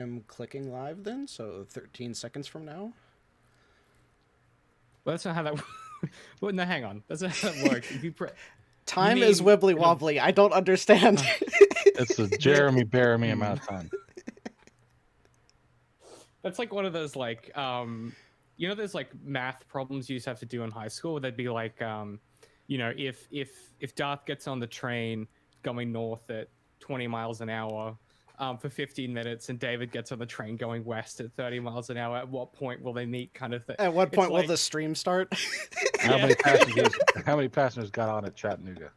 I'm clicking live then, so 13 seconds from now. Well, that's not how that. Well, no, hang on. That's not how that works. If you Time is wibbly wobbly. I don't understand. It's a Jeremy bear me amount of time. That's like one of those like those like math problems you used to have to do in high school. Where they'd be like if Darth gets on the train going north at 20 miles an hour for 15 minutes, and David gets on the train going west at 30 miles an hour, at what point will they meet? Kind of thing. At what point will the stream start? How many passengers got on at Chattanooga?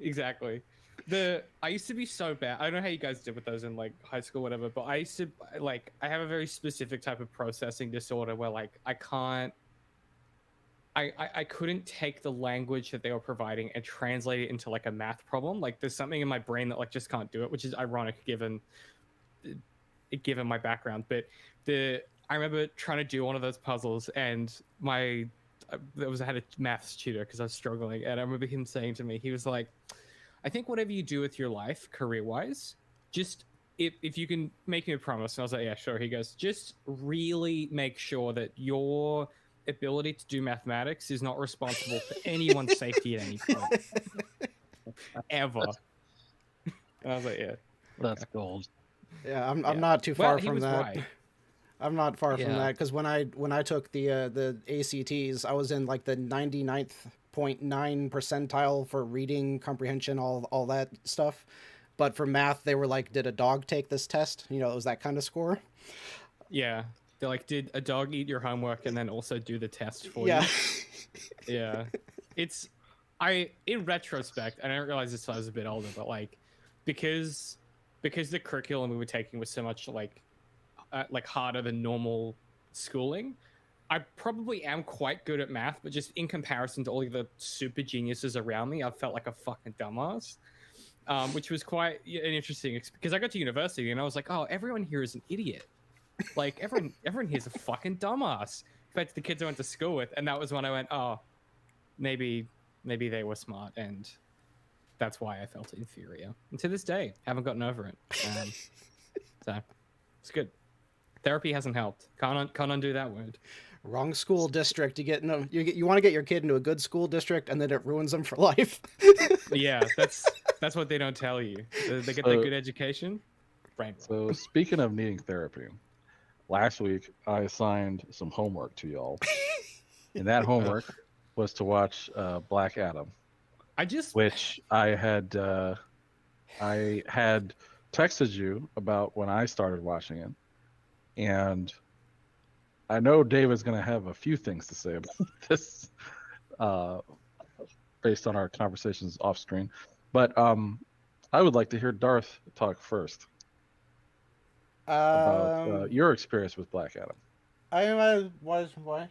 Exactly. I used to be so bad. I don't know how you guys did with those in like high school, or whatever, but I used to like, I have a very specific type of processing disorder where like I couldn't take the language that they were providing and translate it into like a math problem. Like there's something in my brain that like just can't do it, which is ironic given my background. But I remember trying to do one of those puzzles, and I had a maths tutor because I was struggling, and I remember him saying to me, he was like, I think whatever you do with your life, career-wise, just if you can make me a promise. And I was like, yeah, sure. He goes, just really make sure that your ability to do mathematics is not responsible for anyone's safety at any point. Ever. And I was like, yeah. That's gold. Yeah, I'm not too far from that. Right. I'm not far from that, because when I took the ACTs, I was in like the 99.9 percentile for reading comprehension, all that stuff. But for math, they were like, did a dog take this test? You know, it was that kind of score. Yeah. They're like, did a dog eat your homework and then also do the test for you? Yeah. In retrospect, and I didn't realize this till I was a bit older, but like, because the curriculum we were taking was so much like harder than normal schooling, I probably am quite good at math, but just in comparison to all of the super geniuses around me, I felt like a fucking dumbass. Which was quite an interesting because I got to university and I was like, oh, everyone here is an idiot. Like everyone here's a fucking dumbass compared to the kids I went to school with. And that was when I went, oh, maybe they were smart, and that's why I felt inferior. And to this day, haven't gotten over it. So it's good. Therapy hasn't helped. Can't undo that word. Wrong school district. You want to get your kid into a good school district, and then it ruins them for life. Yeah, that's what they don't tell you. They get that good education. Right. So speaking of needing therapy, last week I assigned some homework to y'all, and that homework was to watch Black Adam. Which I had texted you about when I started watching it, and I know David's going to have a few things to say about this, based on our conversations off screen. But I would like to hear Darth talk first about your experience with Black Adam. Why?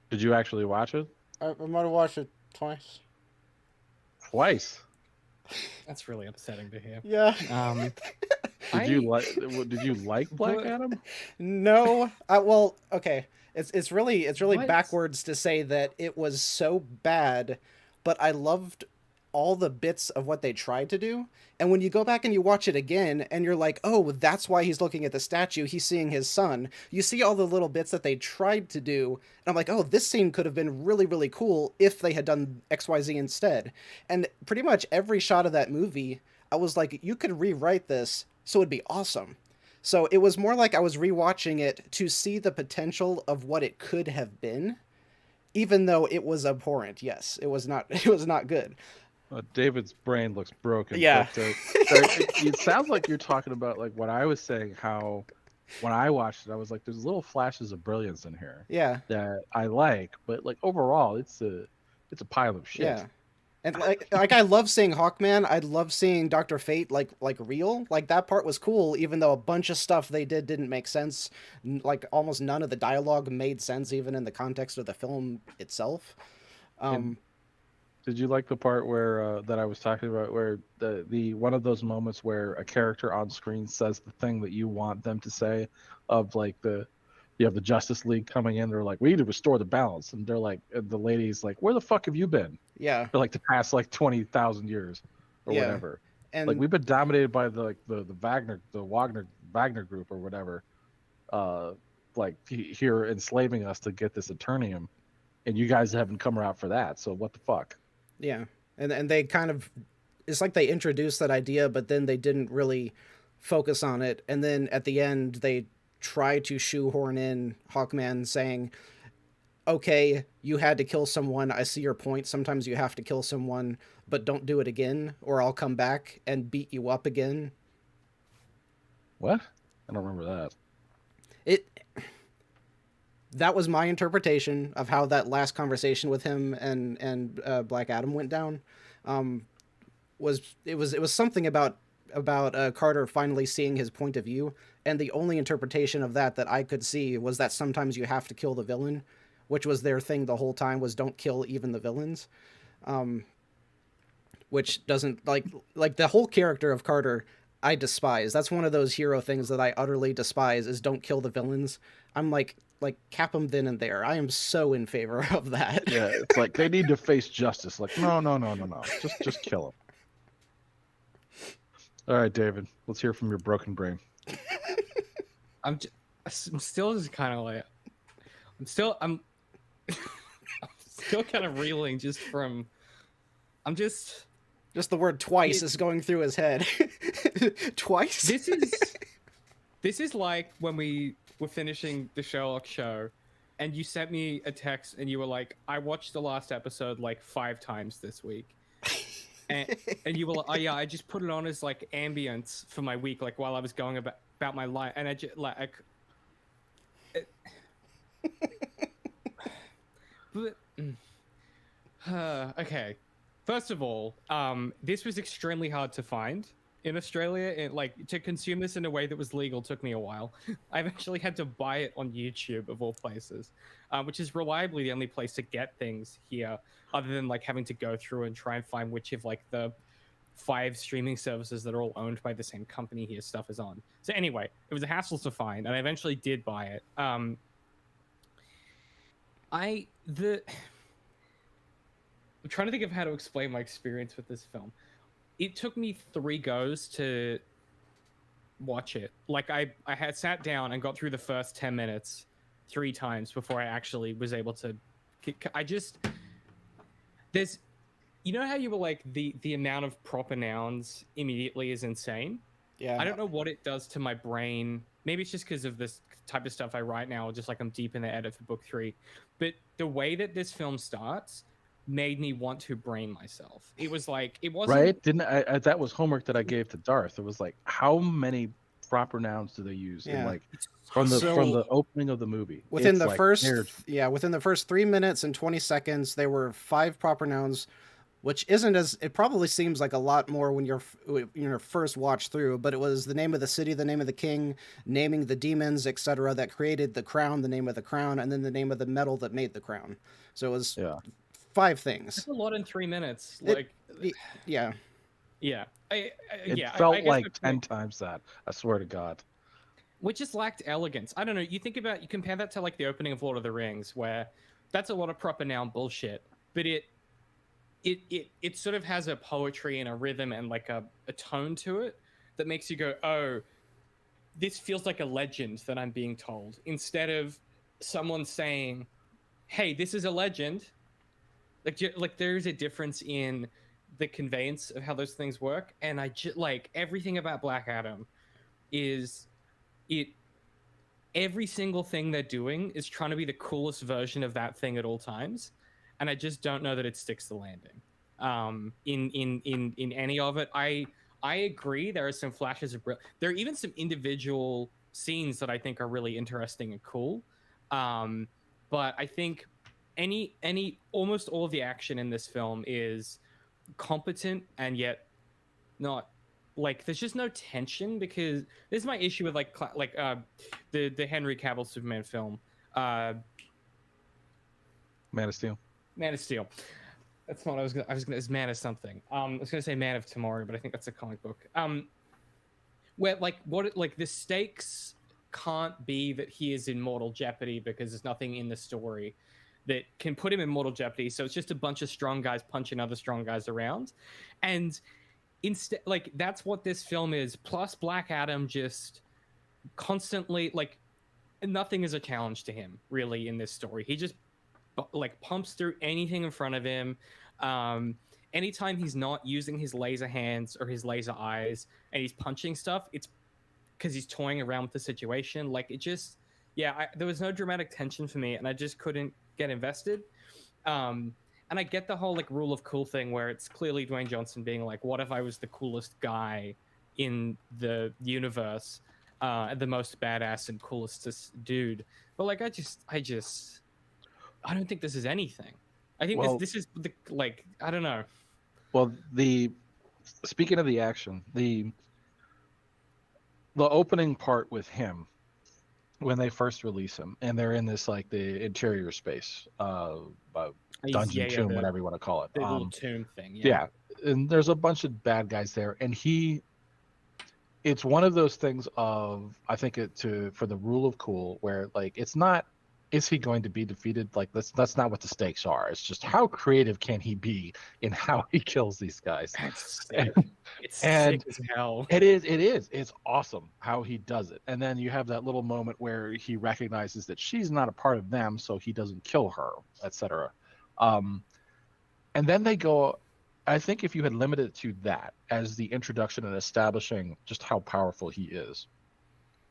Did you actually watch it? I might have watched it twice. Twice? That's really upsetting to hear. Yeah. Did you like Black Adam? No. Well, okay. It's really What? backwards to say that it was so bad, but I loved all the bits of what they tried to do. And when you go back and you watch it again, and you're like, oh, that's why he's looking at the statue. He's seeing his son. You see all the little bits that they tried to do. And I'm like, oh, this scene could have been really, really cool if they had done XYZ instead. And pretty much every shot of that movie, I was like, you could rewrite this, so it'd be awesome. So it was more like I was rewatching it to see the potential of what it could have been, even though it was abhorrent. Yes, it was not good. David's brain looks broken. Yeah. But, it sounds like you're talking about like what I was saying, how when I watched it, I was like, there's little flashes of brilliance in here. Yeah. That I like, but like overall, it's a pile of shit. Yeah. And like I love seeing Hawkman. I love seeing Dr. Fate like real. Like that part was cool, even though a bunch of stuff they didn't make sense. Like almost none of the dialogue made sense, even in the context of the film itself. Did you like the part where that I was talking about, where the one of those moments where a character on screen says the thing that you want them to say, of like you have the Justice League coming in, they're like, we need to restore the balance, and they're like, and the lady's like, where the fuck have you been? Yeah. For like the past like 20,000 years or whatever. And like we've been dominated by the Wagner group or whatever, here enslaving us to get this Eternium, and you guys haven't come around for that. So what the fuck? yeah, and they kind of, it's like they introduced that idea, but then they didn't really focus on it. And then at the end, they try to shoehorn in Hawkman saying, okay, you had to kill someone. I see your point. Sometimes you have to kill someone, but don't do it again, or I'll come back and beat you up again. What? I don't remember that. That was my interpretation of how that last conversation with him and Black Adam went down. It was something about Carter finally seeing his point of view, and the only interpretation of that I could see was that sometimes you have to kill the villain, which was their thing the whole time, was don't kill even the villains. Which doesn't, like the whole character of Carter I despise. That's one of those hero things that I utterly despise, is don't kill the villains. I'm like cap them then and there. I am so in favor of that. Yeah, it's like they need to face justice. Like, no. Just kill them. All right, David, let's hear from your broken brain. I'm still just kind of like, I'm still kind of reeling just from, just the word twice is going through his head. Twice? This is like when we were finishing the Sherlock show and you sent me a text and you were like, I watched the last episode like 5 times this week. And you were like, oh yeah, I just put it on as like ambience for my week, like while I was going about my life. And I just like, okay. First of all, this was extremely hard to find in Australia. Like, to consume this in a way that was legal took me a while. I've actually had to buy it on YouTube, of all places, which is reliably the only place to get things here, other than like having to go through and try and find which of like the 5 streaming services that are all owned by the same company here stuff is on. So anyway, it was a hassle to find, and I eventually did buy it. I'm trying to think of how to explain my experience with this film. It took me 3 goes to watch it. Like I had sat down and got through the first 10 minutes 3 times before I actually was able to. There's, you know how you were like the amount of proper nouns immediately is insane. Yeah. I don't know what it does to my brain. Maybe it's just because of this type of stuff I write now, just like I'm deep in the edit for book 3. But the way that this film starts made me want to brain myself. It was like, it wasn't right. Didn't I? That was homework that I gave to Darth. It was like, how many proper nouns do they use? Yeah. In like from the opening of the movie. Within It's the like, within the first 3 minutes and 20 seconds, there were 5 proper nouns, which isn't as, it probably seems like a lot more when you're first watch through, but it was the name of the city, the name of the king, naming the demons, etc., that created the crown, the name of the crown, and then the name of the metal that made the crown. So it was 5 things. That's a lot in 3 minutes. Like, yeah. It felt like 10 times that. I swear to God. Which just lacked elegance. I don't know. You compare that to like the opening of Lord of the Rings, where that's a lot of proper noun bullshit, but it sort of has a poetry and a rhythm and like a tone to it that makes you go, oh, this feels like a legend that I'm being told, instead of someone saying, hey, this is a legend. Like there's a difference in the conveyance of how those things work, and I just like everything about Black Adam is every single thing they're doing is trying to be the coolest version of that thing at all times, and I just don't know that it sticks the landing. In any of it, I agree. There are some flashes of there are even some individual scenes that I think are really interesting and cool, but I think almost all of the action in this film is competent and yet not, like, there's just no tension, because this is my issue with the Henry Cavill Superman film, Man of Steel. That's not what I was gonna it's Man of something. I was gonna say Man of Tomorrow, but I think that's a comic book. Where the stakes can't be that he is in mortal jeopardy, because there's nothing in the story that can put him in mortal jeopardy. So it's just a bunch of strong guys punching other strong guys around. And instead, like that's what this film is. Plus, Black Adam just constantly like nothing is a challenge to him really in this story. He just like pumps through anything in front of him. Anytime he's not using his laser hands or his laser eyes and he's punching stuff, it's because he's toying around with the situation. Like it just, yeah, there was no dramatic tension for me, and I just couldn't get invested. And I get the whole like rule of cool thing where it's clearly Dwayne Johnson being like, what if I was the coolest guy in the universe, the most badass and coolest dude? But like, I don't think this is anything. I think this is the, like, I don't know. Well, speaking of the action, the opening part with him when they first release him and they're in this like the interior space, dungeon tomb, whatever you want to call it, the little tomb thing. Yeah, and there's a bunch of bad guys there, and it's one of those things of, I think for the rule of cool, where like it's not, is he going to be defeated? Like that's not what the stakes are. It's just how creative can he be in how he kills these guys. It's sick as hell. It is. It's awesome how he does it. And then you have that little moment where he recognizes that she's not a part of them, so he doesn't kill her, etc. And then they go, I think if you had limited it to that as the introduction and establishing just how powerful he is,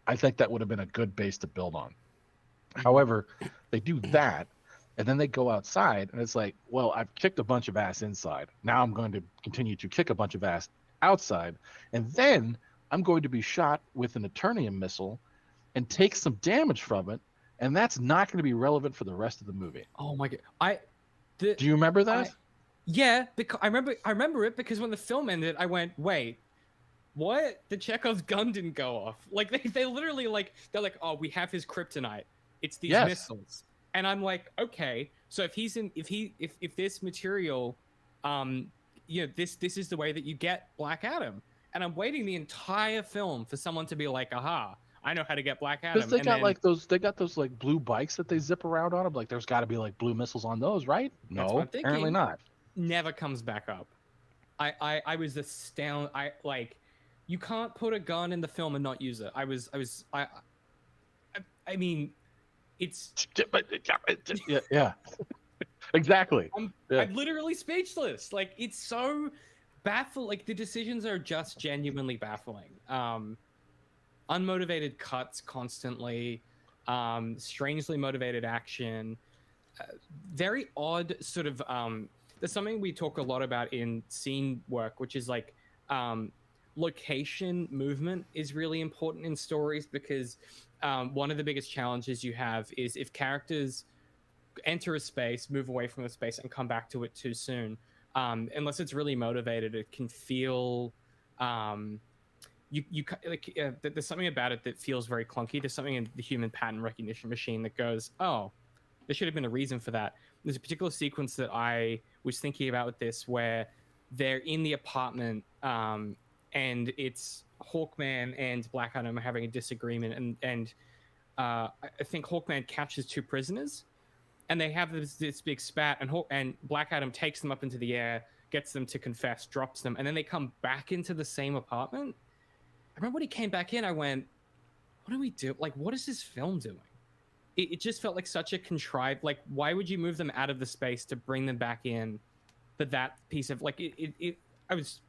I think that would have been a good base to build on. However, they do that, and then they go outside, and it's like, well, I've kicked a bunch of ass inside. Now I'm going to continue to kick a bunch of ass outside, and then I'm going to be shot with an Eternium missile and take some damage from it, and that's not going to be relevant for the rest of the movie. Oh my god! Do you remember that? Yeah, because I remember it because when the film ended, I went, wait. What? The Chekhov's gun didn't go off. Like they literally like they're like, oh, we have his kryptonite. It's these missiles, and I'm like, okay. So if this material, this is the way that you get Black Adam, and I'm waiting the entire film for someone to be like, aha, I know how to get Black Adam. Because they got those like blue bikes that they zip around on them. Like there's got to be like blue missiles on those, right? No, apparently not. Never comes back up. I was astounded. You can't put a gun in the film and not use it. I mean. It's yeah. Exactly. I'm literally speechless. Like it's so baffling. Like the decisions are just genuinely baffling. Unmotivated cuts constantly, strangely motivated action, very odd sort of. There's something we talk a lot about in scene work, which is like location movement is really important in stories because one of the biggest challenges you have is if characters enter a space, move away from a space, and come back to it too soon, unless it's really motivated, it can feel there's something about it that feels very clunky. There's something in the human pattern recognition machine that goes, oh, there should have been a reason for that. There's a particular sequence that I was thinking about with this where they're in the apartment and it's Hawkman and Black Adam are having a disagreement, and I think Hawkman captures two prisoners, and they have this big spat, and Black Adam takes them up into the air, gets them to confess, drops them, and then they come back into the same apartment. I remember when he came back in, I went, "What do we do? Like, what is this film doing?" It just felt like such a contrived. Like, why would you move them out of the space to bring them back in? But that piece of like I was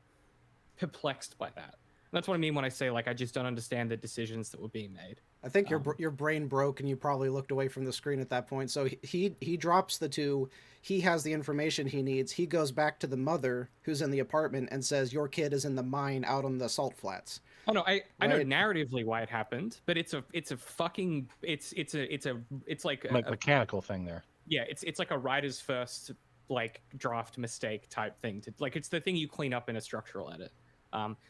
perplexed by that. That's what I mean when I say like I just don't understand the decisions that were being made. I think your brain broke and you probably looked away from the screen at that point. So he drops the two. He has the information he needs. He goes back to the mother who's in the apartment and says, "Your kid is in the mine out on the salt flats." Oh no, I know narratively why it happened, but it's like a mechanical thing there. Yeah, it's like a writer's first like draft mistake type thing. It's the thing you clean up in a structural edit.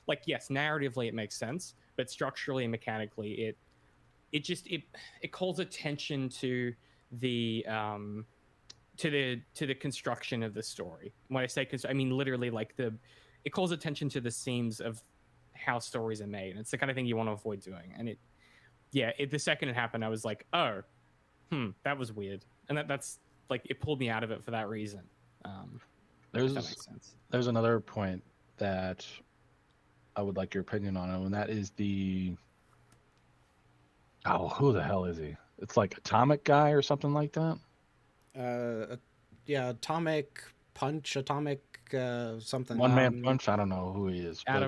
Like yes, narratively it makes sense, but structurally and mechanically it calls attention to the construction of the story. When I say I mean literally like it calls attention to the seams of how stories are made. And it's the kind of thing you want to avoid doing. And the second it happened, I was like, oh, that was weird. And that's like it pulled me out of it for that reason. That makes sense. There's another point that I would like your opinion on it, and that is the who the hell is he? It's like Atomic Guy or something like that. Yeah, Atomic Punch, Atomic something. One Man Punch. I don't know who he is, but like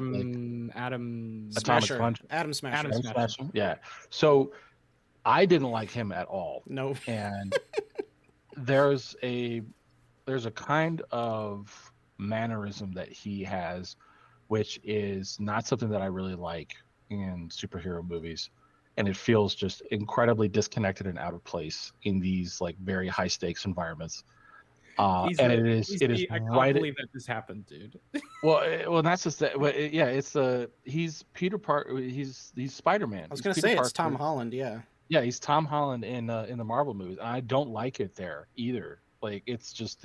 Adam Atomic Smasher, Punch. Adam Smasher. Adam Adam Smasher. Smasher. Yeah. So I didn't like him at all, No. and there's a kind of mannerism that he has, which is not something that I really like in superhero movies, and it feels just incredibly disconnected and out of place in these like very high stakes environments. And it is I can't right. believe that this happened, dude. Well, that's just that. Yeah, it's he's Peter Parker. He's Spider-Man. I was gonna say it's Tom Holland. Yeah. Yeah, he's Tom Holland in the Marvel movies. And I don't like it there either. Like, it's just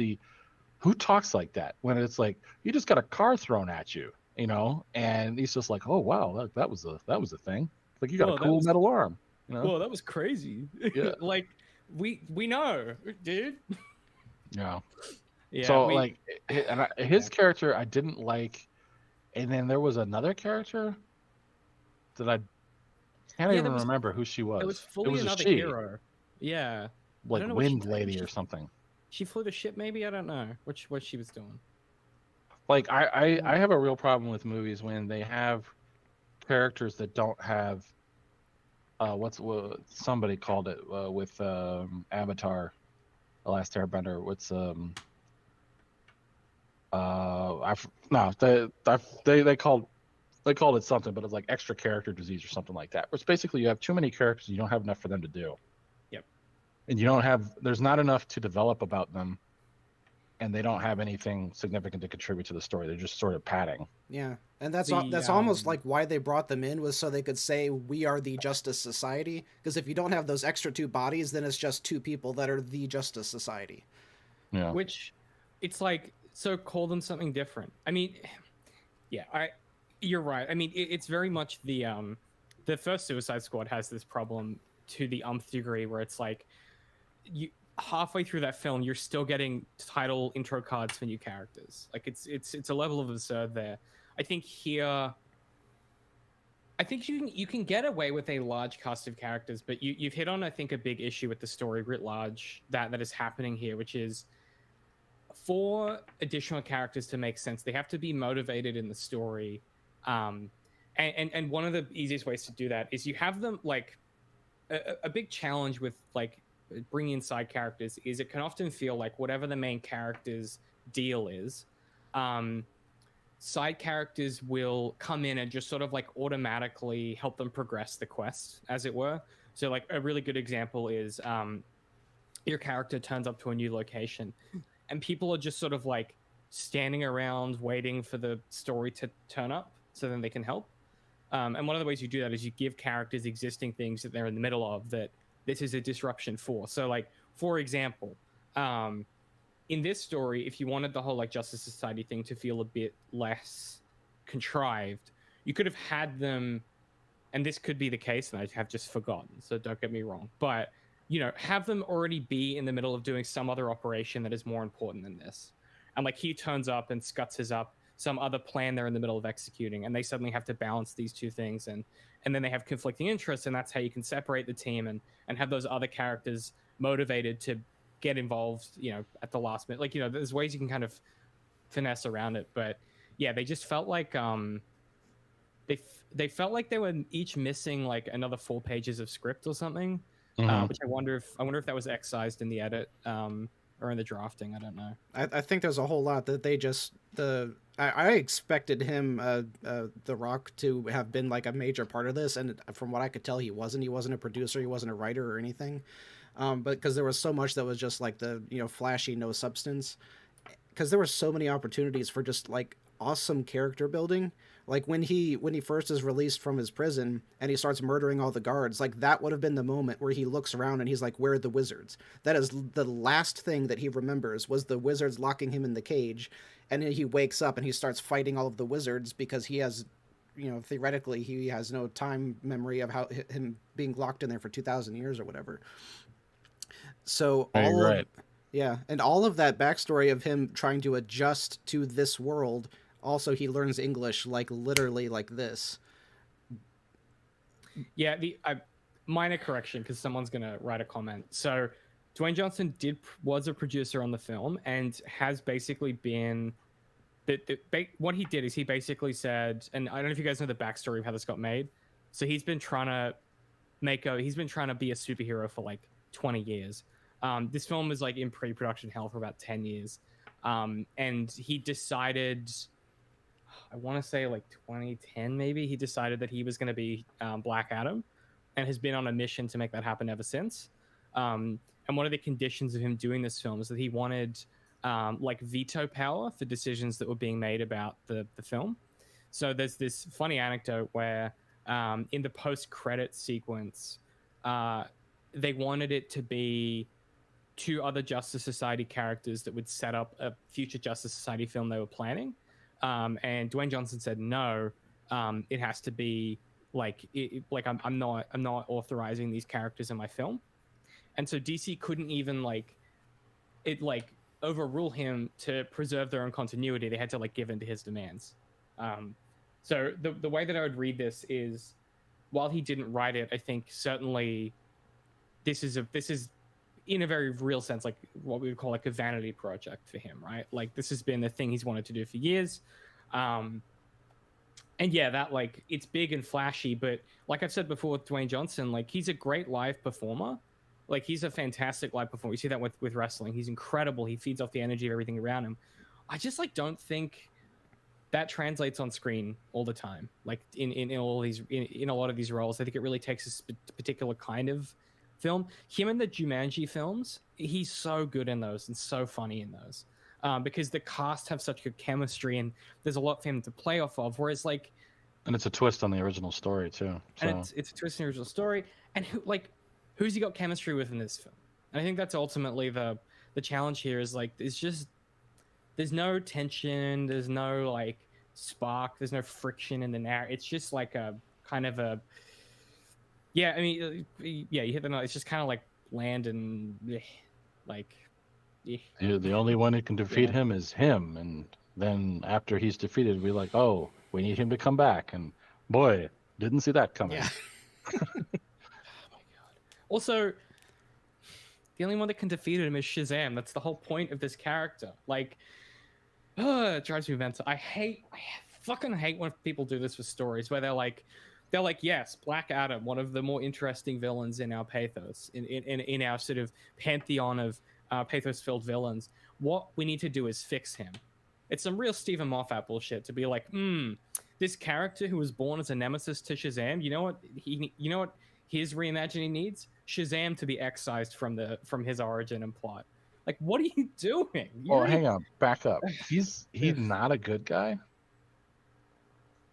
who talks like that when it's like you just got a car thrown at you, and he's just like, oh wow, that was a thing. Like, you got a cool metal arm. Whoa, that was crazy. Yeah. Like we know, dude. Yeah. Yeah. So his character I didn't like, and then there was another character that I can't even remember who she was. It was fully another hero. Yeah. Like Wind Lady or something. She flew the ship, maybe? I don't know what she was doing. Like, I have a real problem with movies when they have characters that don't have what somebody called it with Avatar, The Last Airbender. What's they called it something, but it's like extra character disease or something like that. Which basically you have too many characters, and you don't have enough for them to do. Yep. And there's not enough to develop about them, and they don't have anything significant to contribute to the story. They're just sort of padding. Yeah, and that's almost like why they brought them in, was so they could say we are the Justice Society. Because if you don't have those extra two bodies, then it's just two people that are the Justice Society. Yeah. Which, it's like, so call them something different. I mean, yeah, you're right. I mean, it's very much the first Suicide Squad has this problem to the umpth degree, where it's like you halfway through that film you're still getting title intro cards for new characters. Like it's a level of absurd there. I think here, I think you can get away with a large cast of characters, but you've hit on, I think, a big issue with the story writ large that is happening here, which is, for additional characters to make sense, they have to be motivated in the story. And one of the easiest ways to do that is you have them, like, a big challenge with like bringing in side characters is it can often feel like whatever the main character's deal is, side characters will come in and just sort of like automatically help them progress the quest, as it were. So like a really good example is your character turns up to a new location and people are just sort of like standing around waiting for the story to turn up so then they can help. And one of the ways you do that is you give characters existing things that they're in the middle of that this is a disruption for. So like, for example, in this story, if you wanted the whole like Justice Society thing to feel a bit less contrived, you could have had them, and this could be the case, and I have just forgotten, so don't get me wrong, but have them already be in the middle of doing some other operation that is more important than this. And like he turns up and scuts up some other plan they're in the middle of executing, and they suddenly have to balance these two things, and then they have conflicting interests, and that's how you can separate the team and have those other characters motivated to get involved, at the last minute. Like, there's ways you can kind of finesse around it, but yeah, they just felt like they felt like they were each missing like another 4 pages of script or something, which I wonder if that was excised in the edit or in the drafting. I don't know. I think there's a whole lot that they just I expected him, The Rock, to have been like a major part of this, and from what I could tell, he wasn't. He wasn't a producer, he wasn't a writer or anything. But because there was so much that was just like the flashy, no substance. Because there were so many opportunities for just like awesome character building. Like when he first is released from his prison and he starts murdering all the guards, like that would have been the moment where he looks around and he's like, where are the wizards? That is the last thing that he remembers, was the wizards locking him in the cage. And then he wakes up and he starts fighting all of the wizards because he has, theoretically he has no time memory of how him being locked in there for 2,000 years or whatever. So yeah, and all of that backstory of him trying to adjust to this world Also, he learns English like literally like this. Yeah, minor correction because someone's gonna write a comment. So, Dwayne Johnson was a producer on the film and has basically been. What he did is he basically said, and I don't know if you guys know the backstory of how this got made. So he's been trying to be a superhero for like 20 years. This film was like in pre-production hell for about 10 years. And he decided, I want to say like 2010 maybe, he decided that he was going to be Black Adam, and has been on a mission to make that happen ever since. And one of the conditions of him doing this film is that he wanted like veto power for decisions that were being made about the film. So there's this funny anecdote where in the post-credit sequence, they wanted it to be two other Justice Society characters that would set up a future Justice Society film they were planning. And Dwayne Johnson said, no, it has to be like, I'm not authorizing these characters in my film. And so DC couldn't even overrule him to preserve their own continuity. They had to give in to his demands. So the way that I would read this is, while he didn't write it, I think certainly this is in a very real sense like what we would call like a vanity project for him, right? Like this has been the thing he's wanted to do for years. And yeah, that it's big and flashy, but like I've said before with Dwayne Johnson, he's a great live performer. He's a fantastic live performer. You see that with wrestling. He's incredible. He feeds off the energy of everything around him. I just don't think that translates on screen all the time. In all these in a lot of these roles, I think it really takes a particular kind of film. Him in the Jumanji films, he's so good in those and so funny in those, because the cast have such good chemistry and there's a lot for him to play off of. Whereas and it's a twist on the original story too. So. And it's a twist on the original story. And who's he got chemistry with in this film? And I think that's ultimately the challenge here is there's no tension, there's no spark, there's no friction in the narrative. It's just a kind of a, yeah, I mean, yeah, you hit the note. It's just kind of bland and The only one who can defeat him is him, and then after he's defeated, we're like, oh, we need him to come back, and boy, didn't see that coming. Yeah. Oh my god. Also, the only one that can defeat him is Shazam. That's the whole point of this character. It drives me mental. I fucking hate when people do this with stories where they're like, yes, Black Adam, one of the more interesting villains in our pathos, in our sort of pantheon of pathos-filled villains. What we need to do is fix him. It's some real Stephen Moffat bullshit to be like, this character who was born as a nemesis to Shazam, you know what his reimagining needs? Shazam to be excised from his origin and plot. What are you doing? Hang on, back up. He's not a good guy.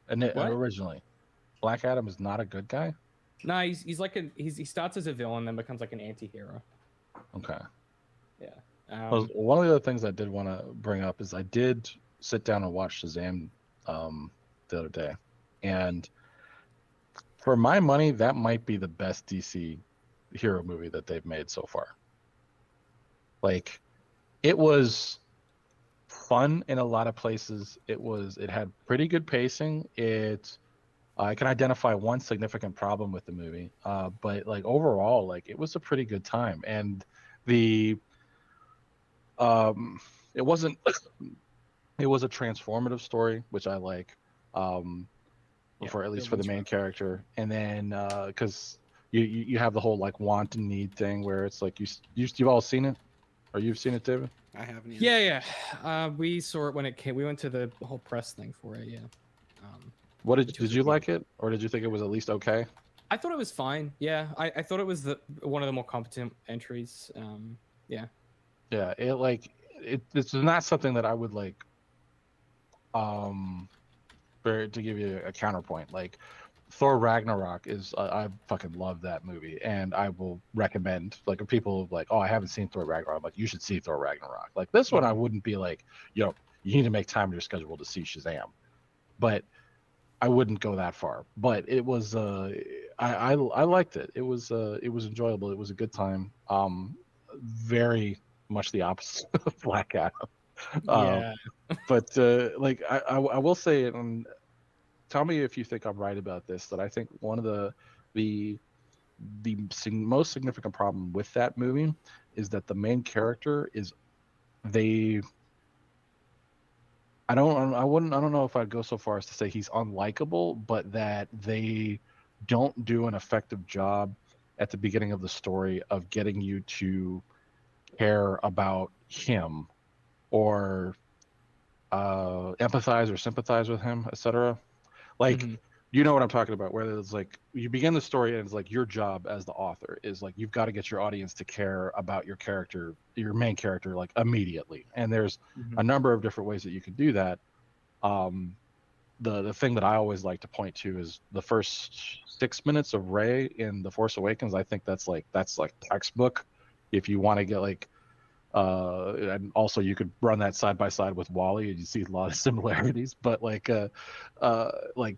And originally, Black Adam is not a good guy. No, he starts as a villain, then becomes an anti-hero. Okay. Yeah. One of the other things I did want to bring up is I did sit down and watch Shazam the other day, and for my money, that might be the best DC hero movie that they've made so far. It was fun in a lot of places. It had pretty good pacing. I can identify one significant problem with the movie, but overall, it was a pretty good time. And it was a transformative story, which I like, for at least for the main character. And then because you have the whole want and need thing where it's you've all seen it, or you've seen it, David? I haven't. Yeah. We saw it when it came. We went to the whole press thing for it. Yeah. What did you like it, or did you think it was at least okay? I thought it was fine. Yeah, I thought it was one of the more competent entries. Yeah. Yeah, it's not something that I would to give you a counterpoint. Thor Ragnarok is I fucking love that movie, and I will recommend if people I haven't seen Thor Ragnarok, you should see Thor Ragnarok. This one I wouldn't be you need to make time in your schedule to see Shazam, but I wouldn't go that far. But it was I liked it. It was enjoyable. It was a good time. Very much the opposite of Black Adam. Yeah. But like I will say, and tell me if you think I'm right about this, that I think one of the most significant problem with that movie is that the main character is they. I don't know if I'd go so far as to say he's unlikable, but that they don't do an effective job at the beginning of the story of getting you to care about him or empathize or sympathize with him, etc. Like, Mhm. you know what I'm talking about, where it's like you begin the story and it's like your job as the author is like you've got to get your audience to care about your character, your main character, like immediately. And there's a number of different ways that you can do that. The thing that I always like to point to is the first 6 minutes of Rey in The Force Awakens. I think that's like textbook if you want to get like and also you could run that side by side with Wally and you see a lot of similarities, but like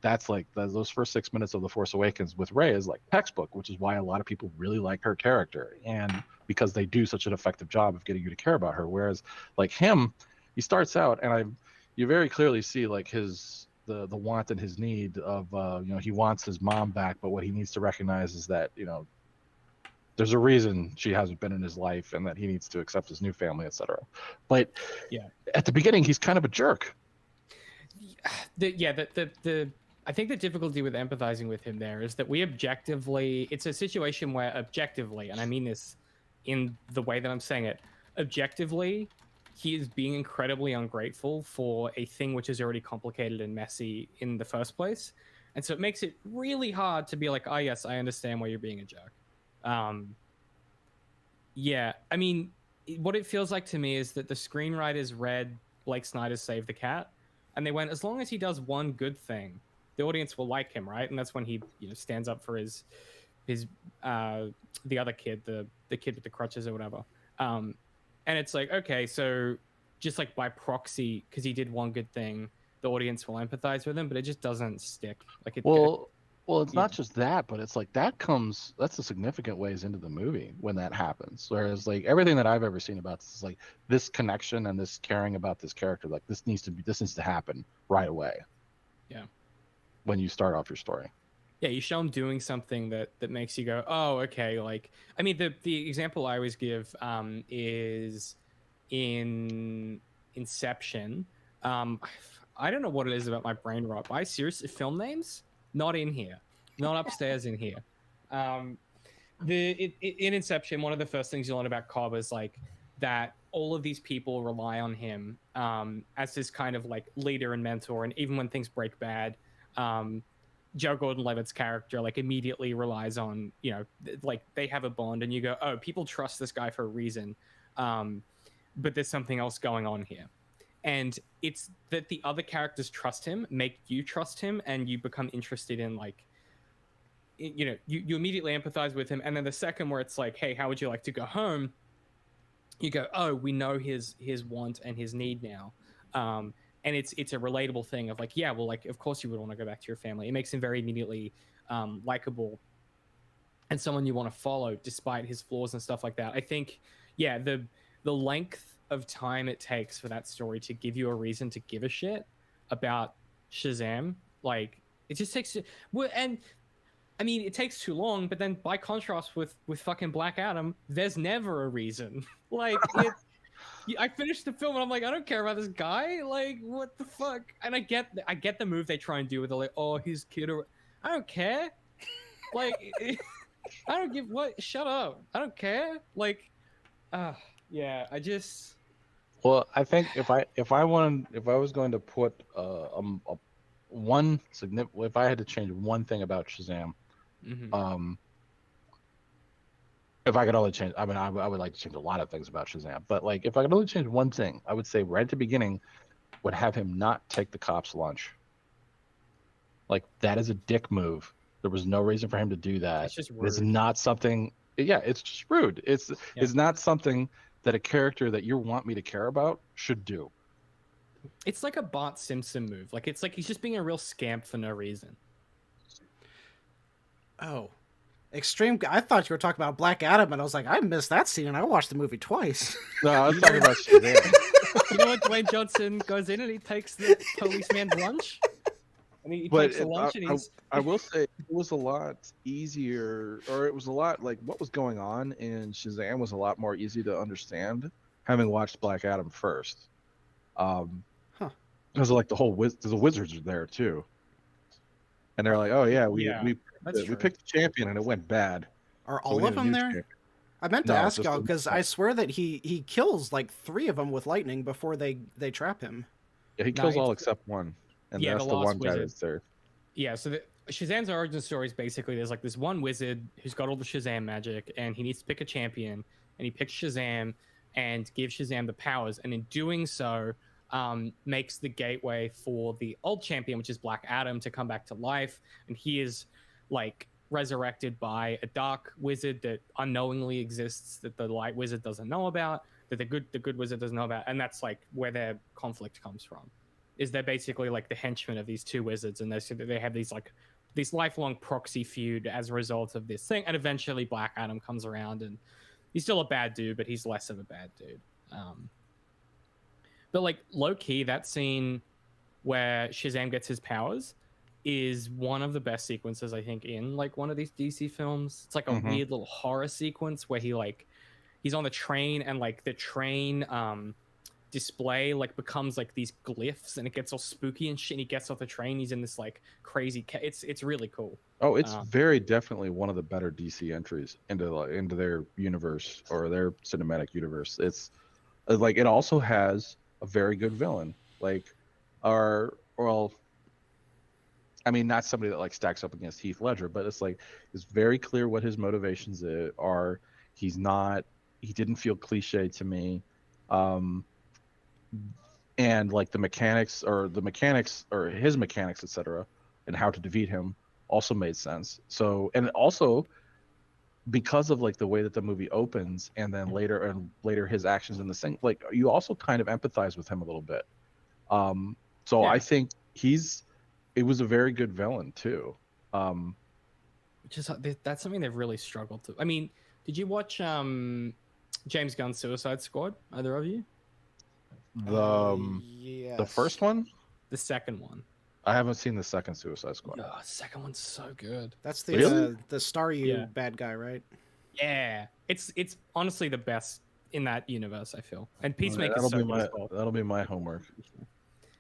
that's like those first 6 minutes of The Force Awakens with Rey is like textbook, which is why a lot of people really like her character, and because they do such an effective job of getting you to care about her. Whereas like him, he starts out and you very clearly see like the want and his need of he wants his mom back, but what he needs to recognize is that there's a reason she hasn't been in his life and that he needs to accept his new family, etc. But yeah, at the beginning, he's kind of a jerk. I think the difficulty with empathizing with him there is that it's a situation where objectively, and I mean this in the way that I'm saying it, objectively, he is being incredibly ungrateful for a thing which is already complicated and messy in the first place. And so it makes it really hard to be like, oh yes, I understand why you're being a jerk. Yeah, I mean, what it feels like to me is that the screenwriters read Blake Snyder's Save the Cat, and they went, as long as he does one good thing, the audience will like him, right? And that's when he stands up for his the other kid, the kid with the crutches or whatever. And it's like, okay, so just like by proxy, because he did one good thing, the audience will empathize with him, but it just doesn't stick. Like it's not just that, but it's like that's a significant ways into the movie when that happens. Whereas like everything that I've ever seen about this is like this connection and this caring about this character, like this needs to happen right away. Yeah. When you start off your story. Yeah, you show him doing something that makes you go, oh, okay. Like, I mean, the example I always give is in Inception. I don't know what it is about my brain rot, but I seriously, film names not in here, not upstairs in here. In Inception, one of the first things you learn about Cobb is like that all of these people rely on him as this kind of like leader and mentor, and even when things break bad, Joe Gordon-Levitt's character like immediately relies on, like they have a bond, and you go, oh, people trust this guy for a reason, but there's something else going on here. And it's that the other characters trust him, make you trust him, and you become interested in like, you immediately empathize with him. And then the second where it's like, hey, how would you like to go home? You go, oh, we know his want and his need now. And it's a relatable thing of like, yeah, well, like, of course you would want to go back to your family. It makes him very immediately likable and someone you want to follow despite his flaws and stuff like that. I think, yeah, the length of time it takes for that story to give you a reason to give a shit about Shazam, like, it just takes, and I mean, it takes too long, but then by contrast with fucking Black Adam, there's never a reason. Like, I finished the film and I'm like, I don't care about this guy. Like, what the fuck? And I get the move they try and do with the like, oh, his kid, or I don't care. Like, I don't give what. Shut up. I don't care. Like, yeah. I just. Well, I think if I was going to put if I had to change one thing about Shazam, if I could only change, I mean, I would like to change a lot of things about Shazam, but like if I could only change one thing, I would say right at the beginning would have him not take the cops' lunch. Like, that is a dick move. There was no reason for him to do that. It's just rude. It's not something. Yeah, it's just rude. It's not something that a character that you want me to care about should do. It's like a Bart Simpson move. Like, it's like he's just being a real scamp for no reason. Oh, extreme. I thought you were talking about Black Adam, and I was like, I missed that scene, and I watched the movie twice. No, I was talking about Shazam. You know what? Dwayne Johnson goes in and he takes the policeman's lunch. And he takes the lunch and he's... I will say it was a lot easier, or it was a lot like what was going on in Shazam was a lot more easy to understand having watched Black Adam first. Because like the wizards are there too, and they're like, oh yeah, we picked the champion and it went bad. Are all of them there? Champion. I meant to ask y'all because I swear that he kills like 3 of them with lightning before they trap him. Yeah, he kills all except one. And that's the one guy that's there. Yeah, so Shazam's origin story is basically there's like this one wizard who's got all the Shazam magic, and he needs to pick a champion, and he picks Shazam and gives Shazam the powers, and in doing so, makes the gateway for the old champion, which is Black Adam, to come back to life, and he is like resurrected by a dark wizard that unknowingly exists that the light wizard doesn't know about, that the good wizard doesn't know about, and that's like where their conflict comes from. Is they're basically like the henchmen of these 2 wizards, and they have these lifelong proxy feud as a result of this thing, and eventually Black Adam comes around, and he's still a bad dude, but he's less of a bad dude. But like low key, that scene where Shazam gets his powers is one of the best sequences I think in like one of these DC films. It's like a weird little horror sequence where he's on the train, and like the train display like becomes like these glyphs, and it gets all spooky and shit, and he gets off the train, he's in this like crazy it's really cool. Oh, it's very definitely one of the better DC entries into their universe or their cinematic universe. It's like it also has a very good villain, like I mean, not somebody that like stacks up against Heath Ledger, but it's like it's very clear what his motivations are. He didn't feel cliche to me. And like the mechanics or his mechanics, etc., and how to defeat him also made sense. So, and also because of like the way that the movie opens, and then later his actions in the thing, like you also kind of empathize with him a little bit. I think it was a very good villain too. Which is that's something they've really struggled to. I mean, did you watch James Gunn's Suicide Squad? Either of you? Yes. The first one? The second one. I haven't seen the second Suicide Squad. Oh, the second one's so good. That's the the bad guy, right? Yeah, it's honestly the best in that universe, I feel. And Peacemaker's so good. That'll be my homework.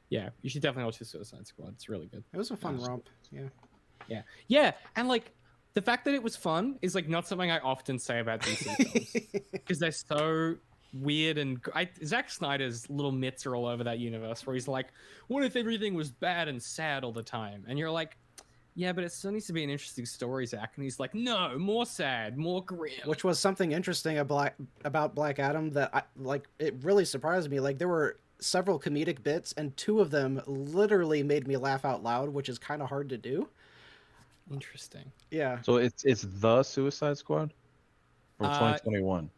Yeah, you should definitely watch the Suicide Squad. It's really good. It was a fun romp. Yeah, and like the fact that it was fun is like not something I often say about DC films because they're so weird, and Zack Snyder's little mitts are all over that universe where he's like, what if everything was bad and sad all the time? And you're like, yeah, but it still needs to be an interesting story, Zack. And he's like, no, more sad, more grim. Which was something interesting about Black Adam that it really surprised me. Like there were several comedic bits, and 2 of them literally made me laugh out loud, which is kind of hard to do. Interesting. Yeah. So it's the Suicide Squad from 2021.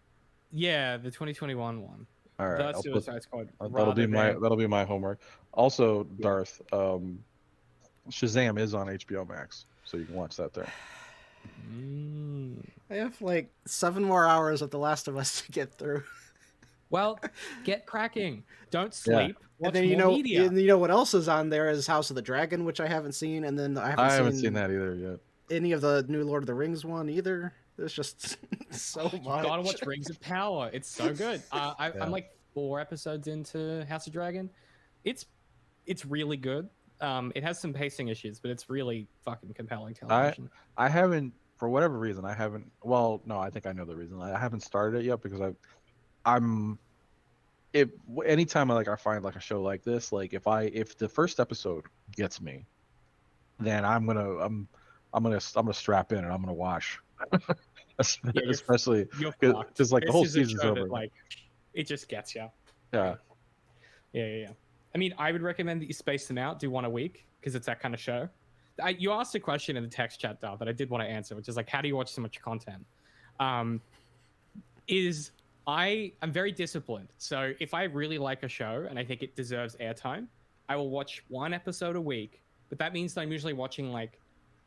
Yeah, the 2021 one. All right, the Suicide Squad. That'll be my homework. Also, Darth, Shazam is on HBO Max, so you can watch that there. I have like 7 more hours of The Last of Us to get through. Well, get cracking. Don't sleep. Yeah. Watch and then more media. You know what else is on there is House of the Dragon, which I haven't seen, and then I haven't seen that either yet. Any of the new Lord of the Rings one either. There's just so much. You gotta watch Rings of Power. It's so good. I'm like 4 episodes into House of Dragon. It's really good. It has some pacing issues, but it's really fucking compelling television. I haven't, for whatever reason, well, no, I think I know the reason. I haven't started it yet because anytime I find like a show like this, like if the first episode gets me, then I'm gonna strap in and I'm gonna watch. Especially because like the whole season's over. Like it just gets you. Yeah. I mean, I would recommend that you space them out, do one a week, because it's that kind of show. You asked a question in the text chat, Darth, that I did want to answer, which is like, how do you watch so much content? I'm very disciplined. So if I really like a show and I think it deserves airtime, I will watch 1 episode a week. But that means that I'm usually watching like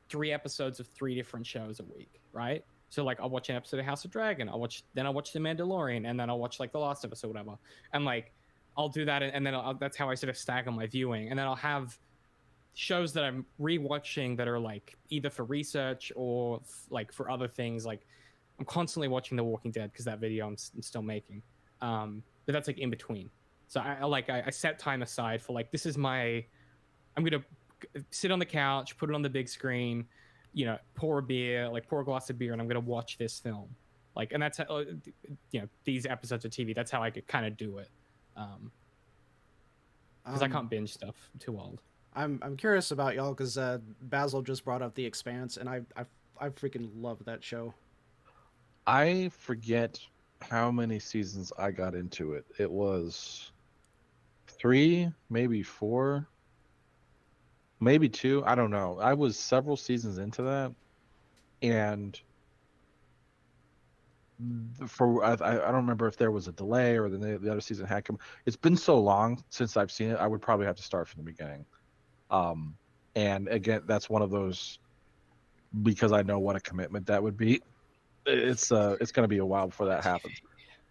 3 episodes of 3 different shows a week, right? So like I'll watch an episode of House of Dragon, I'll watch The Mandalorian, and then I'll watch like The Last of Us or whatever. And like I'll do that, and then that's how I sort of stagger my viewing, and then I'll have shows that I'm rewatching that are like either for research or like for other things. Like I'm constantly watching The Walking Dead because that video I'm still making, but that's like in between. So I set time aside for like, this is I'm gonna sit on the couch, put it on the big screen, pour a glass of beer, and I'm gonna watch this film. Like, and that's how, these episodes of TV. That's how I could kind of do it, because I can't binge stuff. I'm too old. I'm curious about y'all because Basil just brought up The Expanse, and I freaking love that show. I forget how many seasons I got into it. It was 3, maybe 4, maybe 2. I don't know. I was several seasons into that, and I don't remember if there was a delay or the other season had come. It's been so long since I've seen it. I would probably have to start from the beginning. And again, that's one of those, because I know what a commitment that would be. It's going to be a while before that happens.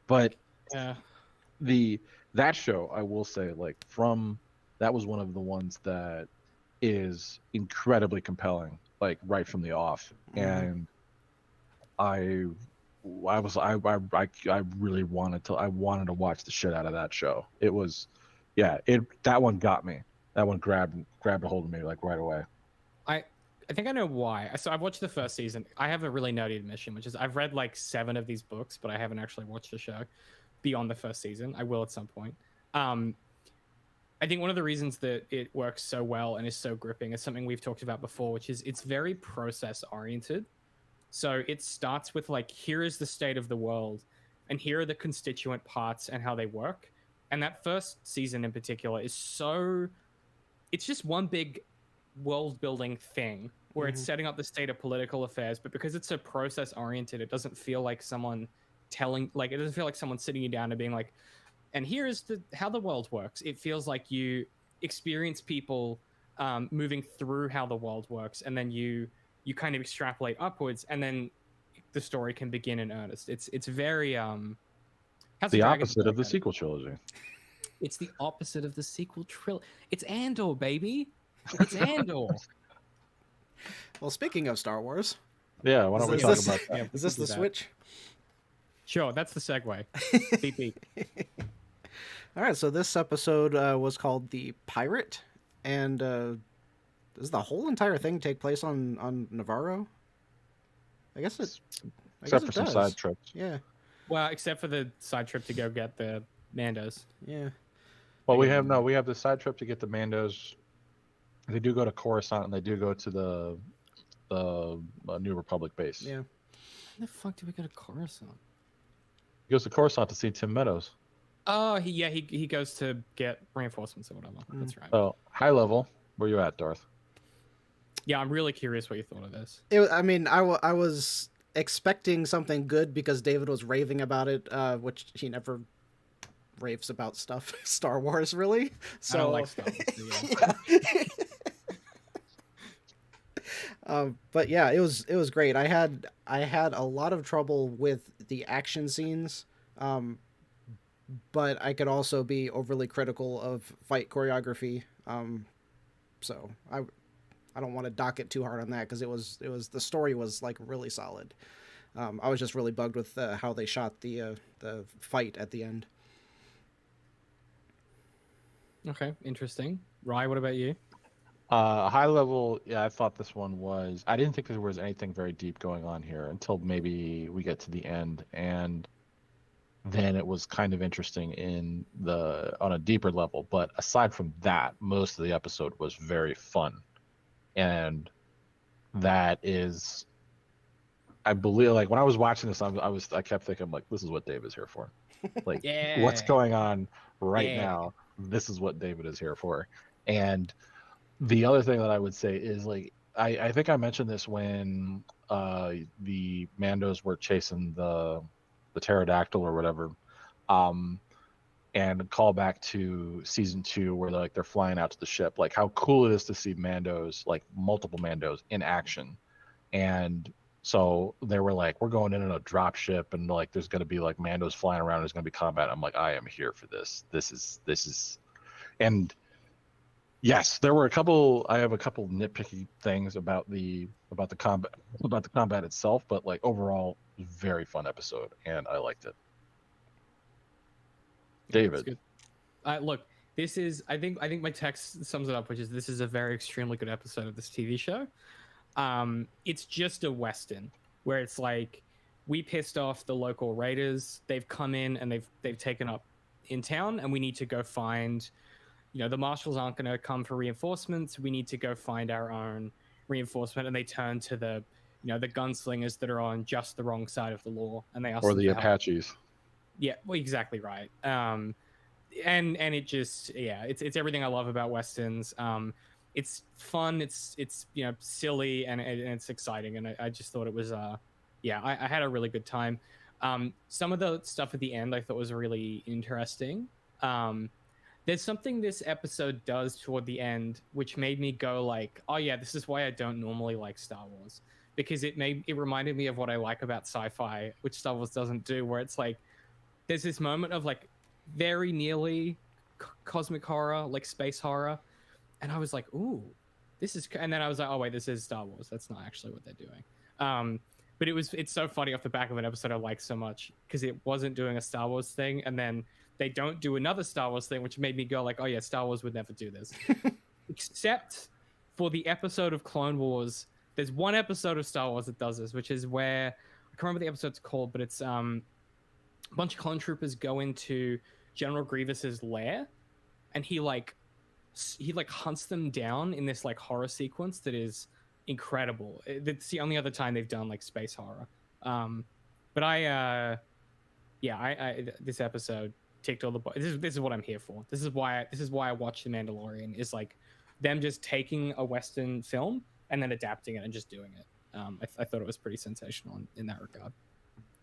But yeah, that show, I will say, like, that was one of the ones that is incredibly compelling, like right from the off. And I really wanted to watch the shit out of that show. It was, that one got me. That one grabbed a hold of me like right away. I think I know why. So I've watched the first season. I have a really nerdy admission, which is I've read like 7 of these books, but I haven't actually watched the show beyond the first season. I will at some point. I think one of the reasons that it works so well and is so gripping is something we've talked about before, which is it's very process oriented. So it starts with like, here is the state of the world, and here are the constituent parts and how they work. And that first season in particular is it's just one big world building thing where it's setting up the state of political affairs, but because it's so process oriented, it doesn't feel like someone it doesn't feel like someone sitting you down and being like, and here's how the world works. It feels like you experience people moving through how the world works, and then you kind of extrapolate upwards, and then the story can begin in earnest. It's very the opposite of the sequel trilogy. It's the opposite of the sequel trilogy. It's Andor, baby. It's Andor. Well, speaking of Star Wars, why don't we talk about that? Is this the Switch? Sure, that's the segue. Beep beep. All right, so this episode was called The Pirate, and does the whole entire thing take place on Navarro? I guess except for some side trips. Yeah. Well, except for the side trip to go get the Mandos. Yeah. Well, we have the side trip to get the Mandos. They do go to Coruscant, and they do go to the New Republic base. Yeah. When the fuck did we go to Coruscant? He goes to Coruscant to see Tim Meadows. Oh, he goes to get reinforcements or whatever. That's right. So, high level, where you at, Darth? Yeah, I'm really curious what you thought of this. I was expecting something good because David was raving about it, which he never raves about stuff Star Wars, really. So I don't like Star Wars. But yeah, it was great. I had a lot of trouble with the action scenes, but I could also be overly critical of fight choreography. So I don't want to dock it too hard on that because it was the story was like really solid. I was just really bugged with how they shot the fight at the end. Okay, interesting. Rye, what about you? High level, yeah, I thought this one was. I didn't think there was anything very deep going on here until maybe we get to the end, and then it was kind of interesting on a deeper level. But aside from that, most of the episode was very fun, and that is, I believe, like when I was watching this, I kept thinking like, this is what Dave is here for. Like, Yeah. What's going on right now? This is what David is here for. And the other thing that I would say is, like, I think I mentioned this when the Mandos were chasing the pterodactyl or whatever, and call back to season 2 where they're flying out to the ship, like how cool it is to see Mandos, like multiple Mandos in action. And So they were like, we're going in a drop ship, and like there's going to be like Mando's flying around. There's going to be combat. I'm like, I am here for this. This is, and yes, there were a couple. I have a couple nitpicky things about the combat itself, but like overall, very fun episode, and I liked it. David, look, this is I think my text sums it up, which is this is a very extremely good episode of this TV show. It's just a Western where it's like we pissed off the local raiders. They've come in and they've taken up in town, and we need to go find. The marshals aren't going to come for reinforcements. We need to go find our own reinforcement, and they turn to the gunslingers that are on just the wrong side of the law, and they ask or the Apaches. Yeah, well, exactly right. And it just it's everything I love about Westerns. It's fun, it's silly, and it's exciting, and I just thought it was I had a really good time. Some of the stuff at the end I thought was really interesting. There's something this episode does toward the end which made me go like, oh yeah, this is why I don't normally like Star Wars, because it reminded me of what I like about sci-fi, which Star Wars doesn't do, where it's like there's this moment of like very nearly cosmic horror, like space horror. And I was like, ooh, this is... And then I was like, oh, wait, this is Star Wars. That's not actually what they're doing. But it's so funny off the back of an episode I like so much, because it wasn't doing a Star Wars thing. And then they don't do another Star Wars thing, which made me go like, oh, yeah, Star Wars would never do this. Except for the episode of Clone Wars. There's one episode of Star Wars that does this, which is where... I can't remember the episode's called, but it's a bunch of clone troopers go into General Grievous's lair, and he hunts them down in this like horror sequence that is incredible. It's the only other time they've done like space horror. But I this episode ticked all the this is what I'm here for. This is why I watch The Mandalorian, is like them just taking a Western film and then adapting it and just doing it. I thought it was pretty sensational in that regard.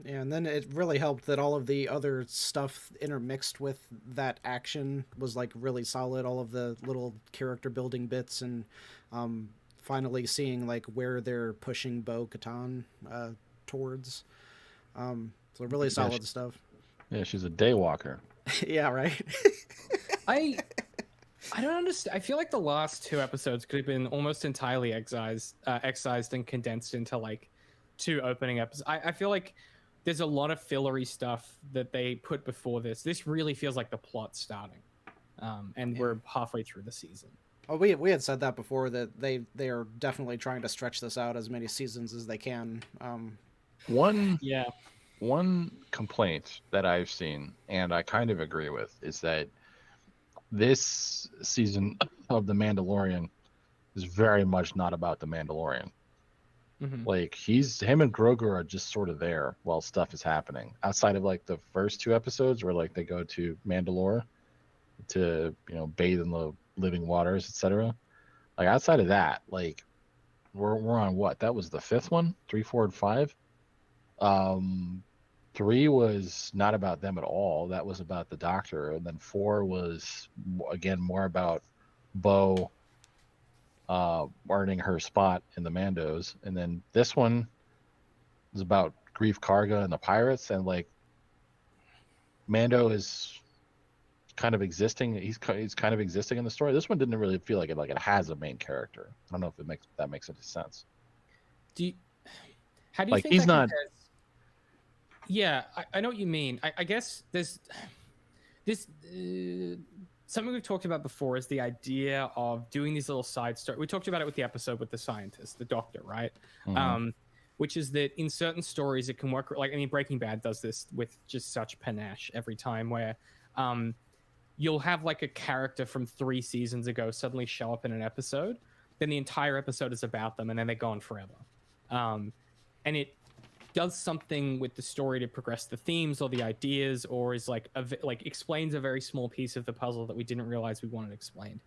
Yeah, and then it really helped that all of the other stuff intermixed with that action was like really solid. All of the little character building bits, and finally seeing like where they're pushing Bo-Katan towards. So really solid stuff. Yeah, she's a daywalker. Yeah, right. I don't understand. I feel like the last two episodes could have been almost entirely excised and condensed into like 2 opening episodes. I feel like there's a lot of fillery stuff that they put before this. This really feels like the plot starting, and we're halfway through the season. Oh, we had said that before, that they are definitely trying to stretch this out as many seasons as they can. One complaint that I've seen, and I kind of agree with, is that this season of The Mandalorian is very much not about The Mandalorian. Mm-hmm. Like him and Grogu are just sort of there while stuff is happening. Outside of like the first 2 episodes where like they go to Mandalore to bathe in the living waters, etc. Like outside of that, like we're on what? That was the 5th one, 3, 4, and 5. 3 was not about them at all. That was about the Doctor, and then 4 was again more about Bo earning her spot in the Mandos, and then this one is about Grief Karga and the pirates, and like Mando is kind of existing. He's kind of existing in the story. This one didn't really feel like it has a main character. I don't know if that makes any sense. How do you think he's not? Yeah, I know what you mean. I guess there's this. Something we've talked about before is the idea of doing these little side stories. We talked about it with the episode with the scientist, the doctor, right? Mm-hmm. Which is that in certain stories it can work. Like, I mean, Breaking Bad does this with just such panache every time, where you'll have like a character from 3 seasons ago suddenly show up in an episode, then the entire episode is about them, and then they're gone forever. And it does something with the story to progress the themes or the ideas, or is like explains a very small piece of the puzzle that we didn't realize we wanted explained.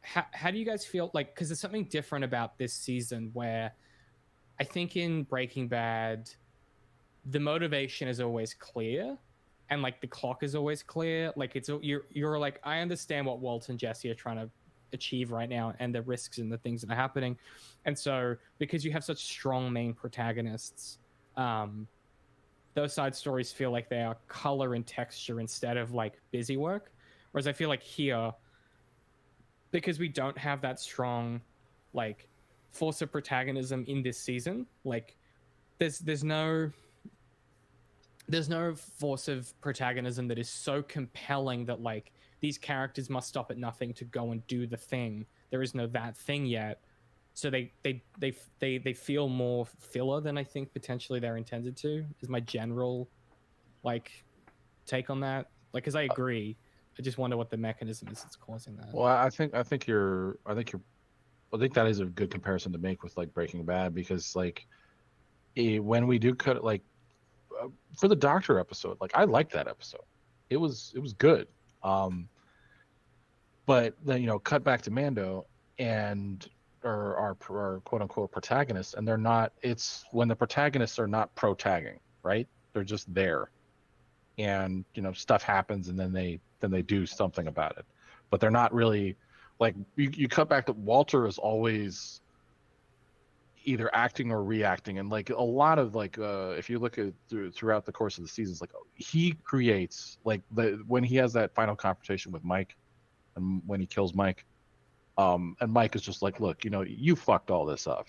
How do you guys feel like, because there's something different about this season where I think in Breaking Bad the motivation is always clear and like the clock is always clear. Like you're like, I understand what Walt and Jesse are trying to achieve right now, and the risks and the things that are happening. And so because you have such strong main protagonists, those side stories feel like they are color and texture instead of like busy work. Whereas I feel like here, because we don't have that strong like force of protagonism in this season, like there's no force of protagonism that is so compelling that like these characters must stop at nothing to go and do the thing. There is no that thing yet, so they feel more filler than I think potentially they're intended to. Is my general like take on that? Like, because I agree, I just wonder what the mechanism is that's causing that. Well, I think that is a good comparison to make with like Breaking Bad, because like when we do cut like for the Doctor episode, like I liked that episode. It was good. But then, you know, cut back to Mando and our quote unquote protagonists, and they're not. It's when the protagonists are not pro-tagging, right? They're just there, and you know stuff happens, and then they do something about it. But they're not really like you cut back to Walter is always either acting or reacting, and like a lot of like if you look at throughout the course of the seasons, like he creates like when he has that final confrontation with Mike, and when he kills Mike, and Mike is just like, look, you know, you fucked all this up,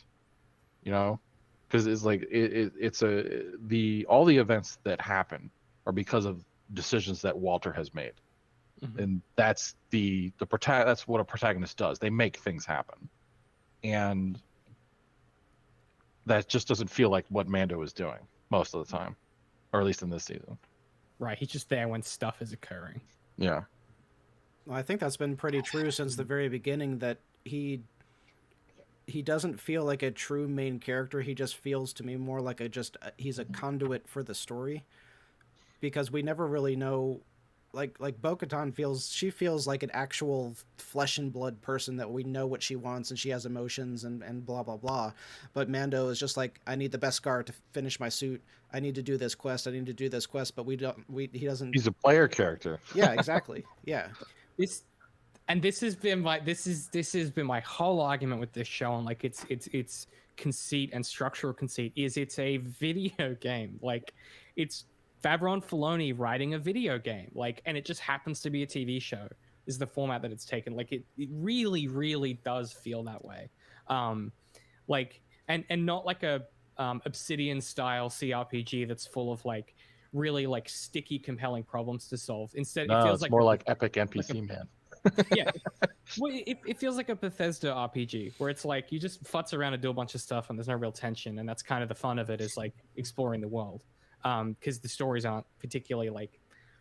you know, because it's like it's all the events that happen are because of decisions that Walter has made. Mm-hmm. And that's that's what a protagonist does. They make things happen, and that just doesn't feel like what Mando is doing most of the time, or at least in this season. Right, he's just there when stuff is occurring. Yeah. Well, I think that's been pretty true since the very beginning, that he doesn't feel like a true main character. He just feels to me more like he's a conduit for the story, because we never really know. Like Bo-Katan feels like an actual flesh and blood person that we know what she wants, and she has emotions and blah blah blah. But Mando is just like, I need the best scar to finish my suit. I need to do this quest. But he doesn't. He's a player character. Yeah, exactly. Yeah. This has been my whole argument with this show, and like its conceit and structural conceit is it's a video game. Like it's Favreau and Filoni writing a video game, like, and it just happens to be a TV show is the format that it's taken. Like it really, really does feel that way. Like, and not like a Obsidian style CRPG that's full of like really like sticky, compelling problems to solve. Instead, it feels like more like epic NPC man. Yeah. Well, it feels like a Bethesda RPG where it's like you just futz around and do a bunch of stuff and there's no real tension, and that's kind of the fun of it, is like exploring the world. Because the stories aren't particularly like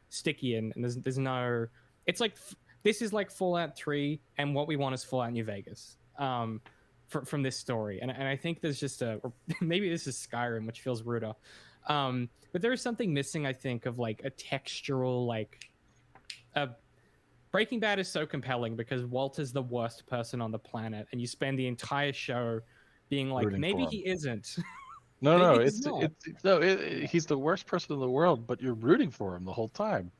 sticky, and there's no. It's like this is like Fallout 3, and what we want is Fallout New Vegas. From this story, and I think there's just or maybe this is Skyrim, which feels ruder. But there is something missing, I think, of like a textural like. Breaking Bad is so compelling because Walter's the worst person on the planet, and you spend the entire show being like, rooting maybe he isn't. No, he's the worst person in the world, but you're rooting for him the whole time.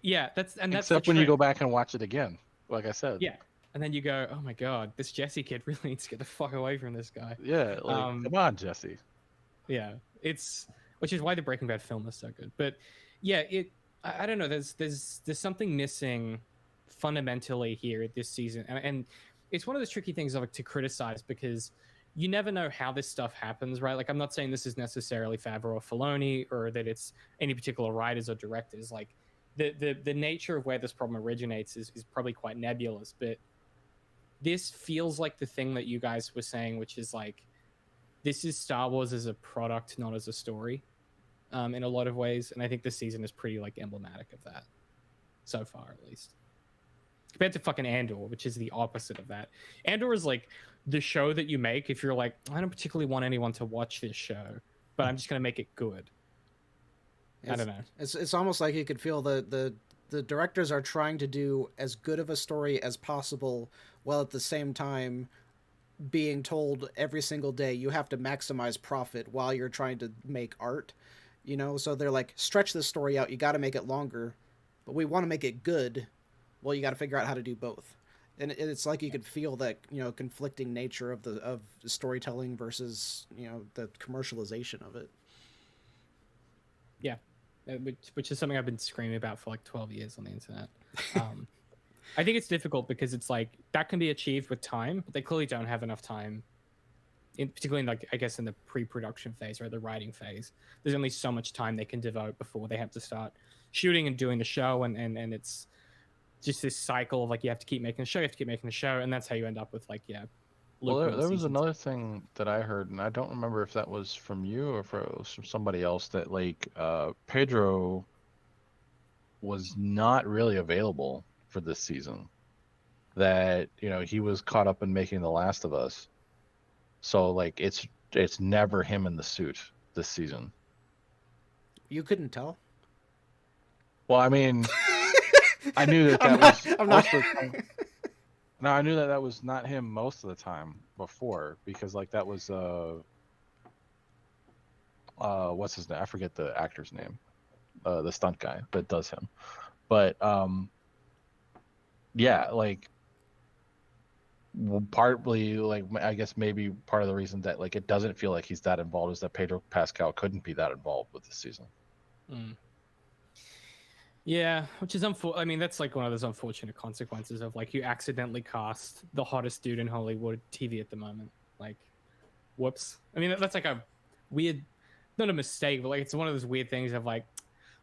Yeah, that's except when you go back and watch it again, like I said. Yeah, and then you go, oh my god, this Jesse kid really needs to get the fuck away from this guy. Yeah, like, come on, Jesse. Yeah, which is why the Breaking Bad film is so good. But yeah, I don't know. There's something missing fundamentally here this season, and it's one of those tricky things to criticize, because you never know how this stuff happens, right? Like, I'm not saying this is necessarily Favreau or Filoni, or that it's any particular writers or directors. Like, the nature of where this problem originates is probably quite nebulous, but this feels like the thing that you guys were saying, which is like, this is Star Wars as a product, not as a story, in a lot of ways. And I think this season is pretty like emblematic of that, so far at least. Compared to fucking Andor, which is the opposite of that. Andor is like the show that you make if you're like, I don't particularly want anyone to watch this show, but I'm just going to make it good. I don't know. It's almost like you could feel the directors are trying to do as good of a story as possible, while at the same time being told every single day you have to maximize profit while you're trying to make art. You know, so they're like, stretch this story out. You got to make it longer, but we want to make it good. Well, you got to figure out how to do both. and it's like you could feel that, you know, conflicting nature of the storytelling versus, you know, the commercialization of it. Yeah, which is something I've been screaming about for like 12 years on the internet. I think it's difficult because it's like that can be achieved with time, but they clearly don't have enough time. Particularly in, like, I guess in the pre-production phase or the writing phase, there's only so much time they can devote before they have to start shooting and doing the show, and it's just this cycle of like you have to keep making the show, you have to keep making the show, and that's how you end up with like Well, there was another thing that I heard, and I don't remember if that was from you or if it was from somebody else, that like Pedro was not really available for this season. That, you know, he was caught up in making The Last of Us, so like it's never him in the suit this season. You couldn't tell? Well, I mean, I knew that was most of the time. No, I knew that was not him most of the time before, because like that was what's his name? I forget the actor's name. The stunt guy that does him. But yeah, like partly, like I guess maybe part of the reason that like it doesn't feel like he's that involved is that Pedro Pascal couldn't be that involved with this season. Yeah, which is I mean, that's like one of those unfortunate consequences of like you accidentally cast the hottest dude in Hollywood TV at the moment. Like, whoops. I mean, that's like a weird, not a mistake, but like it's one of those weird things of like,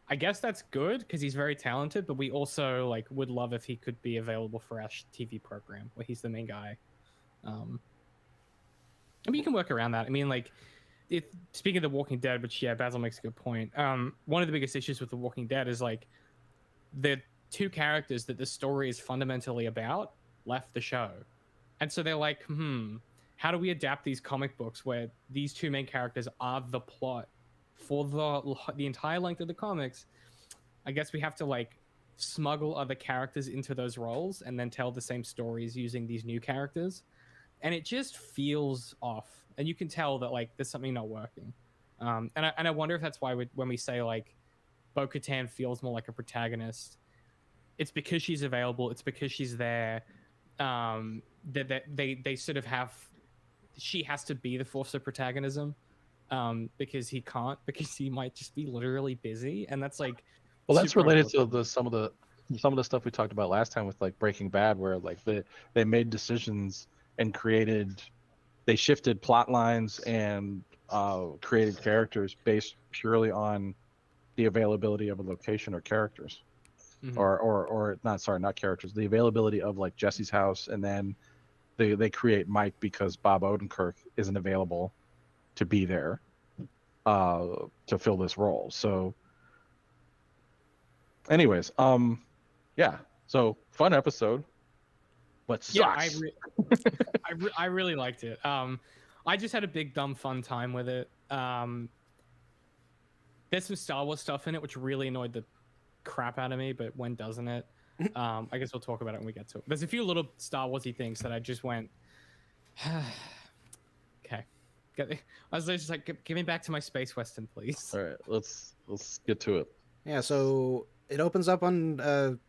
I guess that's good because he's very talented, but we also like would love if he could be available for our TV program where he's the main guy. I mean, you can work around that. I mean, like, speaking of The Walking Dead, which Basil makes a good point. One of the biggest issues with The Walking Dead is like the two characters that the story is fundamentally about left the show, and so they're like, how do we adapt these comic books where these two main characters are the plot for the entire length of the comics? I guess we have to like smuggle other characters into those roles and then tell the same stories using these new characters, and it just feels off, and you can tell that like there's something not working. And I wonder if that's why when we say like Bo-Katan feels more like a protagonist, it's because she's available, it's because she's there, that they sort of have, she has to be the force of protagonism, because he can't, because he might just be literally busy, and that's like, well, that's related to some of the stuff we talked about last time with like Breaking Bad, where like they made decisions and they shifted plot lines and created characters based purely on the availability of a location or characters. Or not characters, the availability of like Jesse's house, and then they create Mike because Bob Odenkirk isn't available to be there to fill this role. So anyways, yeah, so fun episode, but sucks. I really liked it. I just had a big dumb fun time with it. There's some Star Wars stuff in it which really annoyed the crap out of me, but when doesn't it? I guess we'll talk about it when we get to it. There's a few little Star Warsy things that I just went, okay. I was just like, give me back to my space western, please. All right, let's get to it. Yeah, so it opens up on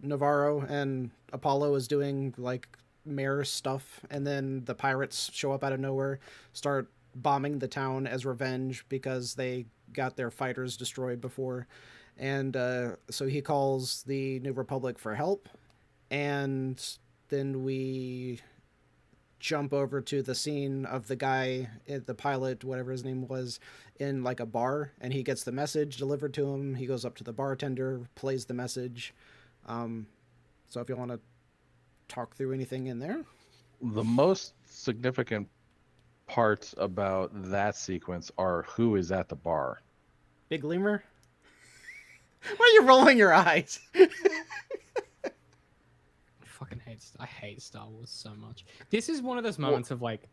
Navarro, and Apollo is doing like mayor stuff, and then the pirates show up out of nowhere, start bombing the town as revenge because they got their fighters destroyed before. And so he calls the New Republic for help, and then we jump over to the scene of the guy, the pilot, whatever his name was, in like a bar, and he gets the message delivered to him. He goes up to the bartender, plays the message. So if you want to talk through anything in there. The most significant parts about that sequence are who is at the bar. Big Lemur? Why are you rolling your eyes? I hate Star Wars so much. This is one of those moments of like.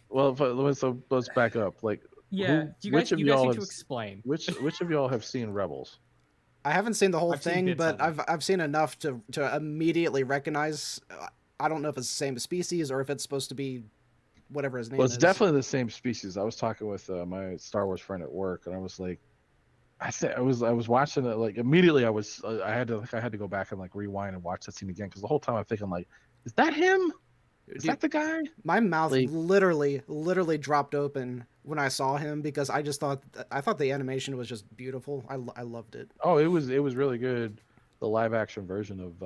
Well, let's back up. Like, yeah, you guys need to explain. Which of y'all have seen Rebels? I haven't seen the whole thing, but I've seen enough to immediately recognize. I don't know if it's the same species or if it's supposed to be whatever his name is. Well, it's definitely the same species. I was talking with my Star Wars friend at work, and I was like, I was watching it, like immediately I had to go back and like rewind and watch that scene again, because the whole time I'm thinking like, is that him? Is Dude, that the guy? my mouth Like, literally dropped open when I saw him because I thought the animation was just beautiful. I loved it. oh, it was really good, the live action version of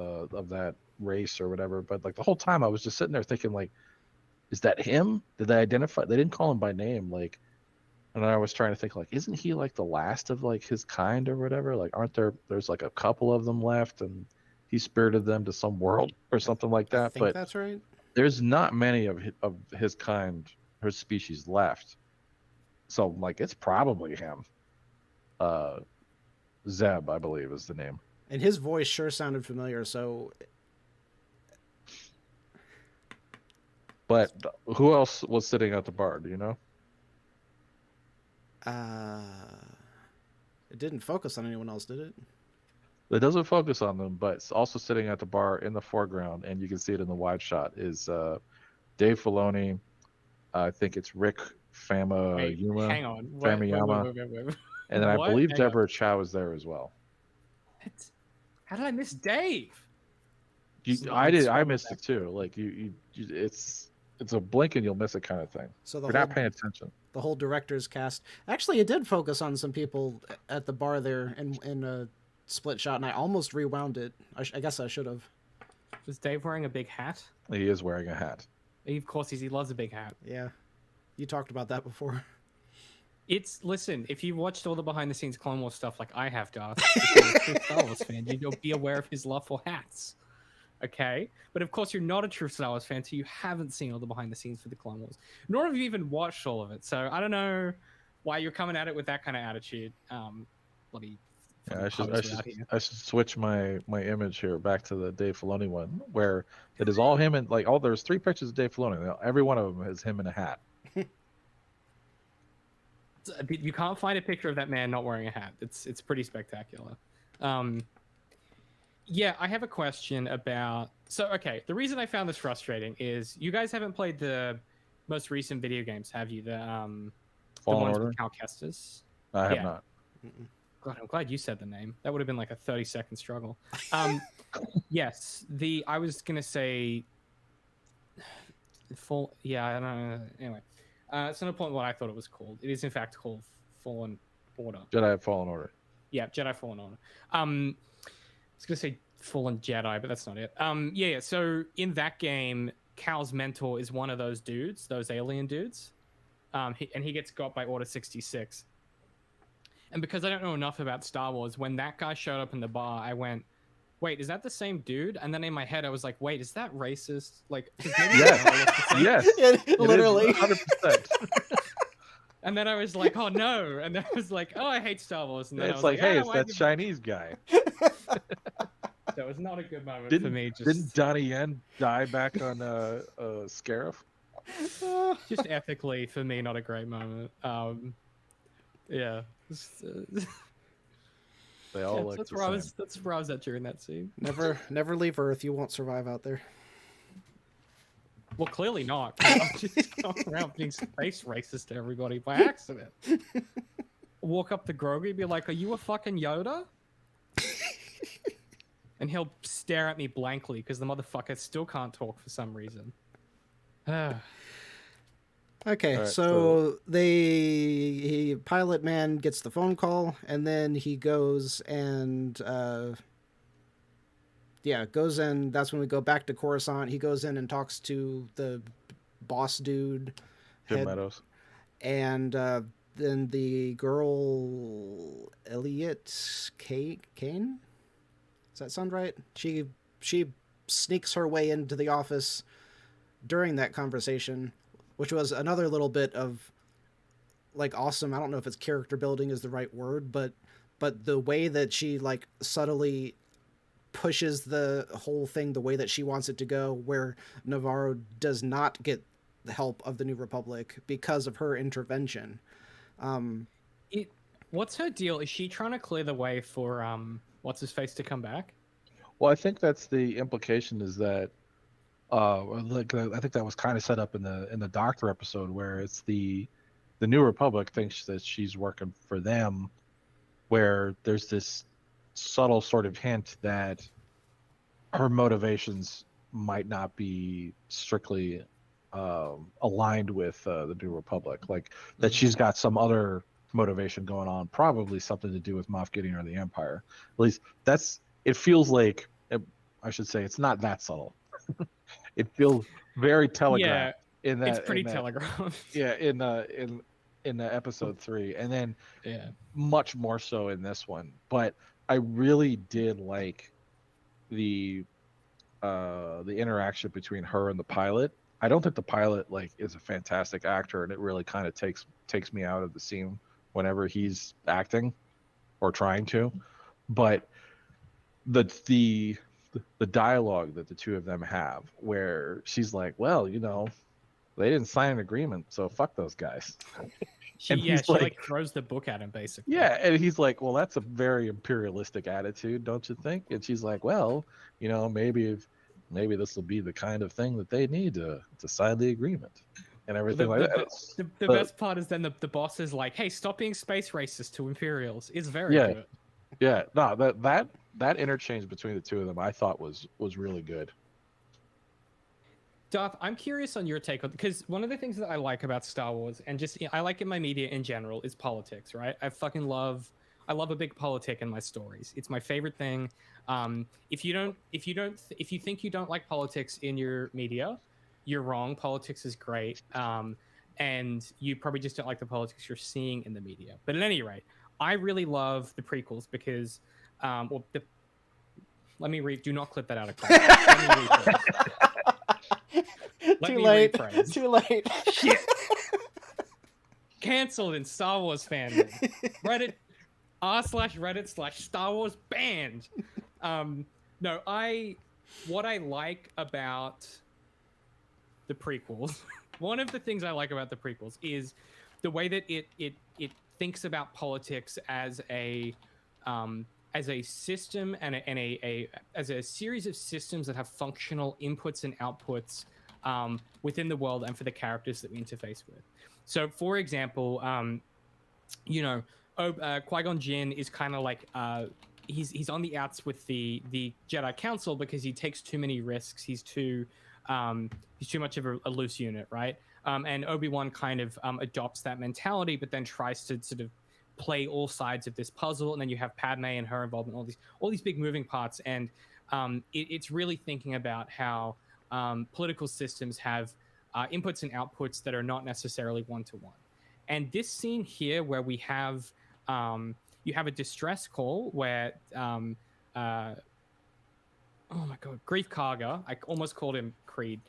that race or whatever. But like the whole time, I was just sitting there thinking, like, is that him? Did they identify? They didn't call him by name, like. And I was trying to think, like, isn't he like the last of like his kind or whatever? Like, aren't there's like a couple of them left, and he spirited them to some world or something like I that. think But that's right. there's not many of his kind, her species left. So like, it's probably him. Uh, Zeb, I believe, is the name. And his voice sure sounded familiar. So But who else was sitting at the bar? Do you know? uh, it didn't focus on anyone else, did it? It doesn't focus on them, but it's also sitting at the bar in the foreground, and you can see it in the wide shot, is Dave Filoni. I think it's Rick Famuyiwa. Hang on. Famuyiwa. Wait. And then I What? believe Hang on. Deborah Chow is there as well. What? How did I miss Dave? I missed it too. Like it's a blink and you'll miss it kind of thing. So You're not paying attention. the whole director's cast. Actually, it did focus on some people at the bar there in a split shot, and I almost rewound it. I guess I should have. Was Dave wearing a big hat? He is wearing a hat. Of course, he loves a big hat. Yeah, you talked about that before. Listen, if you've watched all the behind the scenes Clone Wars stuff like I have, Darth, if you're a true Star Wars fan, you'll be aware of his love for hats. Okay? But of course, you're not a true Star Wars fan, so you haven't seen all the behind the scenes for the Clone Wars. Nor have you even watched all of it. So I don't know why you're coming at it with that kind of attitude. Bloody. Yeah, I should switch my image here back to the Dave Filoni one, where it is all him and like there's 3 pictures of Dave Filoni. Every one of them is him in a hat. You can't find a picture of that man not wearing a hat. It's pretty spectacular. Yeah, I have a question about. So, okay, the reason I found this frustrating is you guys haven't played the most recent video games, have you? The Fallen ones Order? with Cal Kestis. I have not. God, I'm glad you said the name. That would have been like a 30-second struggle. Yes, I was gonna say full. Yeah, I don't know. Anyway, it's not important what I thought it was called. It is in fact called Fallen Order. Jedi Fallen Order. Yeah, Jedi Fallen Order. I was gonna say Fallen Jedi, but that's not it. Yeah. So in that game, Cal's mentor is one of those dudes, those alien dudes. And he gets got by Order 66. And because I don't know enough about Star Wars, when that guy showed up in the bar, I went, wait, is that the same dude? And then in my head, I was like, wait, is that racist? Like, Yes. Literally. 100%. And then I was like, oh no. And then I was like, oh, I hate Star Wars. And then It's I was like, hey, it's why that did- Chinese guy. That was not a good moment for me. Didn't Donnie Yen die back on Scarif? Just ethically, for me, not a great moment. Yeah. They all look that's the where same. that's where I was at during that scene. Never leave Earth. You won't survive out there. Well, clearly not. I'm just going around being space racist to everybody by accident. Walk up to Grogu, be like, "Are you a fucking Yoda?" And he'll stare at me blankly because the motherfucker still can't talk for some reason. Okay, Alright, so pilot man gets the phone call, and then he goes and goes in. That's when we go back to Coruscant. He goes in and talks to the boss dude, Jim Meadows. and then the girl Elliot Kane. Does that sound right? She sneaks her way into the office during that conversation, which was another little bit of like awesome. I don't know if it's character building is the right word, but the way that she like subtly pushes the whole thing the way that she wants it to go, where Navarro does not get the help of the New Republic because of her intervention. What's her deal? Is she trying to clear the way for what's his face to come back? Well, I think that's the implication is that like I think that was kind of set up in the Doctor episode where it's the New Republic thinks that she's working for them, where there's this subtle sort of hint that her motivations might not be strictly aligned with the New Republic, like that she's got some other motivation going on, probably something to do with Moff Gideon or the Empire. At least it feels like, I should say, it's not that subtle. It feels very telegraphed in that. It's pretty telegraphed. Yeah, in the episode 3, and then much more so in this one. But I really did like the interaction between her and the pilot. I don't think the pilot like is a fantastic actor, and it really kind of takes me out of the scene whenever he's acting or trying to. But the dialogue that the two of them have, where she's like, well, you know, they didn't sign an agreement, so fuck those guys. She like throws the book at him, basically. Yeah, and he's like, well, that's a very imperialistic attitude, don't you think? And she's like, well, you know, maybe this will be the kind of thing that they need to sign the agreement and everything like that. The best part is then the boss is like, hey, stop being space racist to Imperials. It's very good. Yeah, no, that interchange between the two of them I thought was really good. Darth, I'm curious on your take on, because one of the things that I like about Star Wars, and just I like in my media in general, is politics, right? I love a big politic in my stories. It's my favorite thing. If you think you don't like politics in your media, you're wrong. Politics is great. And you probably just don't like the politics you're seeing in the media. But at any rate, I really love the prequels because, let me read. Do not clip that out of context. Let me read Too late. Too late. Shit. Cancelled in Star Wars fandom. Reddit r/Reddit/Star Wars banned. What I like about the prequels, one of the things I like about the prequels is the way that it thinks about politics as a system and as a series of systems that have functional inputs and outputs within the world and for the characters that we interface with. So, for example, Qui-Gon Jinn is kind of like he's on the outs with the Jedi Council because he takes too many risks. He's too much of a loose unit, right? And Obi-Wan kind of adopts that mentality, but then tries to sort of play all sides of this puzzle. And then you have Padme and her involvement, all these big moving parts, and it's really thinking about how political systems have inputs and outputs that are not necessarily one-to-one. And this scene here where we have you have a distress call where oh my god, Grief Karga, I almost called him Creed.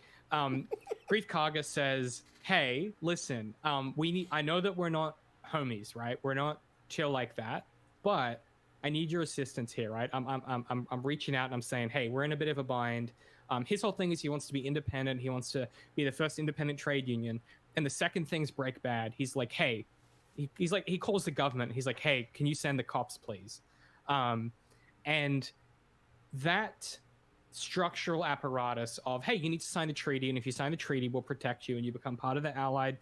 Grief Karga says, hey, listen, I know that we're not homies, right? We're not chill like that, but I need your assistance here, right? I'm reaching out and I'm saying, hey, we're in a bit of a bind. His whole thing is he wants to be independent. He wants to be the first independent trade union. And the second things break bad, he's like, hey, he calls the government. He's like, hey, can you send the cops, please? And that structural apparatus of, hey, you need to sign the treaty. And if you sign the treaty, we'll protect you. And you become part of the Allied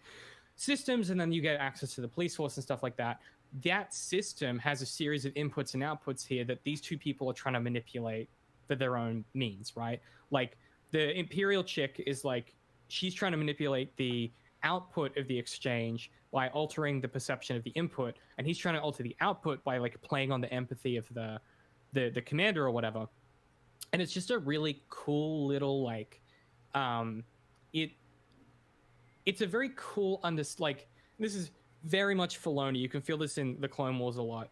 systems. And then you get access to the police force and stuff like that. That system has a series of inputs and outputs here that these two people are trying to manipulate for their own means, right? Like the Imperial chick is like, she's trying to manipulate the output of the exchange by altering the perception of the input, and he's trying to alter the output by like playing on the empathy of the commander or whatever. And it's just a really cool little like it's a very cool like this is very much Filoni. You can feel this in the Clone Wars a lot.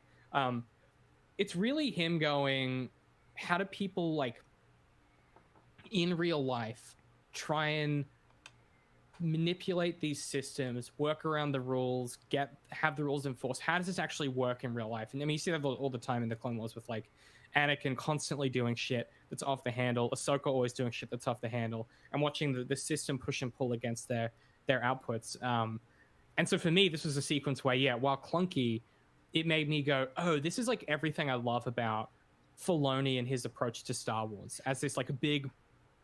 It's really him going, how do people like in real life try and manipulate these systems, work around the rules, have the rules enforced? How does this actually work in real life? And I mean, you see that all the time in the Clone Wars with like Anakin constantly doing shit that's off the handle, Ahsoka always doing shit that's off the handle, and watching the system push and pull against their outputs. And so for me, this was a sequence where, yeah, while clunky, it made me go, oh, this is like everything I love about Filoni and his approach to Star Wars as this like a big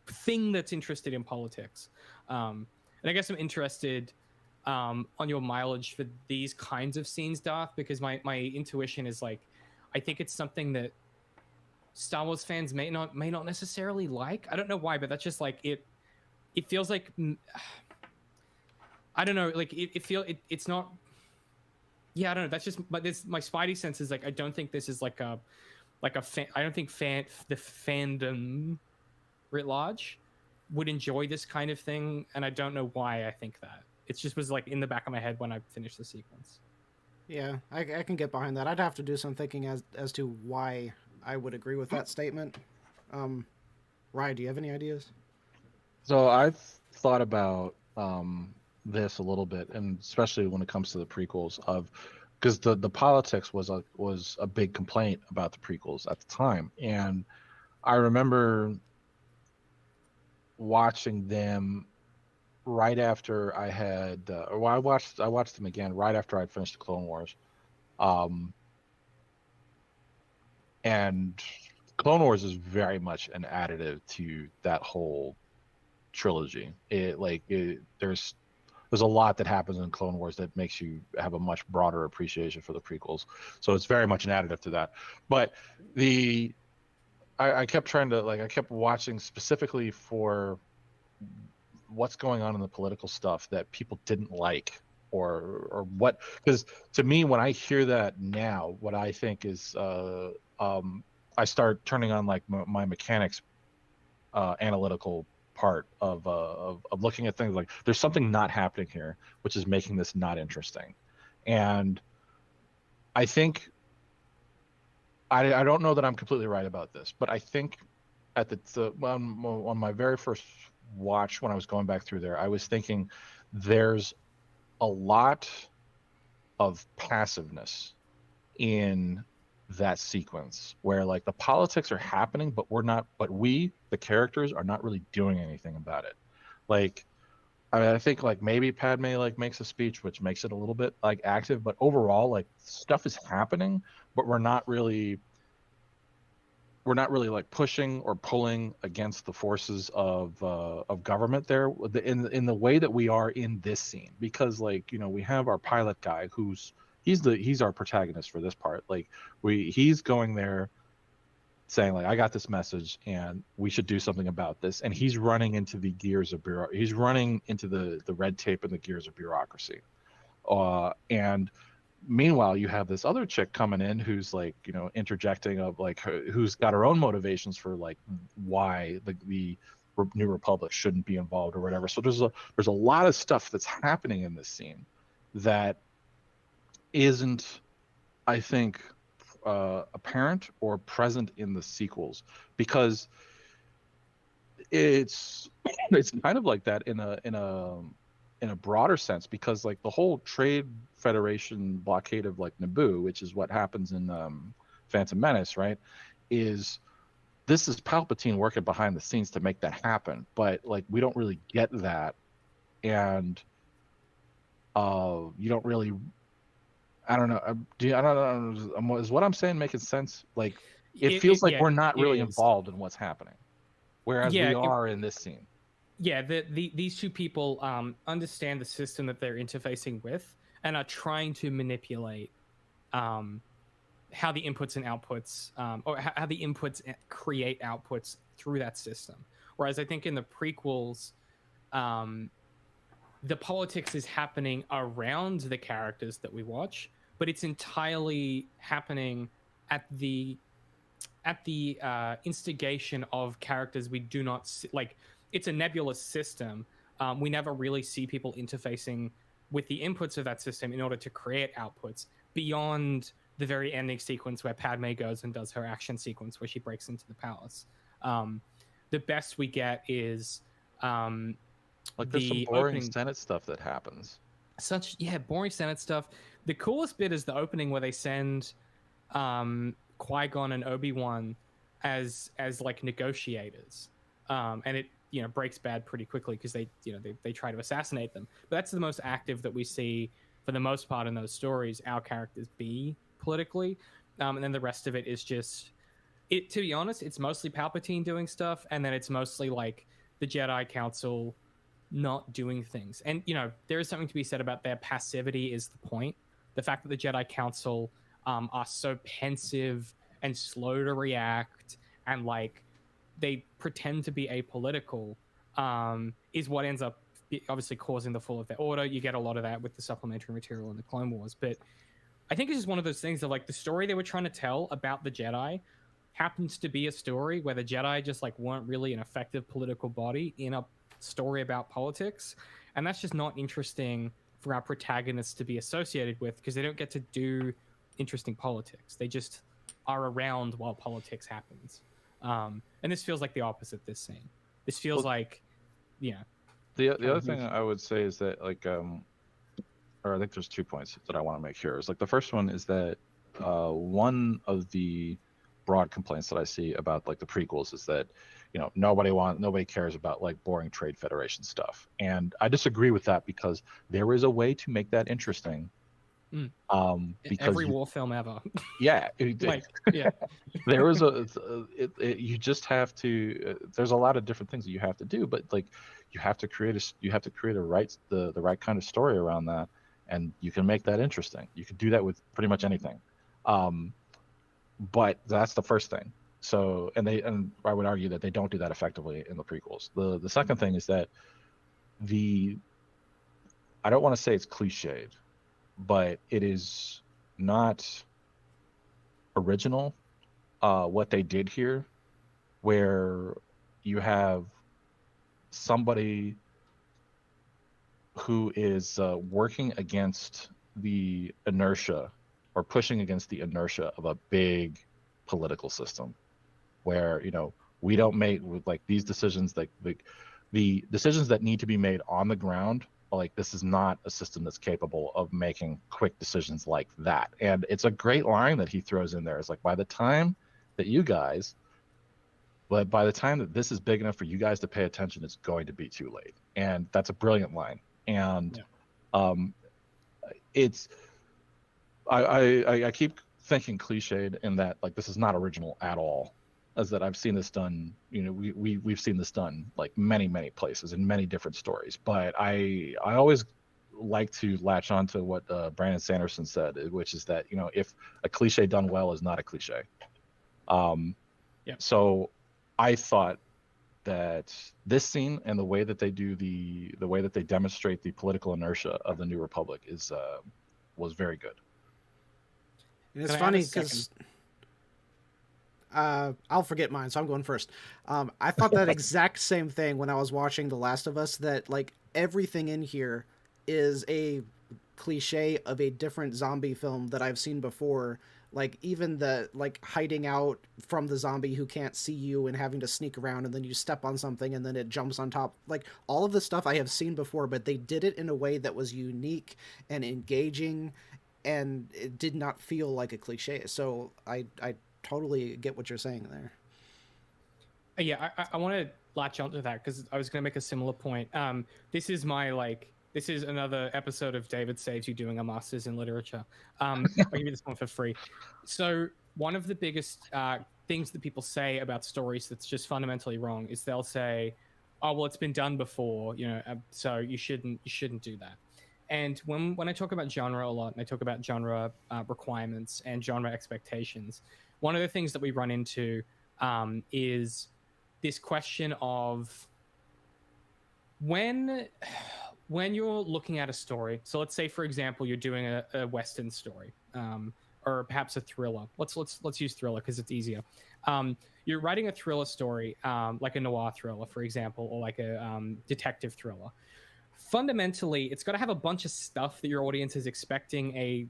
thing that's interested in politics. And I guess I'm interested on your mileage for these kinds of scenes, Darth, because my intuition is like, I think it's something that Star Wars fans may not necessarily like. I don't know why, but that's just like it feels like I don't know, like it's not. Yeah, I don't know. That's just my Spidey sense is like I don't think this is like a I don't think the fandom writ large would enjoy this kind of thing, and I don't know why I think that. It just was like in the back of my head when I finished the sequence. Yeah, I can get behind that. I'd have to do some thinking as to why I would agree with that statement. Rye, do you have any ideas? So I've thought about this a little bit, and especially when it comes to the prequels, of because the politics was a big complaint about the prequels at the time, and I remember watching them right after I had, I watched them again right after I'd finished the Clone Wars, and Clone Wars is very much an additive to that whole trilogy. There's a lot that happens in Clone Wars that makes you have a much broader appreciation for the prequels. So it's very much an additive to that. But I kept trying to I kept watching specifically for what's going on in the political stuff that people didn't like or what, because to me when I hear that now, what I think is I start turning on like my mechanics analytical part of looking at things like there's something not happening here, which is making this not interesting. And I think I don't know that I'm completely right about this, but I think at on my very first watch when I was going back through there, I was thinking there's a lot of passiveness in that sequence where like the politics are happening, but we, the characters, are not really doing anything about it. Like, I mean, I think like maybe Padme like makes a speech, which makes it a little bit like active, but overall like stuff is happening, but we're not really like pushing or pulling against the forces of government there in the way that we are in this scene, because like, you know, we have our pilot guy he's our protagonist for this part. Like he's going there saying like, I got this message and we should do something about this, and he's running into the gears of he's running into the red tape and the gears of bureaucracy, and meanwhile you have this other chick coming in who's like, you know, interjecting of like who's got her own motivations for like why the New Republic shouldn't be involved or whatever. So there's a lot of stuff that's happening in this scene that isn't, I think, apparent or present in the sequels, because it's kind of like that in a broader sense, because like the whole Trade Federation blockade of like Naboo, which is what happens in Phantom Menace, right, this is Palpatine working behind the scenes to make that happen, but like we don't really get that, and you don't really, I don't know. I don't know. Is what I'm saying making sense? Like, it feels like we're not really involved in what's happening, whereas we are in this scene. Yeah, these two people understand the system that they're interfacing with and are trying to manipulate how the inputs and outputs, or how the inputs create outputs through that system. Whereas I think in the prequels, the politics is happening around the characters that we watch, but it's entirely happening at the instigation of characters we do not see. Like, it's a nebulous system. We never really see people interfacing with the inputs of that system in order to create outputs beyond the very ending sequence where Padme goes and does her action sequence where she breaks into the palace. The best we get is like there's some boring Senate stuff that happens. Boring Senate stuff. The coolest bit is the opening where they send Qui-Gon and Obi-Wan as like negotiators, and it, you know, breaks bad pretty quickly because they try to assassinate them. But that's the most active that we see for the most part in those stories. Our characters be politically, and then the rest of it is just it. To be honest, it's mostly Palpatine doing stuff, and then it's mostly like the Jedi Council not doing things. And, you know, there is something to be said about their passivity is the point. The fact that the Jedi Council are so pensive and slow to react and like they pretend to be apolitical, is what ends up obviously causing the fall of their order. You get a lot of that with the supplementary material in the Clone Wars, but I think it's just one of those things of like the story they were trying to tell about the Jedi happens to be a story where the Jedi just like weren't really an effective political body in a story about politics, and that's just not interesting for our protagonists to be associated with, because they don't get to do interesting politics. They just are around while politics happens. And this feels like the opposite. This scene. This feels like, yeah. The other thing I would say is that like or I think there's 2 points that I want to make here. Is like the first one is that one of the broad complaints that I see about like the prequels is that, you know, nobody cares about like boring Trade Federation stuff, and I disagree with that because there is a way to make that interesting. Because every war film ever. Yeah, like, yeah. There is you just have to. There's a lot of different things that you have to do, but like you have to create the right kind of story around that, and you can make that interesting. You can do that with pretty much anything. But that's the first thing. So, and I would argue that they don't do that effectively in the prequels. The second thing is that I don't want to say it's cliched, but it is not original what they did here, where you have somebody who is working against the inertia or pushing against the inertia of a big political system, where, you know, we don't make like these decisions, like the decisions that need to be made on the ground. Like, this is not a system that's capable of making quick decisions like that. And it's a great line that he throws in there. It's like, by the time that this is big enough for you guys to pay attention, it's going to be too late. And that's a brilliant line. And it's I keep thinking cliched in that, like, this is not original at all, as that I've seen this done, you know, we've seen this done like many places in many different stories, but I always like to latch on to what Brandon Sanderson said, which is that, you know, if a cliche done well is not a cliche. So I thought that this scene and the way that they do the way that they demonstrate the political inertia of the New Republic was very good. And it's funny because I'll forget mine, so I'm going first. I thought that exact same thing when I was watching The Last of Us, that like everything in here is a cliche of a different zombie film that I've seen before. Like, even the like hiding out from the zombie who can't see you and having to sneak around, and then you step on something and then it jumps on top. Like, all of the stuff I have seen before, but they did it in a way that was unique and engaging, and it did not feel like a cliche. So I totally get what you're saying there. Yeah, I want to latch onto that because I was going to make a similar point. This is another episode of David Saves You doing a master's in literature. I'll give you this one for free. So one of the biggest things that people say about stories that's just fundamentally wrong is they'll say, "Oh, well, it's been done before, you know, so you shouldn't do that." And when I talk about genre a lot, and I talk about genre requirements and genre expectations, one of the things that we run into is this question of when you're looking at a story. So let's say, for example, you're doing a Western story, or perhaps a thriller. Let's use thriller because it's easier. You're writing a thriller story, like a noir thriller, for example, or like a detective thriller. Fundamentally, it's got to have a bunch of stuff that your audience is expecting a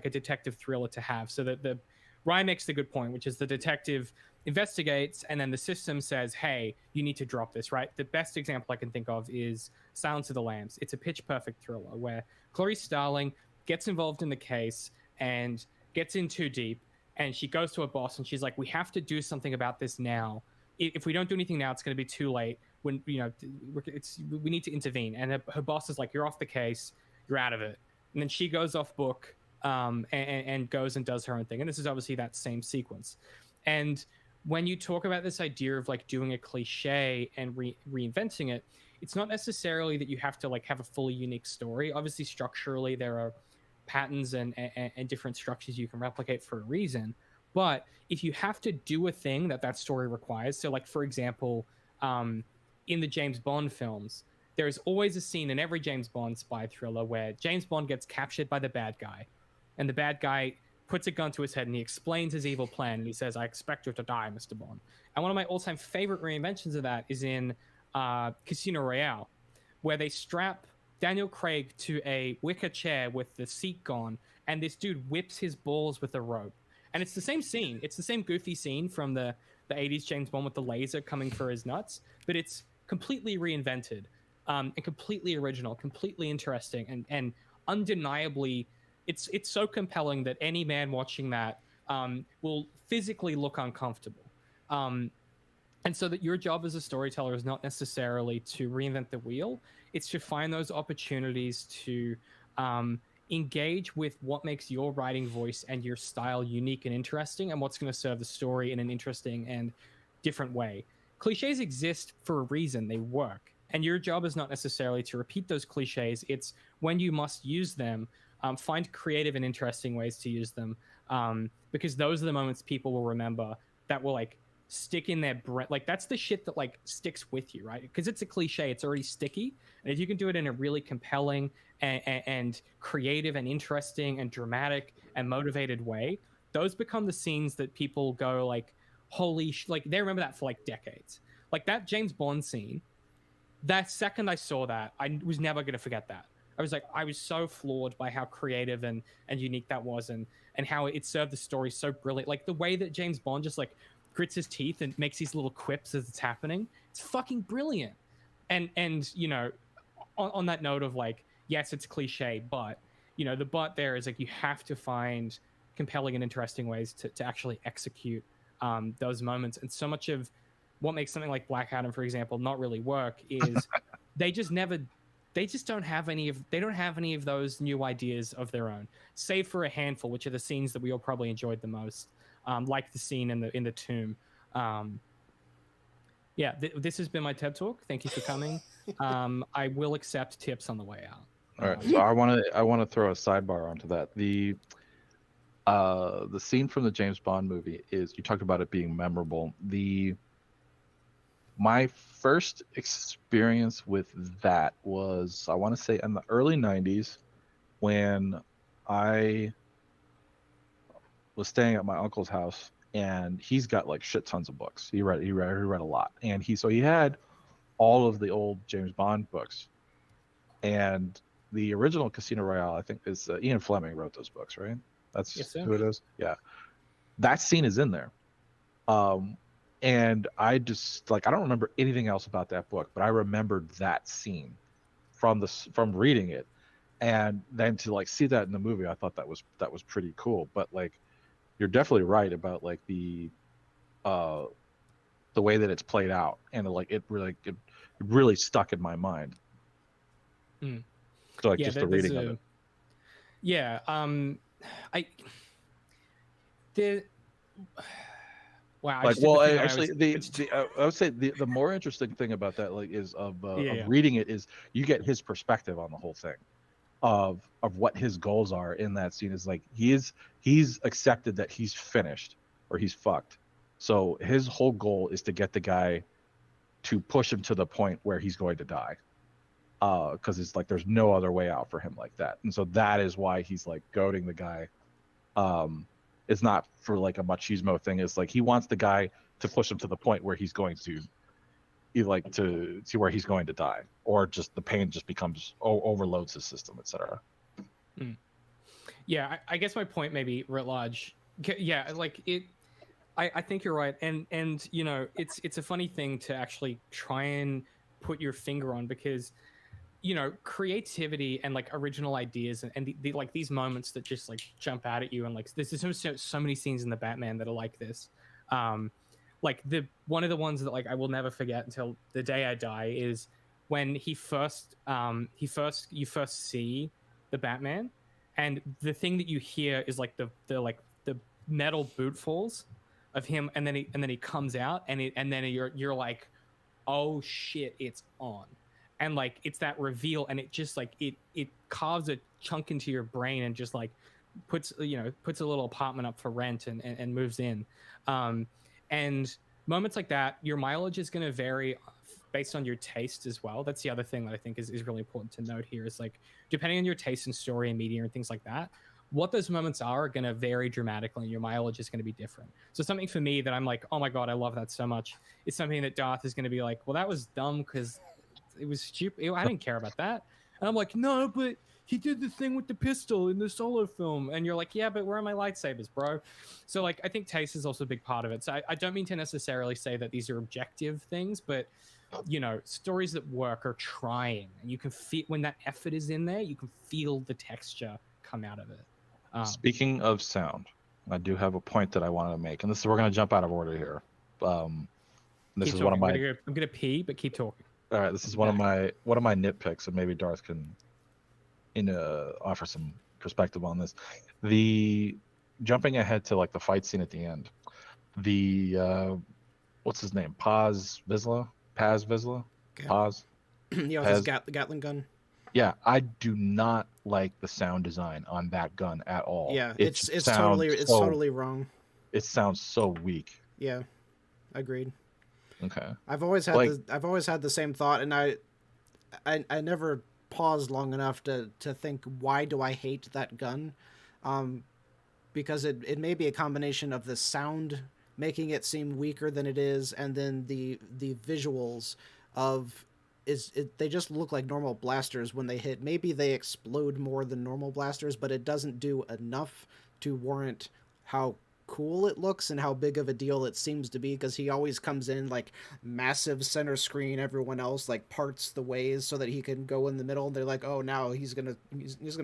detective thriller to have. So that Ryan makes the good point, which is the detective investigates, and then the system says, "Hey, you need to drop this." Right. The best example I can think of is Silence of the Lambs. It's a pitch perfect thriller where Clarice Starling gets involved in the case and gets in too deep, and she goes to her boss and she's like, "We have to do something about this now. If we don't do anything now, it's going to be too late. When, you know, we need to intervene." And her boss is like, "You're off the case. You're out of it." And then she goes off book and goes and does her own thing. And this is obviously that same sequence. And when you talk about this idea of like doing a cliche and reinventing it, it's not necessarily that you have to like have a fully unique story. Obviously, structurally, there are patterns and different structures you can replicate for a reason. But if you have to do a thing that story requires, so like for example, in the James Bond films, there's always a scene in every James Bond spy thriller where James Bond gets captured by the bad guy, and the bad guy puts a gun to his head and he explains his evil plan, and he says, "I expect you to die, Mr. Bond." And one of my all-time favorite reinventions of that is in Casino Royale, where they strap Daniel Craig to a wicker chair with the seat gone, and this dude whips his balls with a rope. And it's the same scene. It's the same goofy scene from the 80s James Bond with the laser coming for his nuts, but it's completely reinvented, and completely original, completely interesting, and undeniably, it's so compelling that any man watching that will physically look uncomfortable. And so that your job as a storyteller is not necessarily to reinvent the wheel. It's to find those opportunities to engage with what makes your writing voice and your style unique and interesting, and what's going to serve the story in an interesting and different way. Clichés exist for a reason. They work. And your job is not necessarily to repeat those clichés. It's when you must use them, find creative and interesting ways to use them, because those are the moments people will remember, that will like stick in their brain. Like that's the shit that like sticks with you, right? Because it's a cliche, it's already sticky, and if you can do it in a really compelling and creative and interesting and dramatic and motivated way, those become the scenes that people go like, holy like they remember that for like decades. Like that James Bond scene, that second I saw that, I was never going to forget that. I was so floored by how creative and unique that was, and how it served the story so brilliant. Like the way that James Bond just like grits his teeth and makes these little quips as it's happening, it's fucking brilliant. And you know, on that note of like, yes, it's cliche, but you know, the but there is like you have to find compelling and interesting ways to actually execute those moments. And so much of what makes something like Black Adam, for example, not really work is they just don't have any of those new ideas of their own, save for a handful, which are the scenes that we all probably enjoyed the most, like the scene in the tomb. This has been my TED Talk. Thank you for coming. I will accept tips on the way out. All right, so I want to throw a sidebar onto that. The scene from the James Bond movie is, you talked about it being memorable. My first experience with that was, I want to say, in the early 90s, when I was staying at my uncle's house, and he's got like shit tons of books. He read a lot, and he had all of the old James Bond books, and the original Casino Royale, I think, is Ian Fleming wrote those books, right? That's yes, who it is. Yeah, that scene is in there. And I just like, I don't remember anything else about that book, but I remembered that scene from reading it, and then to like see that in the movie, I thought that was pretty cool. But like, you're definitely right about like the way that it's played out, and like it really stuck in my mind. So like, just the reading of it. Yeah. Wow. Like, well, actually, I would say the more interesting thing about that, like, is of reading it, is you get his perspective on the whole thing, of what his goals are in that scene. Is like he's accepted that he's finished, or he's fucked. So his whole goal is to get the guy to push him to the point where he's going to die, because it's like there's no other way out for him like that. And so that is why he's like goading the guy. It's not for like a machismo thing. It's like he wants the guy to push him to the point where he's going to, to where he's going to die, or just the pain just becomes overloads his system, etc. Yeah, I guess my point maybe writ large. Yeah, like it. I think you're right, and you know, it's a funny thing to actually try and put your finger on, because you know, creativity and like original ideas and the like these moments that just like jump out at you, and like there's so many scenes in the Batman that are like this. Like one of the ones that like I will never forget until the day I die is when you first see the Batman, and the thing that you hear is like the metal boot falls of him, and then he comes out, and then you're like, oh shit, it's on. And like it's that reveal, and it just like it carves a chunk into your brain and just like puts a little apartment up for rent and moves in, and moments like that, your mileage is going to vary based on your taste as well. That's the other thing that I think is really important to note here, is like, depending on your taste in story and media and things like that, what those moments are going to vary dramatically, and your mileage is going to be different. So something for me that I'm like, oh my god, I love that so much, is something that Darth is going to be like, well, that was dumb because it was stupid. I didn't care about that. And I'm like, no, but he did the thing with the pistol in the Solo film. And you're like, yeah, but where are my lightsabers, bro? So like, I think taste is also a big part of it. So I don't mean to necessarily say that these are objective things, but stories that work are trying, and you can feel when that effort is in there, you can feel the texture come out of it. Speaking of sound, I do have a point that I wanted to make, and this is, we're going to jump out of order here. This is one of my. I'm gonna pee, but keep talking. All right, this is one of my nitpicks, and maybe Darth can offer some perspective on this. The jumping ahead to like the fight scene at the end, the what's his name? Paz Vizsla? Okay. Paz? Yeah, with his Gatling gun. Yeah, I do not like the sound design on that gun at all. Yeah, it's totally wrong. It sounds so weak. Yeah, agreed. Okay. I've always had the same thought, and I never paused long enough to think, why do I hate that gun? Because it may be a combination of the sound making it seem weaker than it is, and then the visuals of they just look like normal blasters when they hit. Maybe they explode more than normal blasters, but it doesn't do enough to warrant how cool it looks and how big of a deal it seems to be, because he always comes in like massive center screen, everyone else like parts the ways so that he can go in the middle, and they're like, oh, now he's gonna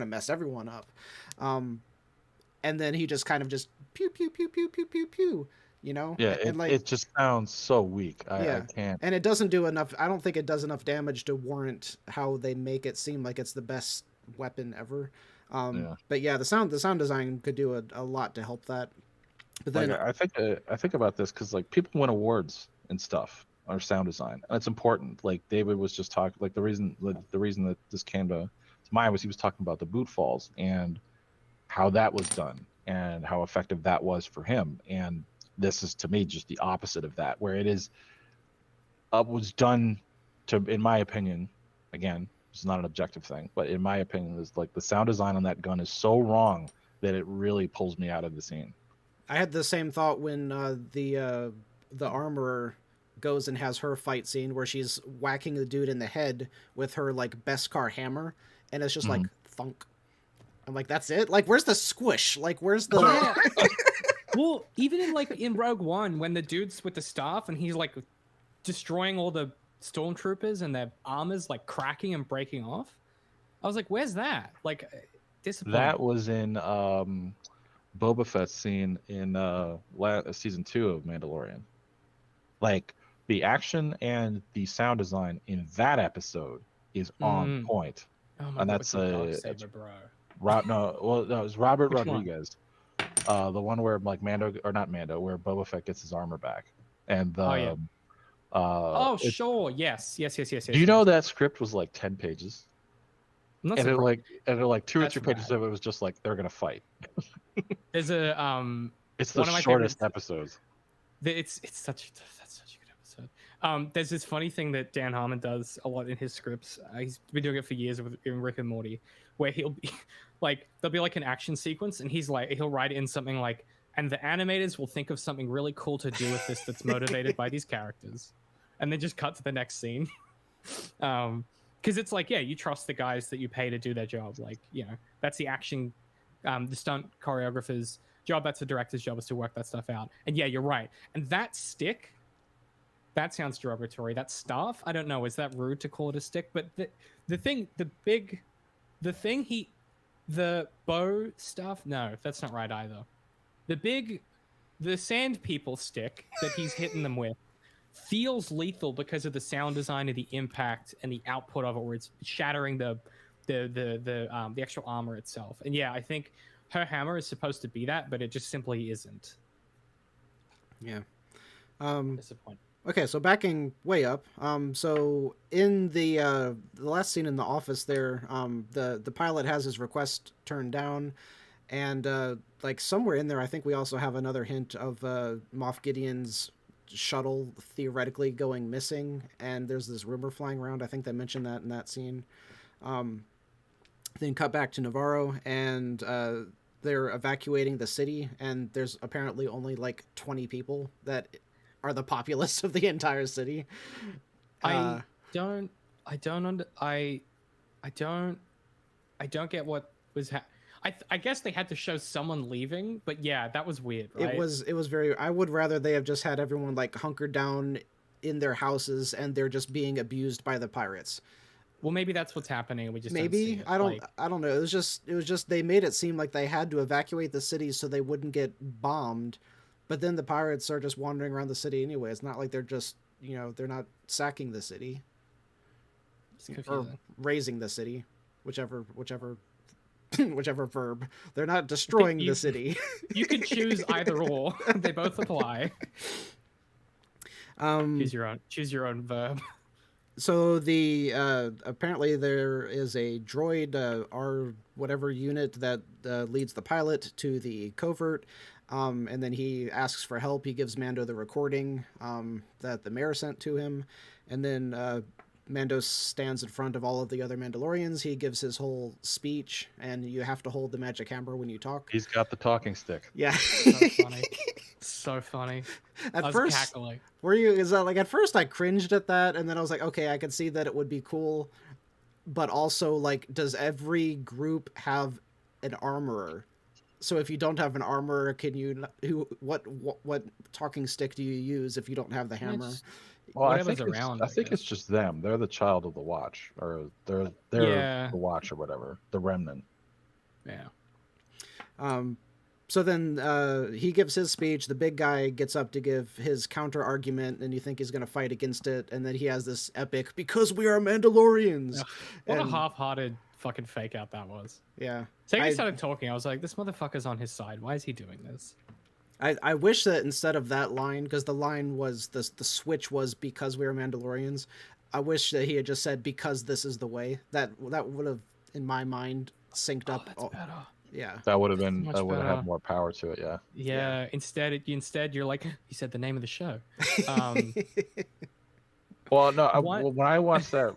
mess everyone up, and then he just kind of just pew pew pew pew pew pew pew, Yeah, and like, it just sounds so weak. I can't. And it doesn't do enough. I don't think it does enough damage to warrant how they make it seem like it's the best weapon ever. But yeah, the sound design could do a lot to help that. But then I think about this because like people win awards and stuff on sound design, and it's important. Like David was just talking, like the reason that this came to mind was he was talking about the boot falls and how that was done and how effective that was for him. And this is, to me, just the opposite of that, where it is was done to, in my opinion, again, it's not an objective thing, but in my opinion, is like the sound design on that gun is so wrong that it really pulls me out of the scene. I had the same thought when the armorer goes and has her fight scene where she's whacking the dude in the head with her like Beskar hammer, and it's just like thunk. I'm like, that's it? Like, where's the squish? Like, where's the? Well, even in Rogue One, when the dude's with the staff and he's like destroying all the stormtroopers and their armor's like cracking and breaking off, I was like, where's that? Like, disappointing. That was in Boba Fett's scene in season 2 of Mandalorian. Like, the action and the sound design in that episode is on point. Oh my and God, that's it was Robert Rodriguez. The one where like Mando, or not Mando, where Boba Fett gets his armor back, and the sure, yes. Do you know that script was like 10 pages? And it like 2 or 3 pages of it was just like they're gonna fight. There's it's the shortest episodes. That's such a good episode. There's this funny thing that Dan Harmon does a lot in his scripts. He's been doing it for years in Rick and Morty, where he'll be like, there'll be like an action sequence, and he'll write in something like, and the animators will think of something really cool to do with this that's motivated by these characters, and then just cut to the next scene. Because it's like, yeah, you trust the guys that you pay to do their job. Like, that's the action, the stunt choreographer's job. That's the director's job, is to work that stuff out. And yeah, you're right. And that stick, that sounds derogatory. That staff, I don't know. Is that rude to call it a stick? But the bow stuff, no, that's not right either. The sand people stick that he's hitting them with feels lethal because of the sound design of the impact and the output of it, where it's shattering the actual armor itself. And yeah, I think her hammer is supposed to be that, but it just simply isn't. Yeah. Disappointing. Okay, so backing way up, so in the last scene in the office there, the pilot has his request turned down, And like somewhere in there, I think we also have another hint of Moff Gideon's shuttle theoretically going missing, and there's this rumor flying around. I think they mentioned that in that scene. Then cut back to Navarro, and they're evacuating the city, and there's apparently only like 20 people that are the populace of the entire city. I don't get what was I guess they had to show someone leaving, but yeah, that was weird, right? It was very, I would rather they have just had everyone like hunkered down in their houses and they're just being abused by the pirates. Well, maybe that's what's happening. We just maybe don't see it. I don't know. It was just they made it seem like they had to evacuate the city so they wouldn't get bombed, but then the pirates are just wandering around the city anyway. It's not like they're just, you know, they're not sacking the city or raising the city, whichever verb. They're not destroying the city. You could choose either or. They both apply. Choose your own verb. So the apparently there is a droid R whatever unit that leads the pilot to the covert, and then he asks for help. He gives Mando the recording that the mayor sent to him, and then Mando stands in front of all of the other Mandalorians. He gives his whole speech, and you have to hold the magic hammer when you talk. He's got the talking stick. Yeah. So funny. So funny. At first, cackling. At first I cringed at that, and then I was like, okay, I could see that it would be cool, but also, like, does every group have an armorer? So if you don't have an armorer, can you what talking stick do you use if you don't have the hammer? Well, I think it's just them. They're the child of the Watch, or they're the Watch or whatever, the Remnant. Yeah. So then he gives his speech. The big guy gets up to give his counter argument, and you think he's going to fight against it. And then he has this epic, because we are Mandalorians. What a half-hearted fucking fake out that was. Yeah. So he started talking. I was like, this motherfucker's on his side. Why is he doing this? I wish that instead of that line, because the line was, the switch was because we are Mandalorians, I wish that he had just said, because this is the way. That would have, in my mind, synced up. That's better. Yeah. That would have had more power to it, yeah. Yeah. Instead you're like, he said the name of the show. Well, no, when I watched that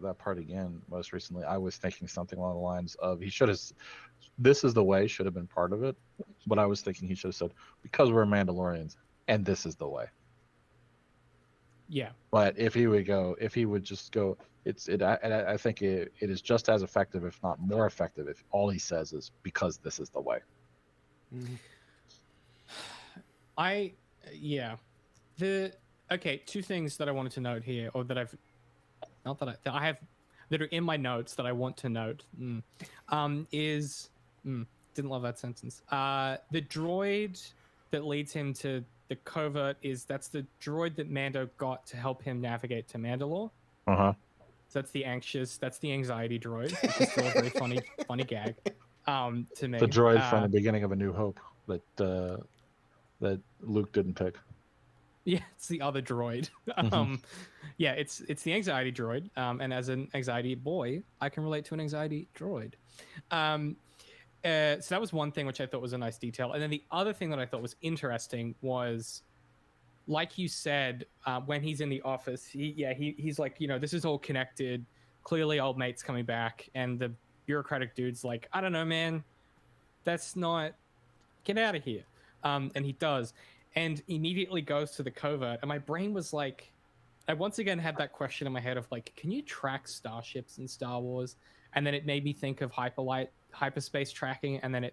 that part again most recently, I was thinking something along the lines of this is the way should have been part of it, but I was thinking he should have said, because we're Mandalorians and this is the way. Yeah. But if he would just go, I think it is just as effective, if not more effective, if all he says is, because this is the way. Mm-hmm. Two things that I wanted to note here, or that I have that are in my notes that I want to note. Didn't love that sentence. The droid that leads him to the covert that's the droid that Mando got to help him navigate to Mandalore. Uh-huh. So that's the anxiety droid, which is still a very funny gag to me. The droid from the beginning of A New Hope that Luke didn't pick. Yeah, it's the other droid. Yeah, it's the anxiety droid. And as an anxiety boy, I can relate to an anxiety droid. So that was one thing which I thought was a nice detail. And then the other thing that I thought was interesting was, like you said, when he's in the office, he's like, this is all connected. Clearly, old mate's coming back, and the bureaucratic dude's like, I don't know, man, that's not. Get out of here. And he does, and immediately goes to the covert. And my brain was like, I once again had that question in my head of like, can you track starships in Star Wars? And then it made me think of hyperspace tracking, and then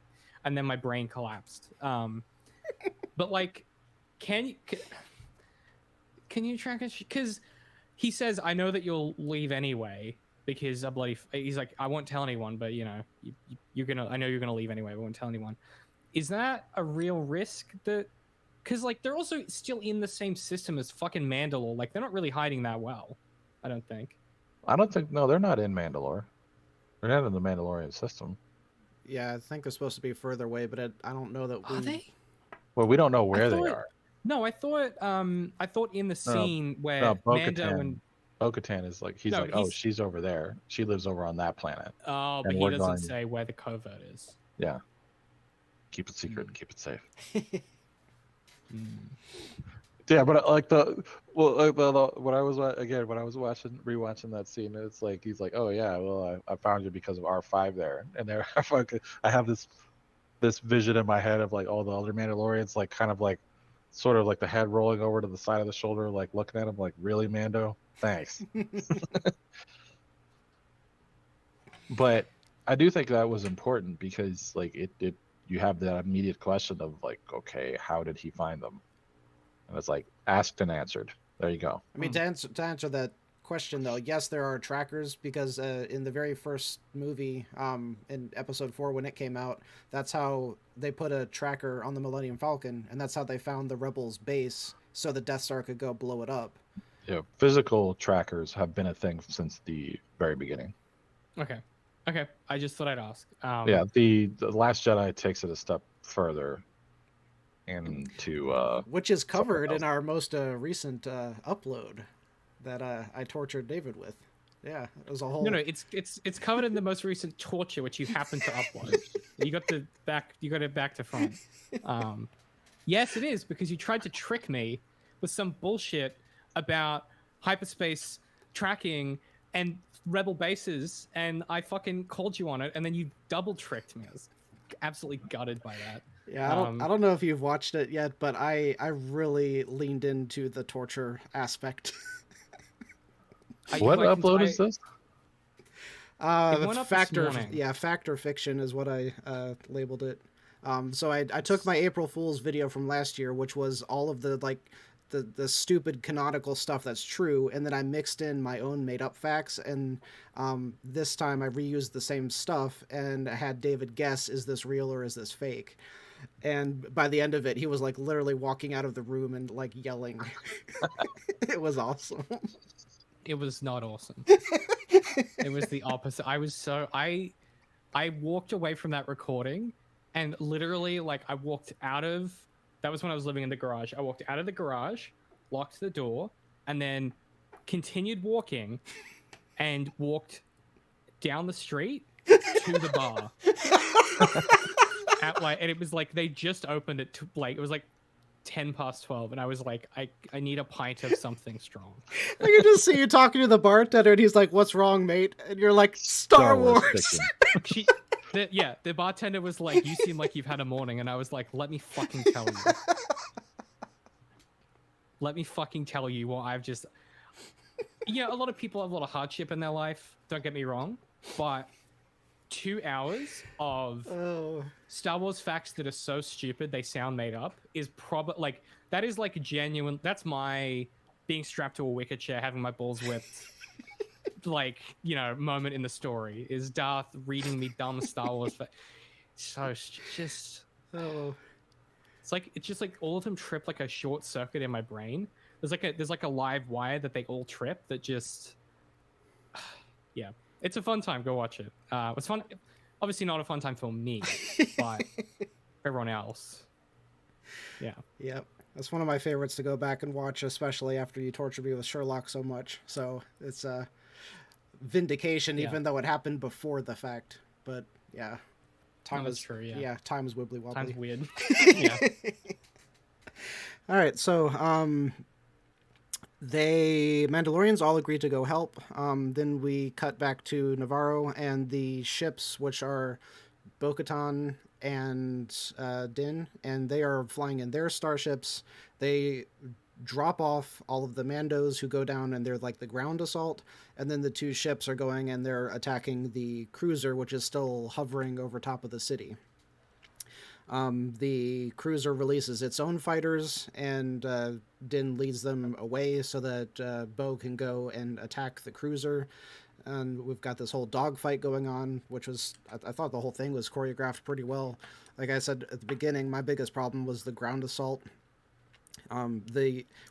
my brain collapsed. But like, can you track it? Because he says, I know that you'll leave anyway, because he's like, I won't tell anyone, but I know you're gonna leave anyway, I won't tell anyone. Is that a real risk? Because like, they're also still in the same system as fucking Mandalore. Like, they're not really hiding that well, I don't think. No, they're not in Mandalore. They're not in the Mandalorian system. Yeah, I think they're supposed to be further away, but I don't know that. Are they? Well, we don't know where they are. No, I thought in the scene where Mando and Bo-Katan is like, she's over there. She lives over on that planet. Oh, but he doesn't say where the covert is. Yeah. Keep it secret and keep it safe. Yeah, but when I was rewatching that scene, it's like he's like, oh yeah, well I found you because of R5 there, and there I have this vision in my head of like all the other Mandalorians like kind of like sort of like the head rolling over to the side of the shoulder, like looking at him like, really, Mando? Thanks. But I do think that was important because like it you have that immediate question of like, okay, how did he find them? And it's like asked and answered. There you go. I mean, to answer that question though, yes, there are trackers because in the very first movie, in Episode 4 when it came out, that's how they put a tracker on the Millennium Falcon, and that's how they found the Rebels' base, so the Death Star could go blow it up. Yeah, physical trackers have been a thing since the very beginning. Okay. I just thought I'd ask. Yeah, the Last Jedi takes it a step further into which is covered in our most recent upload that I tortured David with. Yeah, it was a whole. No, it's covered in the most recent torture, which you happen to upload. You got it back to front. Yes, it is because you tried to trick me with some bullshit about hyperspace tracking and rebel bases, and I fucking called you on it, and then you double tricked me. I was absolutely gutted by that. Yeah, I don't know if you've watched it yet, but I really leaned into the torture aspect. What upload is this? Factor Fiction is what I labeled it. So I took my April Fool's video from last year, which was all of the like the stupid canonical stuff that's true, and then I mixed in my own made up facts, and this time I reused the same stuff and I had David guess, is this real or is this fake? And by the end of it, he was like literally walking out of the room and like yelling. It was awesome. It was not awesome. It was the opposite. I walked away from that recording, and literally like I walked out of, that was when I was living in the garage. I walked out of the garage, locked the door, and then continued walking and walked down the street to the bar. And it was like they just opened it to like it was like 12:10, and I was like, I need a pint of something strong. I can just see you talking to the bartender, and he's like, "What's wrong, mate?" And you're like, "Star Wars." The bartender was like, "You seem like you've had a morning," and I was like, "Let me fucking tell you." Let me fucking tell you what I've just. A lot of people have a lot of hardship in their life. Don't get me wrong, but 2 hours of Star Wars facts that are so stupid they sound made up is probably like that is like genuine. That's my being strapped to a wicker chair, having my balls whipped, like moment in the story is Darth reading me dumb Star Wars facts. So just it's just like all of them trip like a short circuit in my brain. There's like a live wire that they all trip that just yeah. It's a fun time. Go watch it. It's fun. Obviously not a fun time for me, but everyone else. Yeah. Yep. That's one of my favorites to go back and watch, especially after you tortured me with Sherlock so much. So it's a vindication, even though it happened before the fact. But yeah. Time is true, yeah. Time is wibbly wobbly. Time's weird. Yeah. All right. So, Mandalorians all agreed to go help. Then we cut back to Navarro and the ships, which are Bo-Katan and Din, and they are flying in their starships. They drop off all of the Mandos who go down, and they're like the ground assault, and then the two ships are going and they're attacking the cruiser, which is still hovering over top of the city. The cruiser releases its own fighters, and Din leads them away so that Bo can go and attack the cruiser. And we've got this whole dogfight going on, which was, I thought the whole thing was choreographed pretty well. Like I said at the beginning, my biggest problem was the ground assault.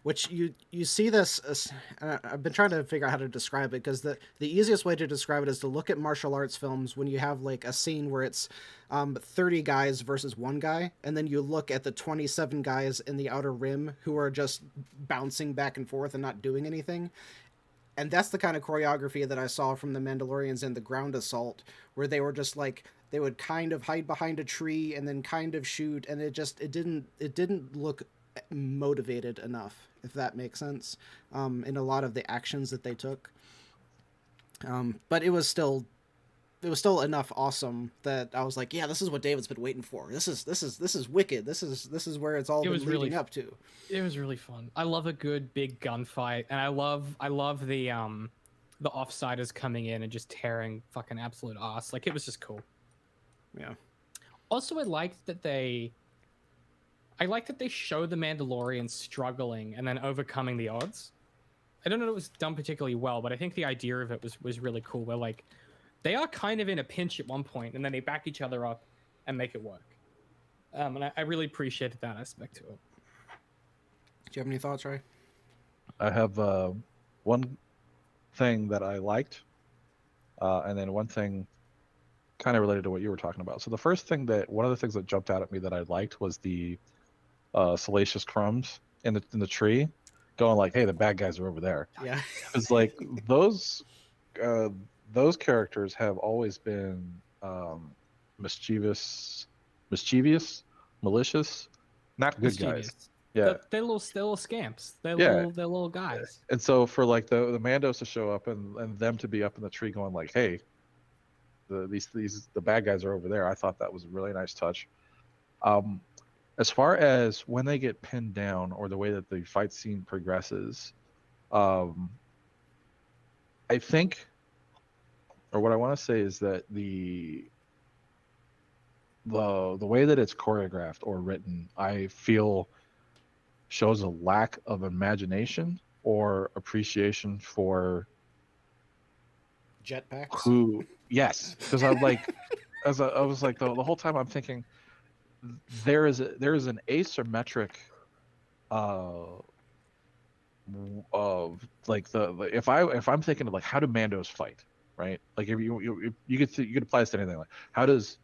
Which you see this, I've been trying to figure out how to describe it, because the easiest way to describe it is to look at martial arts films when you have like a scene where it's 30 guys versus one guy, and then you look at the 27 guys in the outer rim who are just bouncing back and forth and not doing anything. And that's the kind of choreography that I saw from the Mandalorians in the ground assault, where they were just like, they would kind of hide behind a tree and then kind of shoot, and it didn't look motivated enough, if that makes sense, in a lot of the actions that they took. But it was still enough awesome that I was like, yeah, this is what David's been waiting for. This is wicked. This is where it's all been leading up to. It was really fun. I love a good big gunfight, and I love the offsiders coming in and just tearing fucking absolute ass. Like, it was just cool. Yeah. Also, I liked that they show the Mandalorians struggling and then overcoming the odds. I don't know if it was done particularly well, but I think the idea of it was really cool. Where like they are kind of in a pinch at one point, and then they back each other up and make it work. And I really appreciated that aspect to it. Do you have any thoughts, Ray? I have one thing that I liked, and then one thing kind of related to what you were talking about. So one of the things that jumped out at me that I liked was the salacious crumbs in the tree, going like, "Hey, the bad guys are over there." Yeah. It's like those characters have always been mischievous, malicious, not good guys. Yeah, they're little scamps. They're little guys. And so for like the Mandos to show up and them to be up in the tree going like, "Hey, the bad guys are over there," I thought that was a really nice touch. As far as when they get pinned down or the way that the fight scene progresses, I think, or what I want to say is that the way that it's choreographed or written, I feel shows a lack of imagination or appreciation for jetpacks. Yes, because I'm like, I was like the whole time I'm thinking there is an asymmetric of like if I'm thinking of like, how do Mandos fight, right? Like if you could apply this to anything, like how does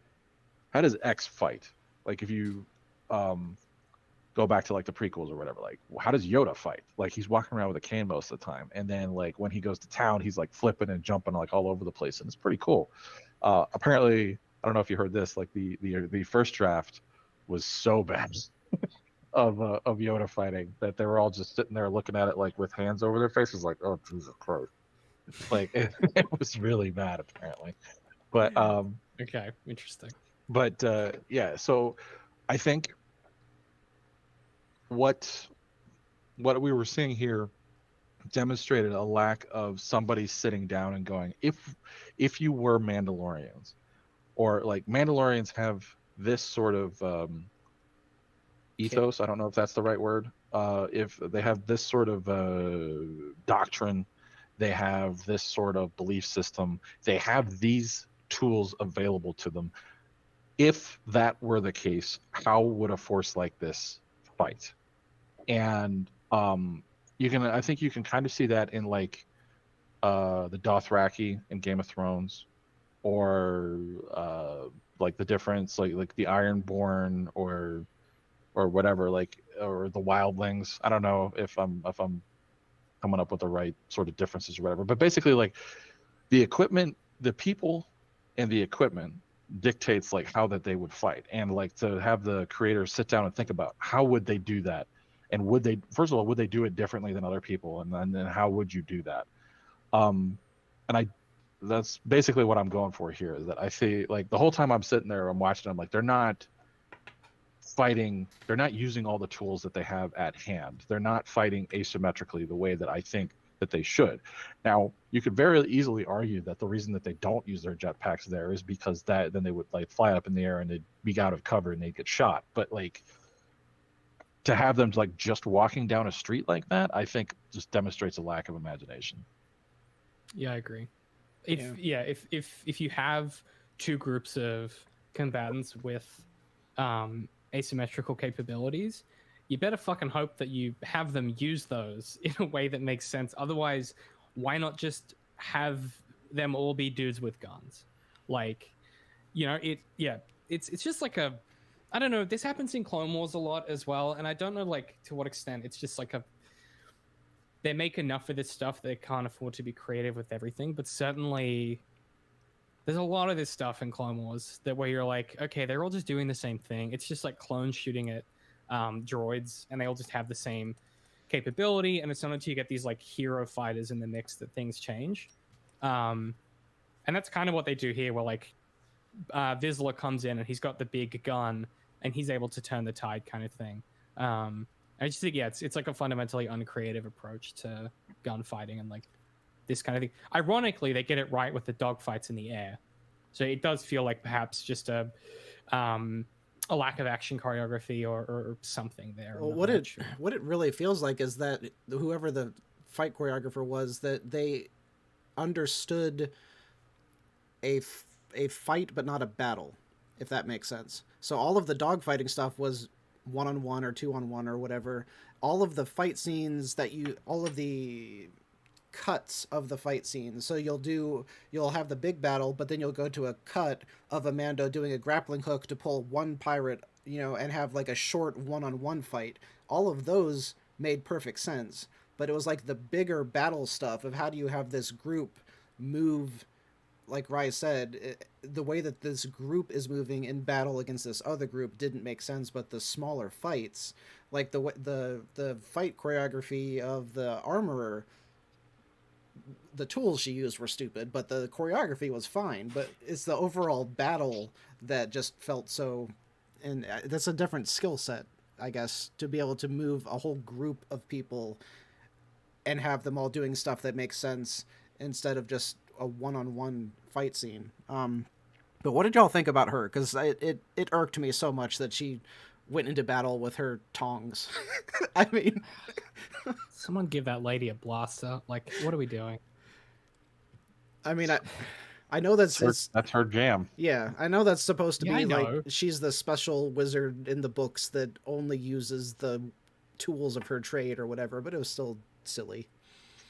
X fight? Like if you go back to like the prequels or whatever, like how does Yoda fight? Like he's walking around with a cane most of the time, and then like when he goes to town, he's like flipping and jumping like all over the place, and it's pretty cool. Apparently, I don't know if you heard this, like the first draft was so bad of Yoda fighting that they were all just sitting there looking at it like with hands over their faces, like, oh Jesus Christ, like it was really bad apparently. But okay, interesting. But yeah, so I think what we were seeing here demonstrated a lack of somebody sitting down and going, if you were Mandalorians, or like Mandalorians have this sort of ethos, I don't know if that's the right word, if they have this sort of doctrine, they have this sort of belief system, they have these tools available to them. If that were the case, how would a force like this fight? And I think you can kind of see that in like the Dothraki in Game of Thrones, or like the difference, like the Ironborn or whatever, like, or the wildlings. I don't know if I'm coming up with the right sort of differences or whatever, but basically like the equipment, the people and the equipment dictates like how that they would fight, and like to have the creators sit down and think about how would they do that, and would they, first of all, would they do it differently than other people, and then how would you do that? And that's basically what I'm going for here, is that I see like the whole time I'm sitting there, I'm watching, I'm like, they're not fighting, they're not using all the tools that they have at hand, they're not fighting asymmetrically the way that I think that they should. Now, you could very easily argue that the reason that they don't use their jetpacks there is because then they would like fly up in the air and they'd be out of cover and they'd get shot. But like to have them like just walking down a street like that, I think just demonstrates a lack of imagination. Yeah, I agree. If you have two groups of combatants with asymmetrical capabilities, you better fucking hope that you have them use those in a way that makes sense. Otherwise, why not just have them all be dudes with guns? Like, you know, it's just like a, I don't know, this happens in Clone Wars a lot as well, and I don't know like to what extent it's just like they make enough of this stuff they can't afford to be creative with everything, but certainly there's a lot of this stuff in Clone Wars that where you're like, okay, they're all just doing the same thing. It's just like clones shooting at droids, and they all just have the same capability. And it's not until you get these like hero fighters in the mix that things change. And that's kind of what they do here, where like Vizsla comes in and he's got the big gun and he's able to turn the tide, kind of thing. I just think, yeah, it's like a fundamentally uncreative approach to gunfighting and like this kind of thing. Ironically, they get it right with the dogfights in the air, so it does feel like perhaps just a lack of action choreography or something there. Well, what it really feels like is that whoever the fight choreographer was, that they understood a fight but not a battle, if that makes sense. So all of the dogfighting stuff was 1-on-1 or 2-on-1 or whatever. All of the fight scenes all of the cuts of the fight scenes. So you'll have the big battle, but then you'll go to a cut of a Mando doing a grappling hook to pull one pirate, and have like a short 1-on-1 fight. All of those made perfect sense. But it was like the bigger battle stuff of how do you have this group move, like Rye said, the way that this group is moving in battle against this other group didn't make sense. But the smaller fights, like the fight choreography of the armorer, the tools she used were stupid, but the choreography was fine. But it's the overall battle that just felt so, and that's a different skill set, I guess, to be able to move a whole group of people and have them all doing stuff that makes sense instead of just a 1-on-1 fight scene. But what did y'all think about her? Because it irked me so much that she went into battle with her tongs. I mean, someone give that lady a blaster. Like, what are we doing? I mean, I know that's her jam. Yeah, I know that's supposed to be like know. She's the special wizard in the books that only uses the tools of her trade or whatever, but it was still silly.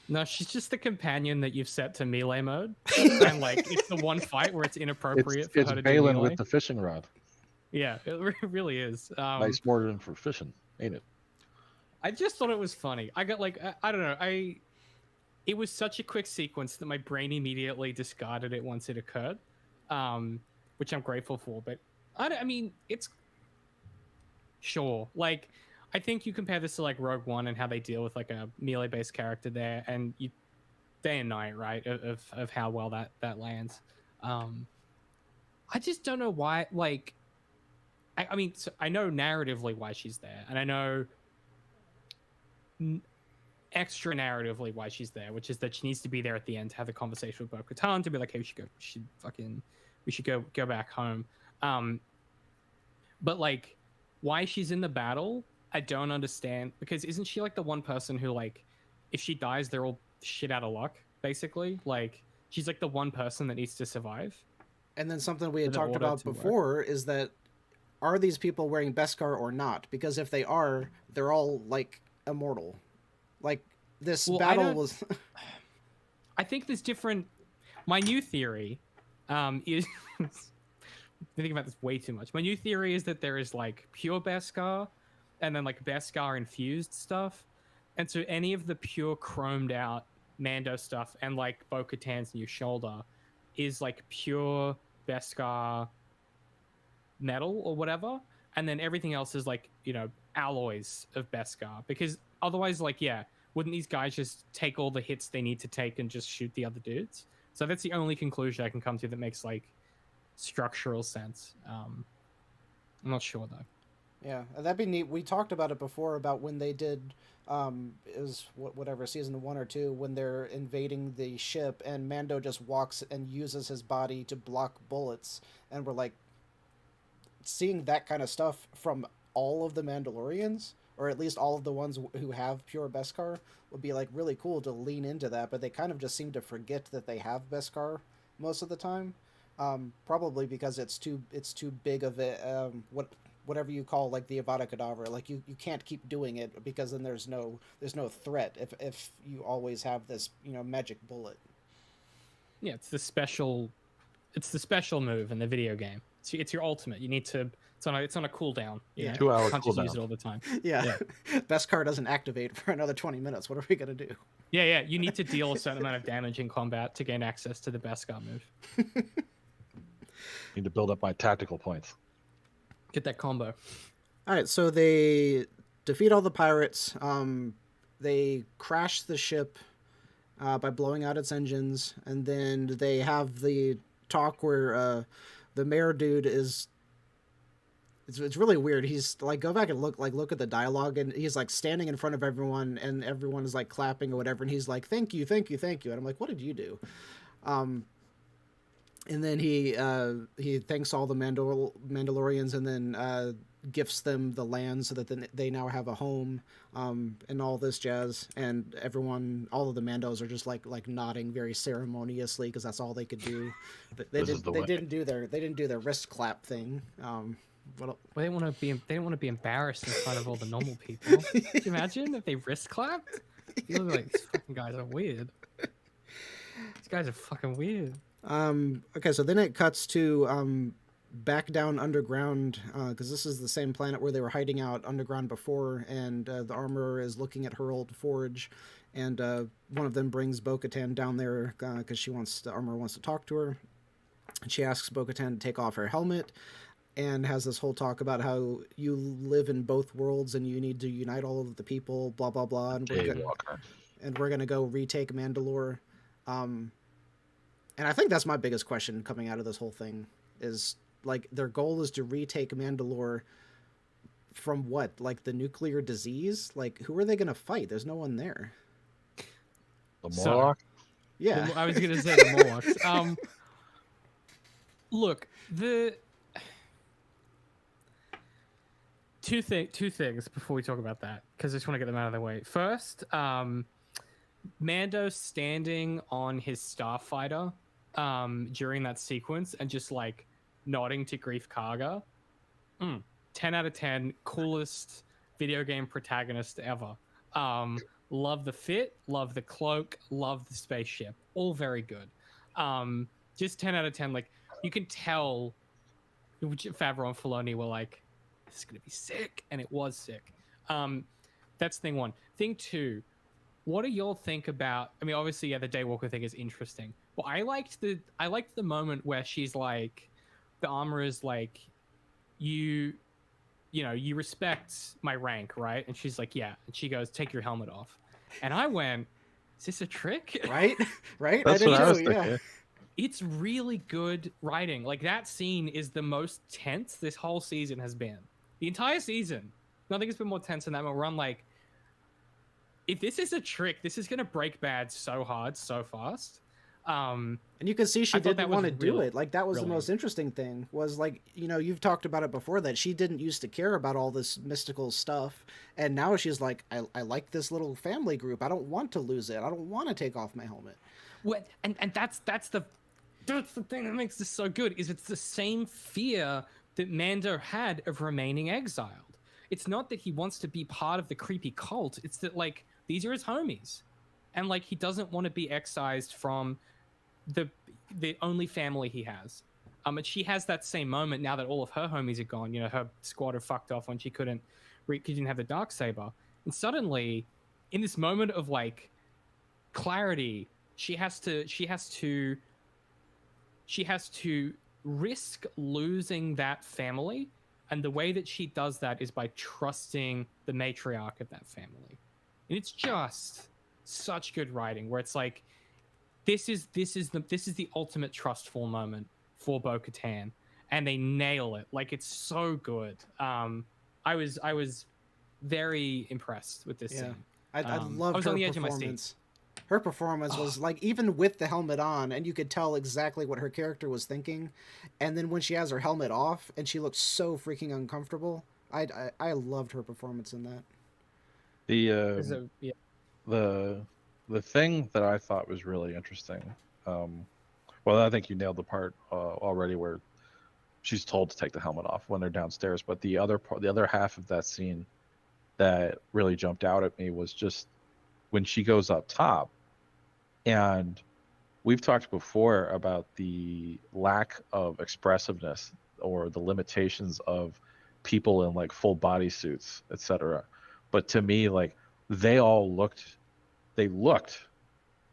No, she's just the companion that you've set to melee mode, and like it's the one fight where it's inappropriate for her to do Balin melee. with the fishing rod. Yeah, it really is. Nice mordant for fishing, ain't it? I just thought it was funny. I got like I don't know. It was such a quick sequence that my brain immediately discarded it once it occurred, which I'm grateful for. But I mean, it's sure. Like, I think you compare this to like Rogue One and how they deal with like a melee-based character there, and you day and night, right, of how well that lands. I just don't know why. Like, I mean, so I know narratively why she's there, and I know extra narratively why she's there, which is that she needs to be there at the end to have the conversation with Bo-Katan to be like, hey, we should go back home. But like, why she's in the battle, I don't understand, because isn't she like the one person who, like, if she dies, they're all shit out of luck, basically? Like, she's like the one person that needs to survive. And then something we had talked about before is that, are these people wearing Beskar or not? Because if they are, they're all like immortal. Like, this battle was I think there's different. My new theory is I'm thinking about this way too much. My new theory is that there is like pure Beskar and then like Beskar infused stuff. And so any of the pure chromed out Mando stuff and like Bo-Katan's new shoulder is like pure Beskar metal or whatever. And then everything else is like, alloys of Beskar. Because otherwise, like, yeah, wouldn't these guys just take all the hits they need to take and just shoot the other dudes? So that's the only conclusion I can come to that makes like structural sense. I'm not sure though. Yeah, that'd be neat. We talked about it before about when they did, it was whatever, season 1 or 2, when they're invading the ship and Mando just walks and uses his body to block bullets, and we're like, seeing that kind of stuff from all of the Mandalorians, or at least all of the ones who have pure Beskar, would be like really cool to lean into that, but they kind of just seem to forget that they have Beskar most of the time. Probably because it's too big of a whatever you call like the Avada Kedavra. Like you can't keep doing it because then there's no threat if you always have this magic bullet. Yeah, it's the special move in the video game. It's your ultimate. You need to. It's on a cooldown. Yeah. 2 hour Can't just use cooldown. it all the time. Yeah. Best car doesn't activate for another 20 minutes. What are we going to do? Yeah. You need to deal a certain amount of damage in combat to gain access to the Beskar move. Need to build up my tactical points. Get that combo. All right, so they defeat all the pirates. They crash the ship by blowing out its engines, and then they have the talk where the mayor dude is. It's really weird. He's like, go back and look at the dialogue, and he's like standing in front of everyone, and everyone is like clapping or whatever, and he's like, "Thank you, thank you, thank you," and I'm like, "What did you do?" And then he thanks all the Mandalorians, and then gifts them the land so that they now have a home, and all this jazz. And everyone, all of the Mandos are just like nodding very ceremoniously because that's all they could do. They didn't do their wrist clap thing. Well, they didn't want to be embarrassed in front of all the normal people. Can you imagine if they wrist clapped? You look like these fucking guys are weird. These guys are fucking weird. Okay, so then it cuts to back down underground, because this is the same planet where they were hiding out underground before, and the armorer is looking at her old forge, and one of them brings Bo-Katan down there because the armorer wants to talk to her, and she asks Bo-Katan to take off her helmet, and has this whole talk about how you live in both worlds and you need to unite all of the people, blah blah blah, and we're gonna go retake Mandalore. And I think that's my biggest question coming out of this whole thing is, like, their goal is to retake Mandalore from what? Like, the nuclear disease? Like, who are they going to fight? There's no one there. The Morlock? Yeah. I was going to say the Morlocks. Look, two things before we talk about that, because I just want to get them out of the way. First, Mando standing on his starfighter during that sequence and just like nodding to Grief Karga. 10 out of 10, coolest video game protagonist ever. Love the fit, love the cloak, love the spaceship. All very good. Just 10 out of 10. Like, you can tell Favreau and Filoni were like, this is going to be sick. And it was sick. That's thing one. Thing two, what do y'all think about? I mean, obviously, yeah, the Daywalker thing is interesting. But I liked the moment where she's like, the armorer's like, you respect my rank, right? And she's like, yeah. And she goes, take your helmet off. And I went, is this a trick? Right? That's what I was thinking. Yeah. It's really good writing. Like, that scene is the most tense this whole season has been. The entire season. Nothing has been more tense than that moment where I'm like, if this is a trick, this is going to break bad so hard, so fast. And you can see she didn't want to do it. Like, that was the most interesting thing, was like, you've talked about it before, that she didn't used to care about all this mystical stuff. And now she's like, I like this little family group. I don't want to lose it. I don't want to take off my helmet. Well, and that's the thing that makes this so good, is it's the same fear that Mando had of remaining exiled. It's not that he wants to be part of the creepy cult. It's that, like, these are his homies. And, like, he doesn't want to be excised from the only family he has. And she has that same moment now that all of her homies are gone. Her squad are fucked off when she couldn't have the Darksaber. And suddenly, in this moment of, like, clarity, she has to risk losing that family. And the way that she does that is by trusting the matriarch of that family. And it's just such good writing, where it's like, this is the ultimate trustful moment for Bo-Katan, and they nail it. Like, it's so good. I was very impressed with this scene. I loved her performance. Her performance was like, even with the helmet on, and you could tell exactly what her character was thinking. And then when she has her helmet off and she looks so freaking uncomfortable, I loved her performance in that. The thing that I thought was really interesting, well, I think you nailed the part already where she's told to take the helmet off when they're downstairs. But the other half of that scene that really jumped out at me was just when she goes up top. And we've talked before about the lack of expressiveness or the limitations of people in like full body suits, etc. But to me, like they looked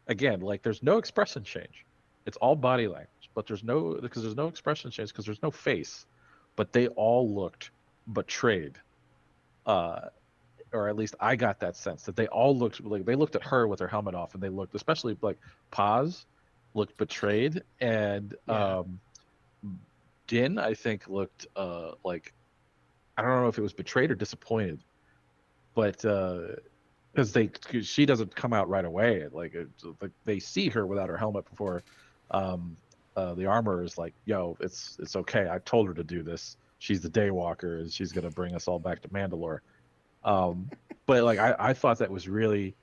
again, like there's no expression change. It's all body language, but there's no expression change because there's no face. But they all looked betrayed. Or at least I got that sense that they all looked like they looked at her with her helmet off, and they looked, especially like Paz looked betrayed, and Din, I think, looked like, I don't know if it was betrayed or disappointed, but because she doesn't come out right away, like they see her without her helmet before the armor is like, yo, it's okay, I told her to do this, she's the Daywalker, and she's gonna bring us all back to Mandalore. But like I thought that was really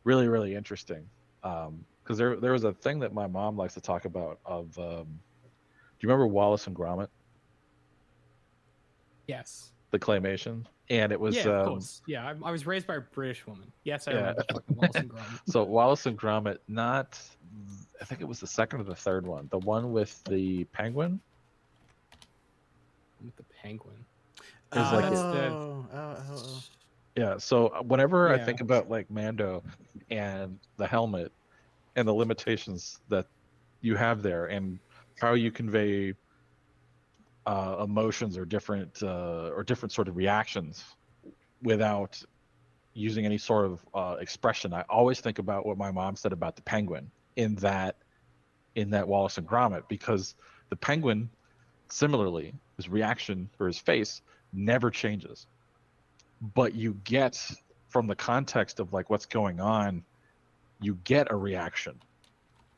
really interesting, because there was a thing that my mom likes to talk about of do you remember Wallace and Gromit? Yes. The claymation, and it was of course. Yeah, I was raised by a British woman. Yes, I remember fucking Wallace and Gromit. So Wallace and Gromit, not, I think it was the second or the third one, the one with the penguin. With the penguin. Yeah, so whenever I think about like Mando and the helmet and the limitations that you have there and how you convey emotions or different sort of reactions without using any sort of expression, I always think about what my mom said about the penguin in that Wallace and Gromit, because the penguin, similarly, his reaction or his face never changes, but you get, from the context of like what's going on, you get a reaction,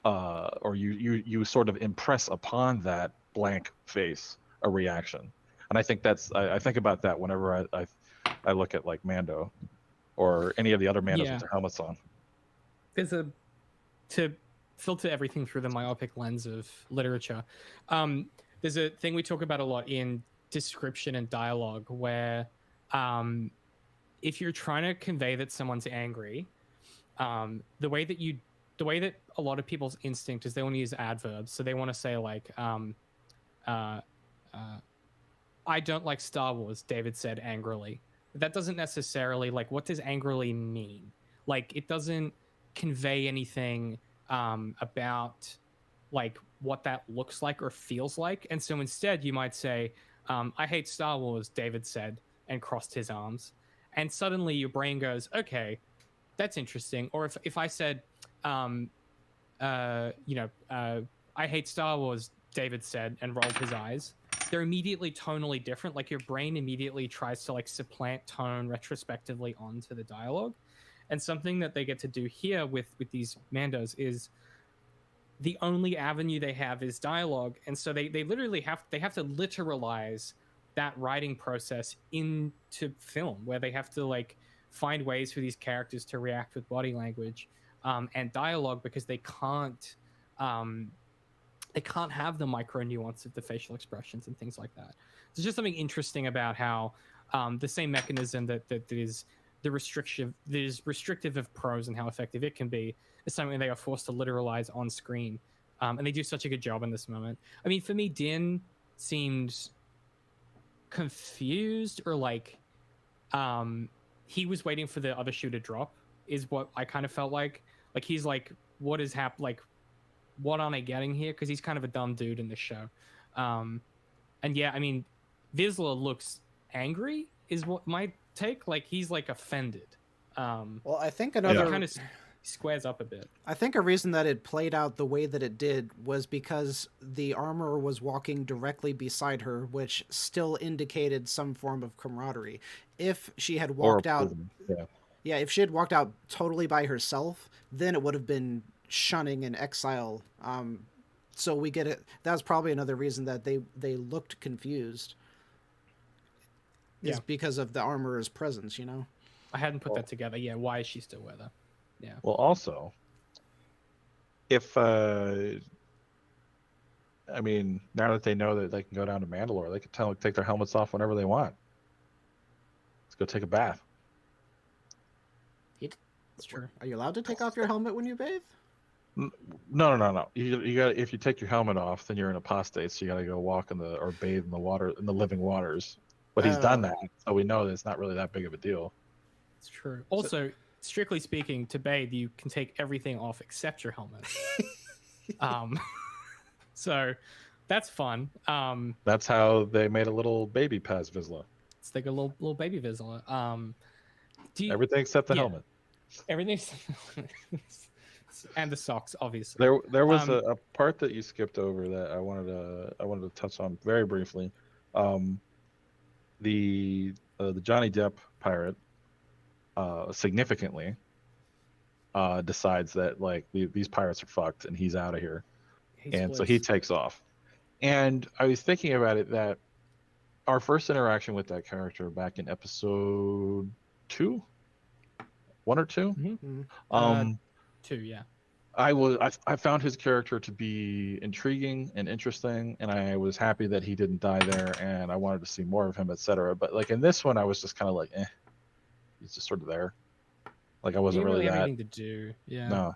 or you sort of impress upon that blank face a reaction. And I think I think about that whenever I look at like Mando or any of the other Mandos with their helmets on. There's to filter everything through the myopic lens of literature. There's a thing we talk about a lot in description and dialogue where if you're trying to convey that someone's angry, the way that a lot of people's instinct is they want to use adverbs. So they want to say like, I don't like Star Wars, David said angrily. But that doesn't necessarily, like, what does angrily mean? Like, it doesn't convey anything about like what that looks like or feels like. And so instead you might say, I hate Star Wars, David said, and crossed his arms. And suddenly your brain goes, okay, that's interesting. Or if I said, I hate Star Wars, David said, and rolled his eyes, they're immediately tonally different. Like your brain immediately tries to like supplant tone retrospectively onto the dialogue. And something that they get to do here with these Mandos is the only avenue they have is dialogue. And so they literally have to literalize that writing process into film, where they have to like find ways for these characters to react with body language and dialogue, because they can't have the micro nuance of the facial expressions and things like that. There's just something interesting about how the same mechanism that is restrictive of prose and how effective it can be is something they are forced to literalize on screen. And they do such a good job in this moment. I mean, for me, Din seemed confused, or like he was waiting for the other shoe to drop, is what I kind of felt like. Like he's like, what is happening? Like, what am I getting here? Because he's kind of a dumb dude in this show. And yeah, I mean, Vizsla looks angry is what my take. Like he's like offended. Well, I think another kind of squares up a bit. I think a reason that it played out the way that it did was because the armor was walking directly beside her, which still indicated some form of camaraderie. If she had walked out, if she had walked out totally by herself, then it would have been shunning and exile. So we get it. That's probably another reason that they looked confused. Is because of the armorer's presence, you know? I hadn't put that together. Yeah, why is she still with her? Yeah. Well, also, if I mean, now that they know that they can go down to Mandalore, they can take their helmets off whenever they want. Let's go take a bath. It's true. Are you allowed to take off your helmet when you bathe? No. You got, if you take your helmet off, then you're in apostate. So you got to go walk in the or bathe in the water in the living waters. But he's done that, so we know that it's not really that big of a deal. It's true. Also, strictly speaking, to bathe, you can take everything off except your helmet. So that's fun. That's how they made a little baby Paz Vizsla. It's like a little baby Vizsla. Everything except the helmet. Everything, and the socks, obviously. There was a part that you skipped over that I wanted to touch on very briefly. The Johnny Depp pirate significantly decides that like these pirates are fucked and he's out of here, so he takes off. And I was thinking about it, that our first interaction with that character back in episode 2, 1 or 2, 2, yeah. I found his character to be intriguing and interesting, and I was happy that he didn't die there, and I wanted to see more of him, etc. But like in this one, I was just kind of like, he's just sort of there. Like I wasn't really have that. anything to do. Yeah. No.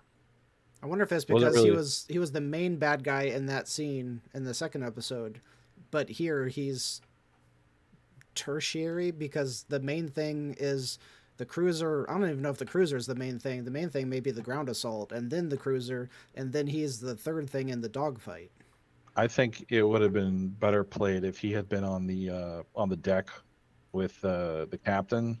I wonder if it's because he was the main bad guy in that scene in the second episode, but here he's tertiary because the main thing is the cruiser. I don't even know if the cruiser is the main thing. The main thing may be the ground assault, and then the cruiser, and then he's the third thing in the dogfight. I think it would have been better played if he had been on the deck with the captain,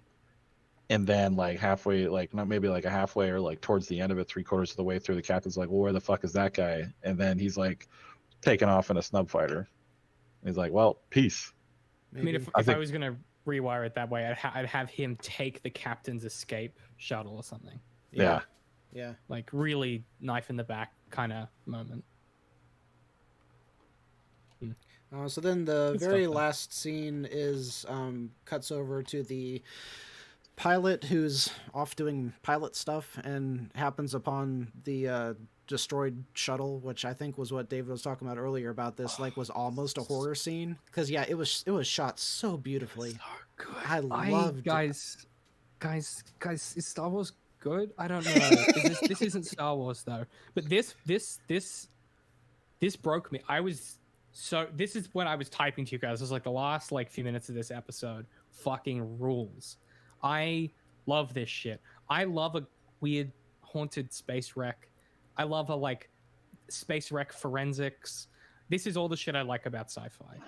and then like halfway, like not maybe like a halfway or like towards the end of it, 3/4 of the way through, the captain's like, well, where the fuck is that guy? And then he's like taken off in a snub fighter. He's like, well, peace. Maybe. I mean, if I was gonna rewire it that way, I'd have him take the captain's escape shuttle or something. Yeah. Like really knife in the back kind of moment. So then the very last scene is cuts over to the pilot who's off doing pilot stuff and happens upon the destroyed shuttle, which I think was what David was talking about earlier about this, like was almost a horror scene. Because yeah, it was shot so beautifully. So good. I loved guys, is Star Wars good? I don't know. This isn't Star Wars though. But this broke me. This is when I was typing to you guys. It was like the last like few minutes of this episode fucking rules. I love this shit. I love a weird haunted space wreck. I love a like space wreck forensics. This is all the shit I like about sci-fi.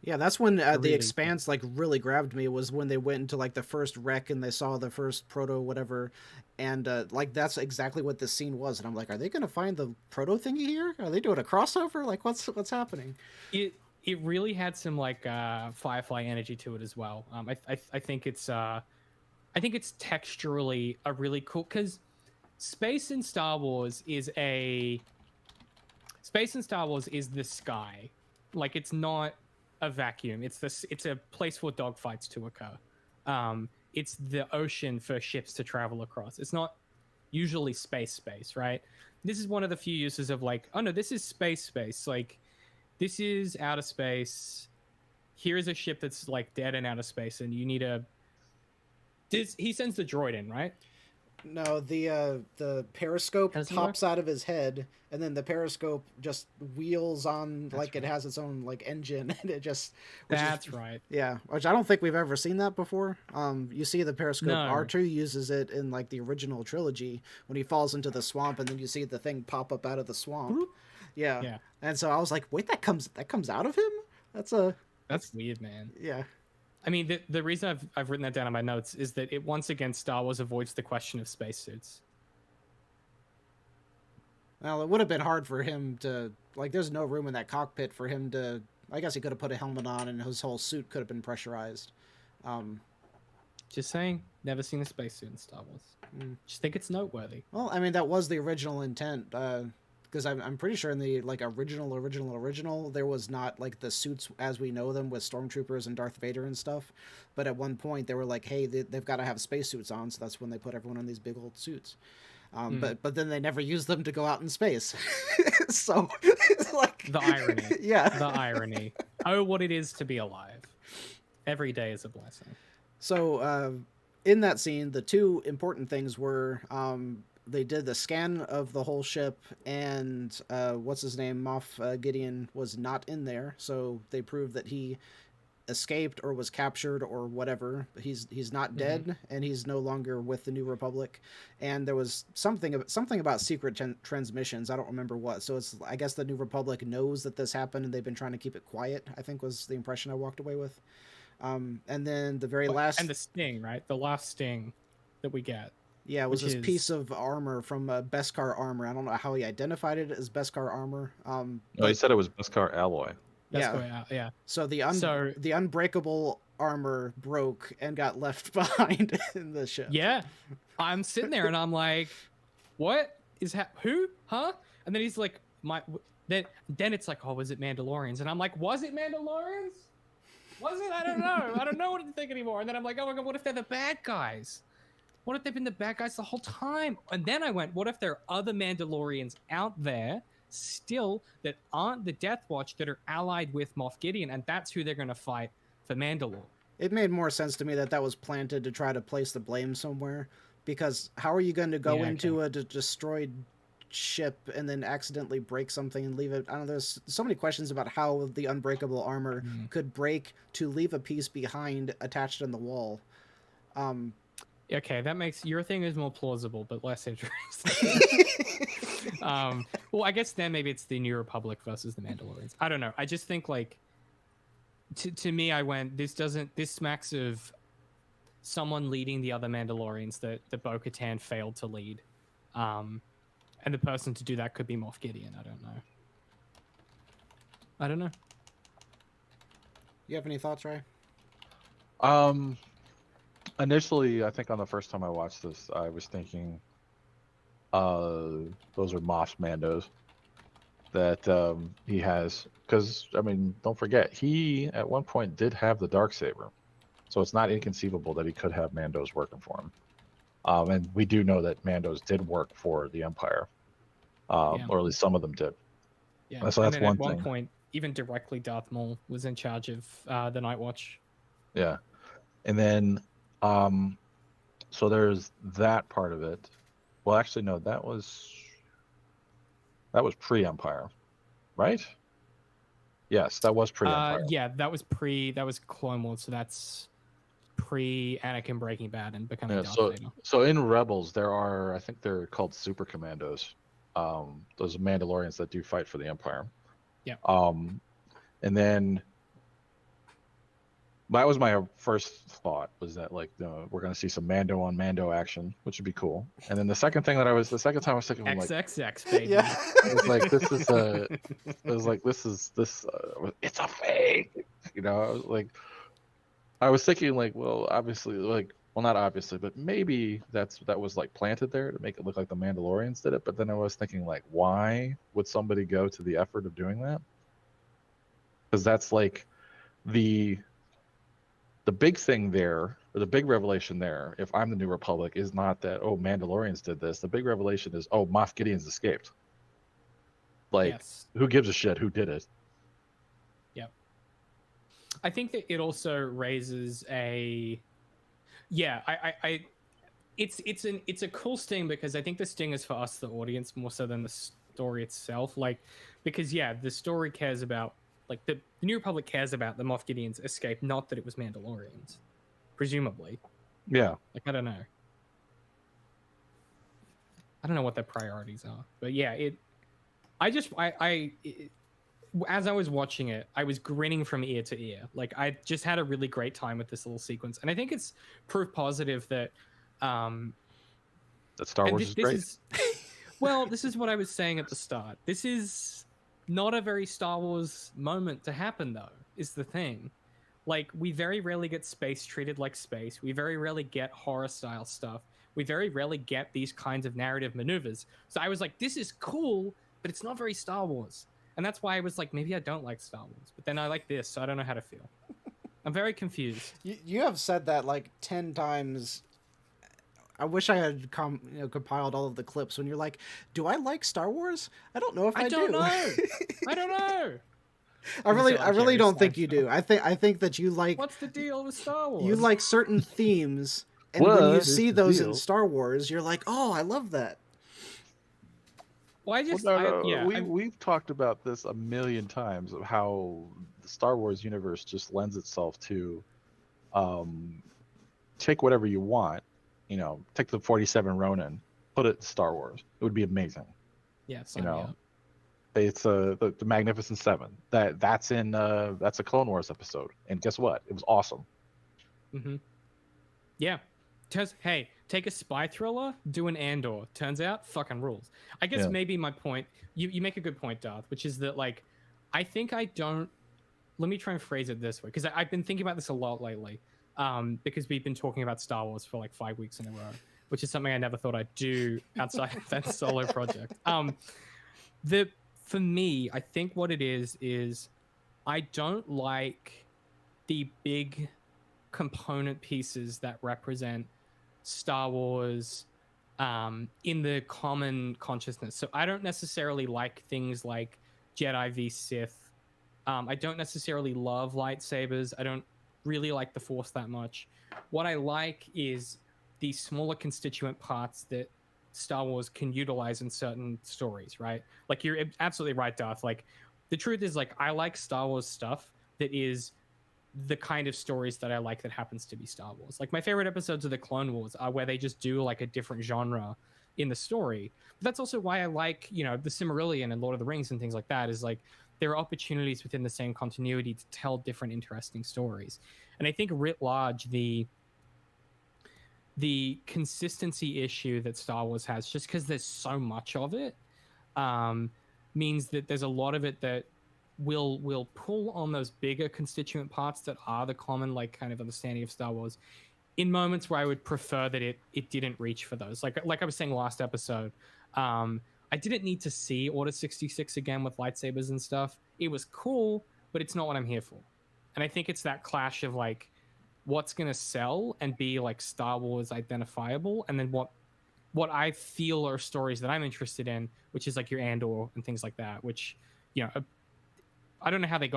Yeah, that's when The Expanse like really grabbed me, was when they went into like the first wreck and they saw the first proto whatever, and like that's exactly what this scene was. And I'm like, are they gonna find the proto thingy here? Are they doing a crossover? Like what's happening? It really had some like Firefly energy to it as well. I think it's texturally a really cool, because space in Star Wars is the sky. Like it's not a vacuum. It's a place for dogfights to occur. It's the ocean for ships to travel across. It's not usually space, right? This is one of the few uses of like, oh no, this is space. Like this is outer space. Here's a ship that's like dead in outer space, and you need he sends the droid in, right? No, the periscope pops out of his head, and then the periscope just wheels on like it has its own like engine, and it just. That's right. Yeah, which I don't think we've ever seen that before. You see the periscope. No. R2 uses it in like the original trilogy when he falls into the swamp, and then you see the thing pop up out of the swamp. Yeah. And so I was like, wait, that comes out of him? That's weird, man. Yeah. I mean, the reason I've written that down in my notes is that it once again Star Wars avoids the question of spacesuits. Well, it would have been hard for him to like. There's no room in that cockpit for him to. I guess he could have put a helmet on, and his whole suit could have been pressurized. Just saying, never seen a spacesuit in Star Wars. Just think it's noteworthy. Well, I mean, that was the original intent. Because I'm pretty sure in the like original there was not like the suits as we know them with stormtroopers and Darth Vader and stuff, but at one point they were like, hey, they've got to have spacesuits on, so that's when they put everyone in these big old suits. But then they never used them to go out in space. So it's like the irony. Yeah, the irony. Oh, what it is to be alive. Every day is a blessing. So in that scene, the two important things were they did the scan of the whole ship, and what's his name, Moff Gideon, was not in there, so they proved that he escaped or was captured or whatever. He's not dead, and he's no longer with the New Republic. And there was something about secret transmissions. I don't remember what. So it's, I guess the New Republic knows that this happened, and they've been trying to keep it quiet, I think was the impression I walked away with. And then the very last... And the sting, right? The last sting that we get. Yeah, it was this piece of armor from Beskar armor. I don't know how he identified it as Beskar armor. No, he said it was Beskar alloy. Yeah. So the unbreakable armor broke and got left behind in the ship. Yeah, I'm sitting there and I'm like, "What is who? Huh?" And then he's like, Then it's like, "Oh, was it Mandalorians?" And I'm like, "Was it Mandalorians? Was it? I don't know. I don't know what to think anymore." And then I'm like, "Oh my god, what if they're the bad guys? What if they've been the bad guys the whole time?" And then I went, "What if there are other Mandalorians out there?" Still that aren't the Death Watch that are allied with Moff Gideon, and that's who they're going to fight for Mandalore. It made more sense to me that was planted to try to place the blame somewhere, because how are you going to go into a destroyed ship and then accidentally break something and leave it? I don't know, there's so many questions about how the unbreakable armor could break to leave a piece behind attached on the wall. Okay, that makes your thing is more plausible, but less interesting. Well, I guess then maybe it's the New Republic versus the Mandalorians. I don't know. I just think like, to me, I went, this smacks of someone leading the other Mandalorians that Bo-Katan failed to lead. And the person to do that could be Moff Gideon. I don't know. You have any thoughts, Ray? Initially, I think on the first time I watched this, I was thinking, those are Moff's Mandos that he has. Because, I mean, don't forget, he at one point did have the Darksaber. So it's not inconceivable that he could have Mandos working for him. And we do know that Mandos did work for the Empire. Or at least some of them did. Yeah. So that's and one at thing. one point, even directly Darth Maul was in charge of the Night Watch. Yeah. And then... so there's that part of it. Well, actually, no, that was pre-Empire, right? Yes, that was pre-Empire. Yeah, that was Clone Wars, so that's pre-Anakin Breaking Bad and becoming Darth Vader. So in Rebels, I think they're called Super Commandos. Those Mandalorians that do fight for the Empire. Yeah. And then that was my first thought, was that like we're gonna see some Mando on Mando action, which would be cool. And then the second time I was thinking, like, XXX baby. Yeah. it was like it's a fake, you know. I was thinking like, well, obviously, like, well, not obviously, but maybe that was like planted there to make it look like the Mandalorians did it. But then I was thinking, like, why would somebody go to the effort of doing that? Because that's like the big thing there, or the big revelation there, if I'm the New Republic, is not that, oh, Mandalorians did this. The big revelation is, oh, Moff Gideon's escaped. Like, Yes. Who gives a shit who did it? Yep. I think that it also raises it's a cool sting, because I think the sting is for us, the audience, more so than the story itself. Like, because the story cares about, like, the New Republic cares about the Moff Gideon's escape, not that it was Mandalorians, presumably. Yeah. Like, I don't know what their priorities are, but yeah, as I was watching it, I was grinning from ear to ear. Like, I just had a really great time with this little sequence, and I think it's proof positive that that Star Wars is great. Well, this is what I was saying at the start. This is not a very Star Wars moment to happen, though, is the thing. Like, we very rarely get space treated like space. We very rarely get horror-style stuff. We very rarely get these kinds of narrative maneuvers. So I was like, this is cool, but it's not very Star Wars. And that's why I was like, maybe I don't like Star Wars. But then I like this, so I don't know how to feel. I'm very confused. You have said that like 10 times. I wish I had compiled all of the clips when you're like, do I like Star Wars? I don't know if I do. I don't know. I really don't think you do. I think that you like... What's the deal with Star Wars? You like certain themes, and when you see those in Star Wars, you're like, oh, I love that. Well, I just, no. yeah, We've talked about this a million times of how the Star Wars universe just lends itself to um, take whatever you want, take the 47 Ronin, put it in Star Wars. It would be amazing. yeah, You sign me know, up. it's the Magnificent Seven. That's a Clone Wars episode, and guess what? It was awesome. Mm-hmm. Yeah. Hey, take a spy thriller, do an Andor. Turns out, fucking rules. I guess Yeah. maybe my point, you make a good point, Darth, which is that, like, I think I don't, let me try and phrase it this way, because I've been thinking about this a lot lately, because we've been talking about Star Wars for like 5 weeks in a row, which is something I never thought I'd do outside of that solo project. For me, I think what it is I don't like the big component pieces that represent Star Wars in the common consciousness. So I don't necessarily like things like Jedi v Sith. I don't necessarily love lightsabers. I don't really like the Force that much. What I like is the smaller constituent parts that Star Wars can utilize in certain stories, right? Like, you're absolutely right, Darth. Like, the truth is, like, I like Star Wars stuff that is the kind of stories that I like that happens to be Star Wars. Like, my favorite episodes of the Clone Wars are where they just do like a different genre in the story. But that's also why I like, the Silmarillion and Lord of the Rings and things like that, is like there are opportunities within the same continuity to tell different interesting stories. And I think writ large, the consistency issue that Star Wars has, just because there's so much of it, means that there's a lot of it that will pull on those bigger constituent parts that are the common, like, kind of understanding of Star Wars, in moments where I would prefer that it didn't reach for those. Like I was saying last episode, I didn't need to see Order 66 again with lightsabers and stuff. It was cool, but it's not what I'm here for. And I think it's that clash of, like, what's going to sell and be like Star Wars identifiable, and then what I feel are stories that I'm interested in, which is like your Andor and things like that, which, I don't know how they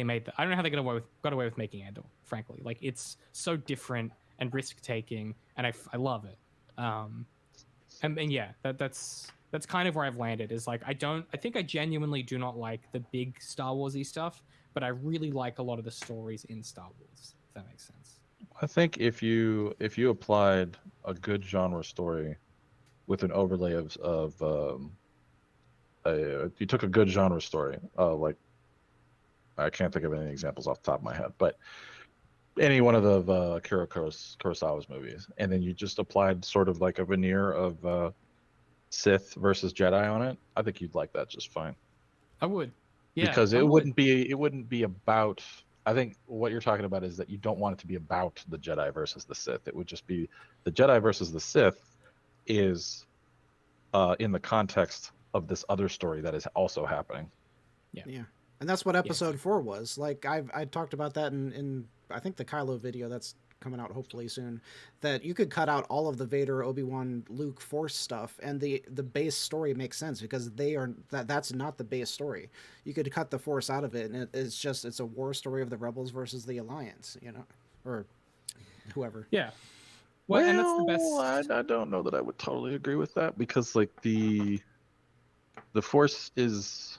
made that. I don't know how they got away with making Andor, frankly. Like, it's so different and risk taking, and I love it. And yeah, that's kind of where I've landed, is like, I think I genuinely do not like the big Star Warsy stuff, but I really like a lot of the stories in Star Wars, if that makes sense. I think if you applied a good genre story with an overlay you took a good genre story, like, I can't think of any examples off the top of my head, but any one of the Akira Kurosawa's movies, and then you just applied sort of like a veneer of Sith versus Jedi on it, I think you'd like that just fine. I would, yeah, because it wouldn't be about. I think what you're talking about is that you don't want it to be about the Jedi versus the Sith. It would just be the Jedi versus the Sith is in the context of this other story that is also happening. Yeah. And that's what episode 4 was. Like, I talked about that in I think the Kylo video that's coming out hopefully soon, that you could cut out all of the Vader, Obi-Wan, Luke Force stuff, and the base story makes sense, because that's not the base story. You could cut the Force out of it, and it's a war story of the Rebels versus the Alliance, or whoever. Yeah. Well, and that's the best. I don't know that I would totally agree with that, because like the Force is,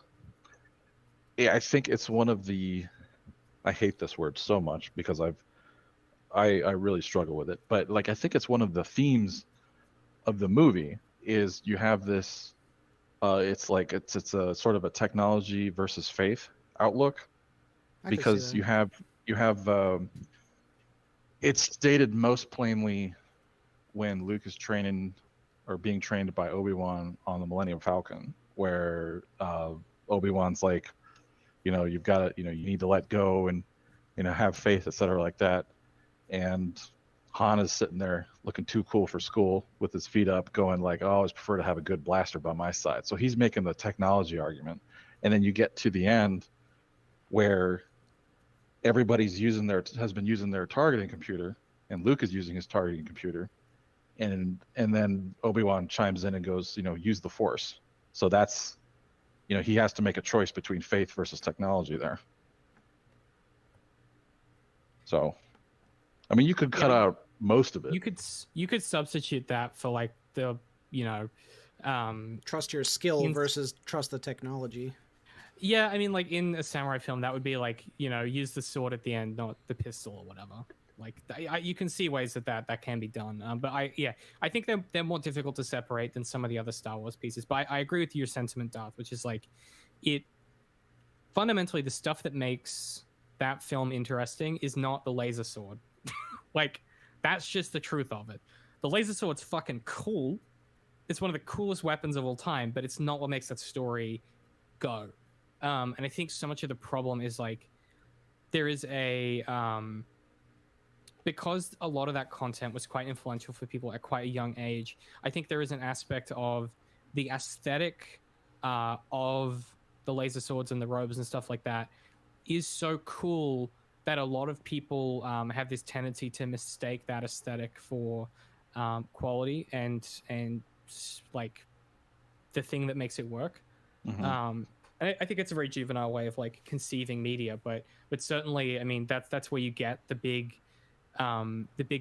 I think it's one of the, I hate this word so much because I really struggle with it, but like, I think it's one of the themes of the movie is you have this, it's like, it's a sort of a technology versus faith outlook, because you have, it's stated most plainly when Luke is training or being trained by Obi-Wan on the Millennium Falcon, where Obi-Wan's like, you've got to, you need to let go and, have faith, etc., like that. And Han is sitting there looking too cool for school with his feet up, going like, oh, I always prefer to have a good blaster by my side. So he's making the technology argument. And then you get to the end where everybody's has been using their targeting computer, and Luke is using his targeting computer. And then Obi-Wan chimes in and goes, use the Force. So that's, he has to make a choice between faith versus technology there. So, I mean, you could cut out most of it. You could substitute that for like the Trust your skill versus trust the technology. Yeah, I mean, like in a samurai film, that would be like, use the sword at the end, not the pistol or whatever. Like you can see ways that can be done. But I think they're more difficult to separate than some of the other Star Wars pieces. But I agree with your sentiment, Darth, which is like, it fundamentally, the stuff that makes that film interesting is not the laser sword. Like, that's just the truth of it. The laser sword's fucking cool. It's one of the coolest weapons of all time, but it's not what makes that story go. And I think so much of the problem is like, there is because a lot of that content was quite influential for people at quite a young age. I think there is an aspect of the aesthetic of the laser swords and the robes and stuff like that is so cool that a lot of people have this tendency to mistake that aesthetic for quality and like the thing that makes it work. And I think it's a very juvenile way of like conceiving media, but certainly, I mean, that's where you get the big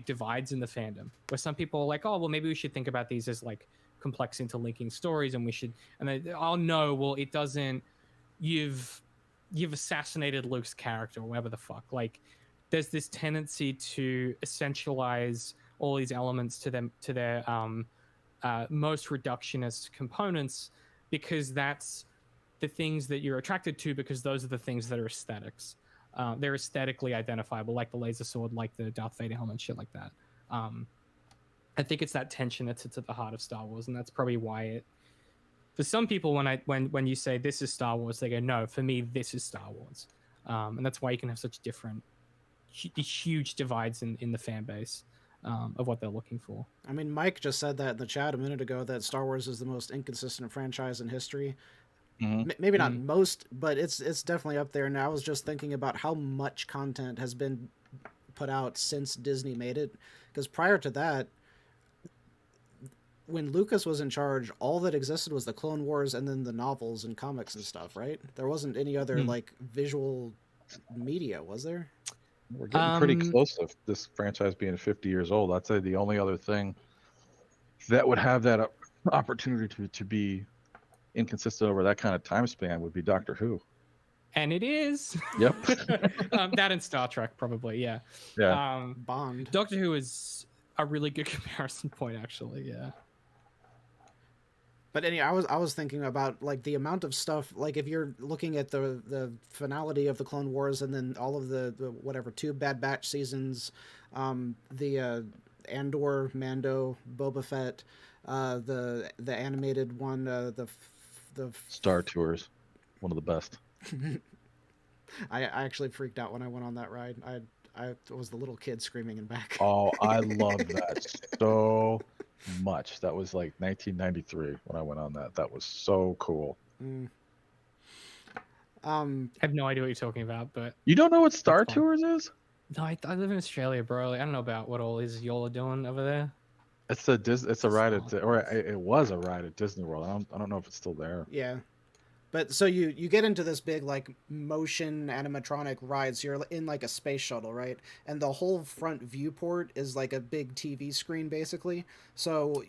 divides in the fandom, where some people are like, oh, well, maybe we should think about these as like complex interlinking stories, and we should, and they, oh no, well, it doesn't. You've assassinated Luke's character, or whatever the fuck. Like, there's this tendency to essentialize all these elements to their most reductionist components, because that's the things that you're attracted to, because those are the things that are aesthetics. They're aesthetically identifiable, like the laser sword, like the Darth Vader helmet, shit like that. I think it's that tension that sits at the heart of Star Wars, and that's probably why it. For some people, when you say this is Star Wars, they go, no, for me, this is Star Wars, and that's why you can have such different, huge divides in the fan base of what they're looking for. I mean, Mike just said that in the chat a minute ago, that Star Wars is the most inconsistent franchise in history. Maybe not most, but it's definitely up there. And I was just thinking about how much content has been put out since Disney made it, because prior to that, when Lucas was in charge, all that existed was the Clone Wars and then the novels and comics and stuff, right? There wasn't any other like visual media, was there? We're getting pretty close to this franchise being 50 years old. I'd say the only other thing that would have that opportunity to be inconsistent over that kind of time span would be Doctor Who. And it is. Yep. That and Star Trek, probably, yeah. Bond. Doctor Who is a really good comparison point, actually, yeah. But anyway, I was thinking about like the amount of stuff, like if you're looking at the finality of the Clone Wars and then all of the whatever 2 Bad Batch seasons, the Andor, Mando, Boba Fett, the animated one, the Star Tours, one of the best. I actually freaked out when I went on that ride. I was the little kid screaming in back. Oh, I love that so much. That was like 1993 when I went on that. That was so cool. I have no idea what you're talking about, but you don't know what Star Tours is? No, I live in Australia, bro. Like, I don't know about what all is y'all are doing over there. It's a ride at, or it was a ride at Disney World. I don't know if it's still there. Yeah. But so you get into this big like motion animatronic ride, so you're in like a space shuttle, right? And the whole front viewport is like a big TV screen, basically. So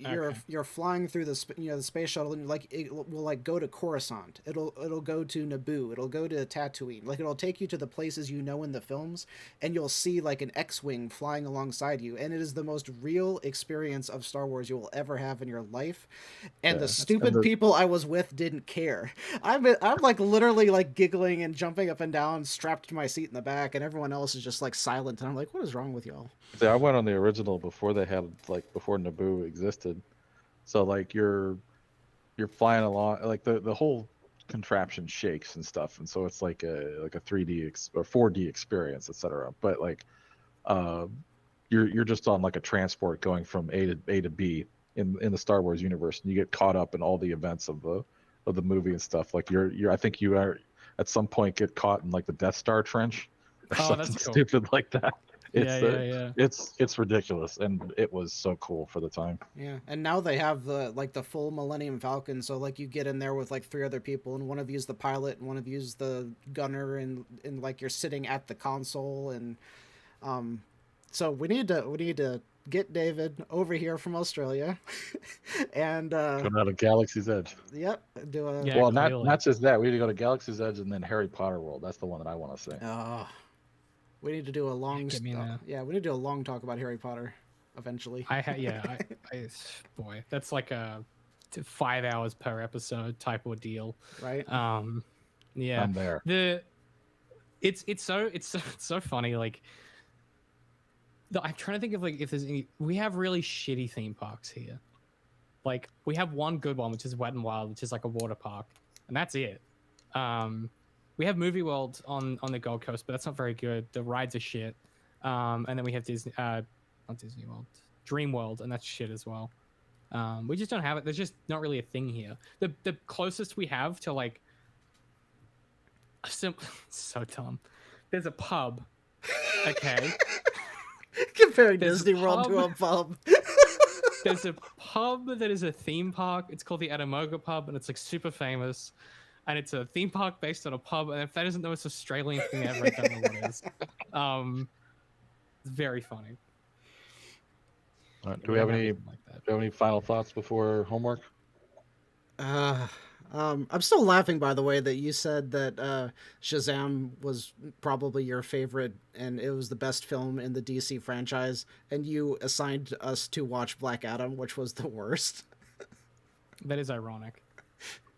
you're flying through the the space shuttle, and like it will like go to Coruscant. It'll go to Naboo. It'll go to Tatooine. Like it'll take you to the places you know in the films, and you'll see like an X-wing flying alongside you, and it is the most real experience of Star Wars you will ever have in your life. And the stupid people I was with didn't care. I'm like literally like giggling and jumping up and down, strapped to my seat in the back, and everyone else is just like silent. And I'm like, what is wrong with y'all? See, I went on the original before they had before Naboo existed. So like you're flying along, like the whole contraption shakes and stuff, and so it's like a 3D or 4D experience, etc. But like you're just on like a transport going from A to B in the Star Wars universe, and you get caught up in all the events of the movie and stuff. Like I think you are at some point get caught in like the Death Star trench or something stupid like that. It's ridiculous, and it was so cool for the time. Yeah, and now they have the full Millennium Falcon, so like you get in there with like 3 other people, and one of you's the pilot, and one of you's the gunner, and like you're sitting at the console, and so we need to get David over here from Australia, and Going out of Galaxy's Edge. yep, do a Yeah. Well, clearly. not just that. We need to go to Galaxy's Edge and then Harry Potter World. That's the one that I want to see. we need to do a long get me now. yeah, we need to do a long talk about Harry Potter eventually. Boy, that's like a 5 hours per episode type ordeal. Right? Yeah. I'm there. It's so funny. Like, I'm trying to think of like if there's any. We have really shitty theme parks here. Like, we have one good one, which is Wet and Wild, which is like a water park, and that's it. We have Movie World on the Gold Coast, but that's not very good. The rides are shit. And then we have Disney, not Disney World, Dream World, and that's shit as well. We just don't have it. There's just not really a thing here. The closest we have to like so dumb. There's a pub. Okay. Comparing There's Disney a World to a pub. pub. There's a pub that is a theme park. It's called the Adamoga Pub, and it's like super famous. And it's a theme park based on a pub. And if that isn't the most Australian thing ever, I don't know what is. It's very funny. All right, do we have any final thoughts before homework? I'm still laughing, by the way, that you said that Shazam was probably your favorite and it was the best film in the DC franchise, and you assigned us to watch Black Adam, which was the worst. That is ironic.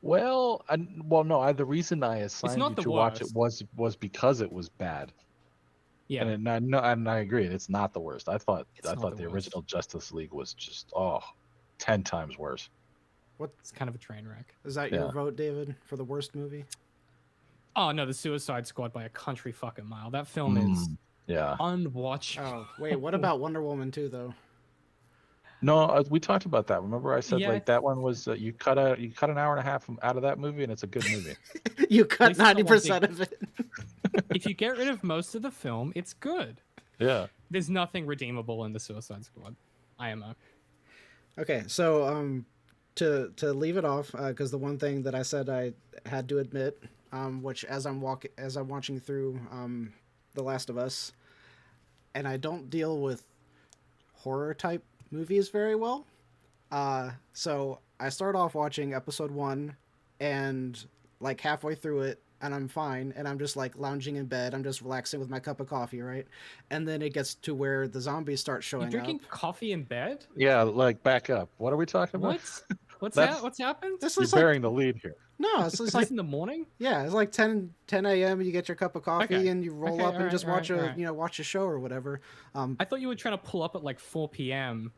Well, no. The reason I assigned not you the to watch it worst. was because it was bad. Yeah. And I agree. It's not the worst. I thought not the the worst. original Justice League was just 10 times worse. It's kind of a train wreck. Is that your vote, David, for the worst movie? Oh no, The Suicide Squad by a country fucking mile. That film is unwatchable. Oh, wait, what about Wonder Woman 2, though? No, we talked about that. Remember, I said Yeah, like that one was you cut an hour and a half out of that movie, and it's a good movie. You cut least it's not 90% of it. If you get rid of most of the film, it's good. Yeah. There's nothing redeemable in The Suicide Squad. IMO. Okay, so to leave it off, because the one thing that I said I had to admit, which as I'm watching through The Last of Us, and I don't deal with horror type movies very well, so I start off watching episode 1, and like halfway through it, and I'm fine, and I'm just like lounging in bed, I'm just relaxing with my cup of coffee, right? And then it gets to where the zombies start showing You're drinking up. coffee in bed? Yeah, like back up. What are we talking about? What? What's That's- that? What's happened? This You're is like, bearing the lead here. no, it's Is like this in the morning? yeah, it's like 10 a.m. You get your cup of coffee Okay. and you roll Okay, up and alright, just watch alright. watch a show or whatever. I thought you were trying to pull up at like 4 p.m.,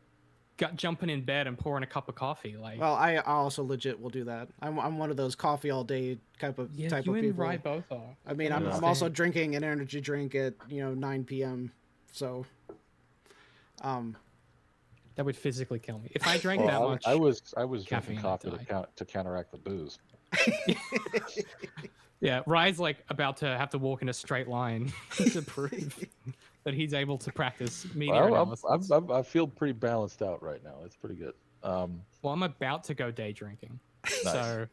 jumping in bed and pouring a cup of coffee. Like, Well, I also legit will do that. I'm one of those coffee all day type of yeah, people. you and Rye both are. I mean, don't I'm understand. also drinking an energy drink at 9 p.m. So, That would physically kill me if I drank Well, that much. I was caffeine, drinking coffee I'd to counteract the booze. Yeah, Rye's like about to have to walk in a straight line to prove that he's able to practice media analysis. I feel pretty balanced out right now. It's pretty good. Well, I'm about to go day drinking, Nice. so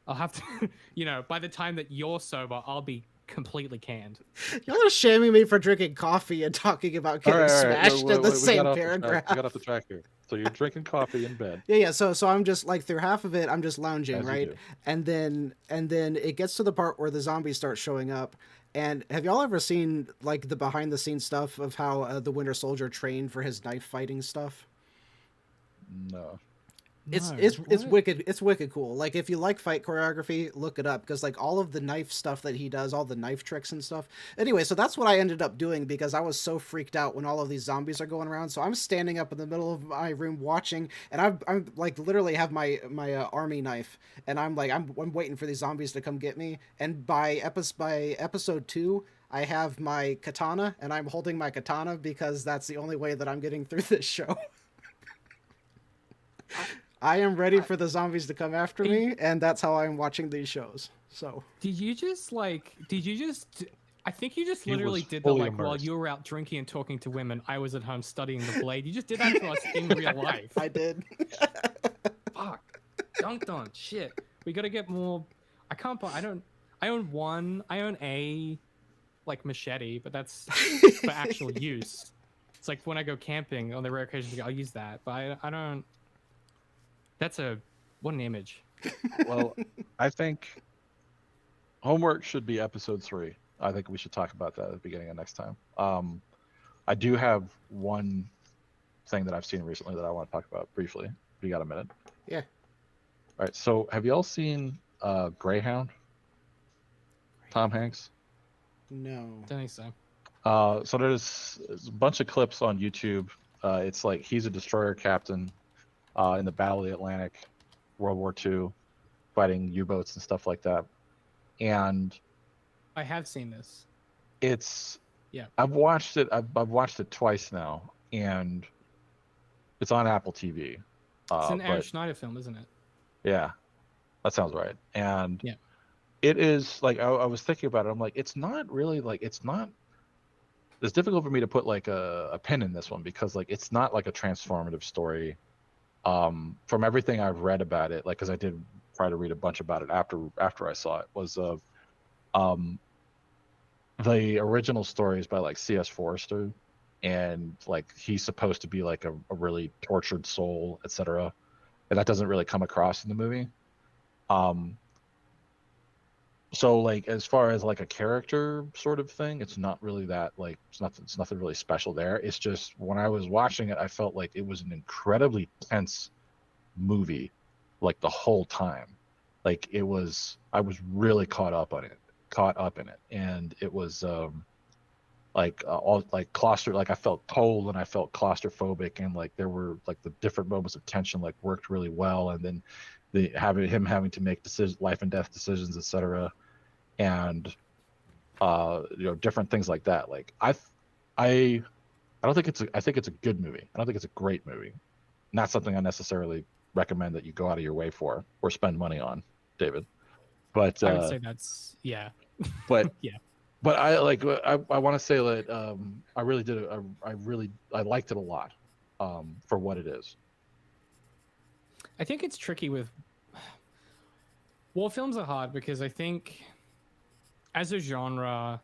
I'll have to. By the time that you're sober, I'll be completely canned. y'all are shaming me for drinking coffee and talking about getting smashed in the same paragraph. We got off the track here. So you're drinking coffee in bed. Yeah. So I'm just like through half of it, I'm just lounging, As you right? do. And then it gets to the part where the zombies start showing up. And have y'all ever seen like the behind the scenes stuff of how the Winter Soldier trained for his knife fighting stuff? No. It's what? wicked. It's wicked cool. Like if you like fight choreography, look it up because like all of the knife stuff that he does, all the knife tricks and stuff. Anyway, so that's what I ended up doing because I was so freaked out when all of these zombies are going around. So I'm standing up in the middle of my room watching, and I'm like literally have my army knife, and I'm waiting for these zombies to come get me. And by episode 2, I have my katana, and I'm holding my katana because that's the only way that I'm getting through this show. I am ready for the zombies to come after me, and that's how I'm watching these shows. So Did you just I think you just He literally was did that fully like while immersed. you were out drinking and talking to women. I was at home studying the blade. You just did that to us in real life. I did. Fuck. Dunked on. Shit. We gotta get more. I can't buy. I own one. I own a like machete, but that's for actual use. It's like when I go camping on the rare occasions I'll use that, but I don't. That's what an image. Well, I think homework should be episode 3. I think we should talk about that at the beginning of next time. I do have one thing that I've seen recently that I want to talk about briefly. If you got a minute? Yeah. All right. So, have you all seen Greyhound? Tom Hanks. No. Don't think so. So there's a bunch of clips on YouTube. It's like he's a destroyer captain in the Battle of the Atlantic, World War II, fighting U-boats and stuff like that. And I have seen this. it's Yeah. I've watched it. I've watched it twice now, and it's on Apple TV. It's an Aaron Schneider film, isn't it? Yeah, that sounds right. And yeah, it is like I was thinking about it. I'm like, it's not really like it's not. It's difficult for me to put like a pin in this one because like it's not like a transformative story. From everything I've read about it, like because I did try to read a bunch about it after I saw it, was the original story is by like C.S. Forrester, and like he's supposed to be like a really tortured soul, etc. And that doesn't really come across in the movie. So like as far as like a character sort of thing, it's not really that like it's nothing really special there. It's just when I was watching it, I felt like it was an incredibly tense movie, like the whole time. Like I was really caught up in it, and it was like all like like I felt cold and I felt claustrophobic, and like there were like the different moments of tension like worked really well, and then him having to make life and death decisions, etc. And different things like that. Like I don't think I think it's a good movie. I don't think it's a great movie. Not something I necessarily recommend that you go out of your way for or spend money on, David. But I would say that's But yeah. But I like I want to say that I really did I liked it a lot for what it is. I think it's tricky with war films are hard because I think as a genre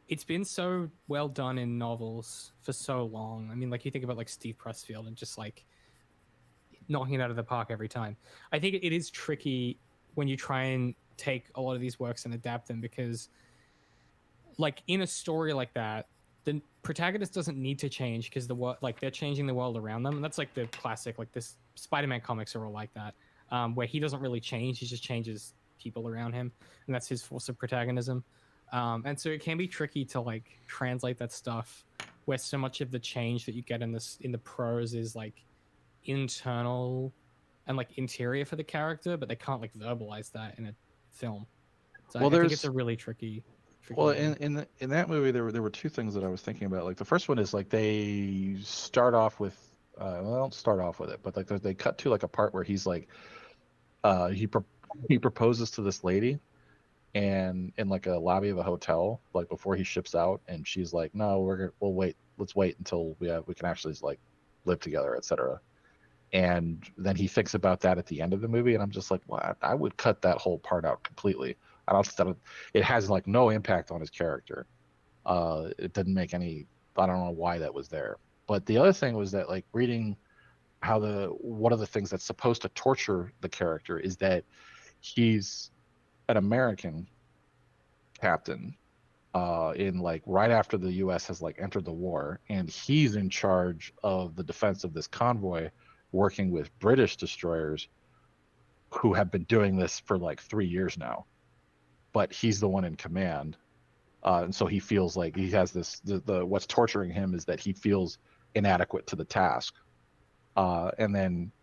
it's been so well done in novels for so long. I mean, like you think about like Steve Pressfield and just like knocking it out of the park every time. I think it is tricky when you try and take a lot of these works and adapt them because like in a story like that, the protagonist doesn't need to change because like they're changing the world around them, and that's like the classic like this Spider-Man comics are all like that, where he doesn't really change, he just changes people around him, and that's his force of protagonism. And so it can be tricky to like translate that stuff where so much of the change that you get in the prose is like internal and like interior for the character, but they can't like verbalize that in a film. So I think it's a really tricky. Well, in that movie, there were two things that I was thinking about. Like the first one is like they start off with, well, they don't start off with it, but like they cut to like a part where he's like, he proposes to this lady, and in like a lobby of a hotel, like before he ships out, and she's like, no, we'll wait, let's wait until we can actually like live together, etc. And then he thinks about that at the end of the movie, and I'm just like, well, I would cut that whole part out completely. I don't think that it has like no impact on his character. It didn't make any. I don't know why that was there. But the other thing was that like reading how one of the things that's supposed to torture the character is that he's an American captain in like right after the U.S. has like entered the war, and he's in charge of the defense of this convoy, working with British destroyers who have been doing this for like 3 years now. But he's the one in command, and so he feels like he has this. The what's torturing him is that he feels inadequate to the task, and then,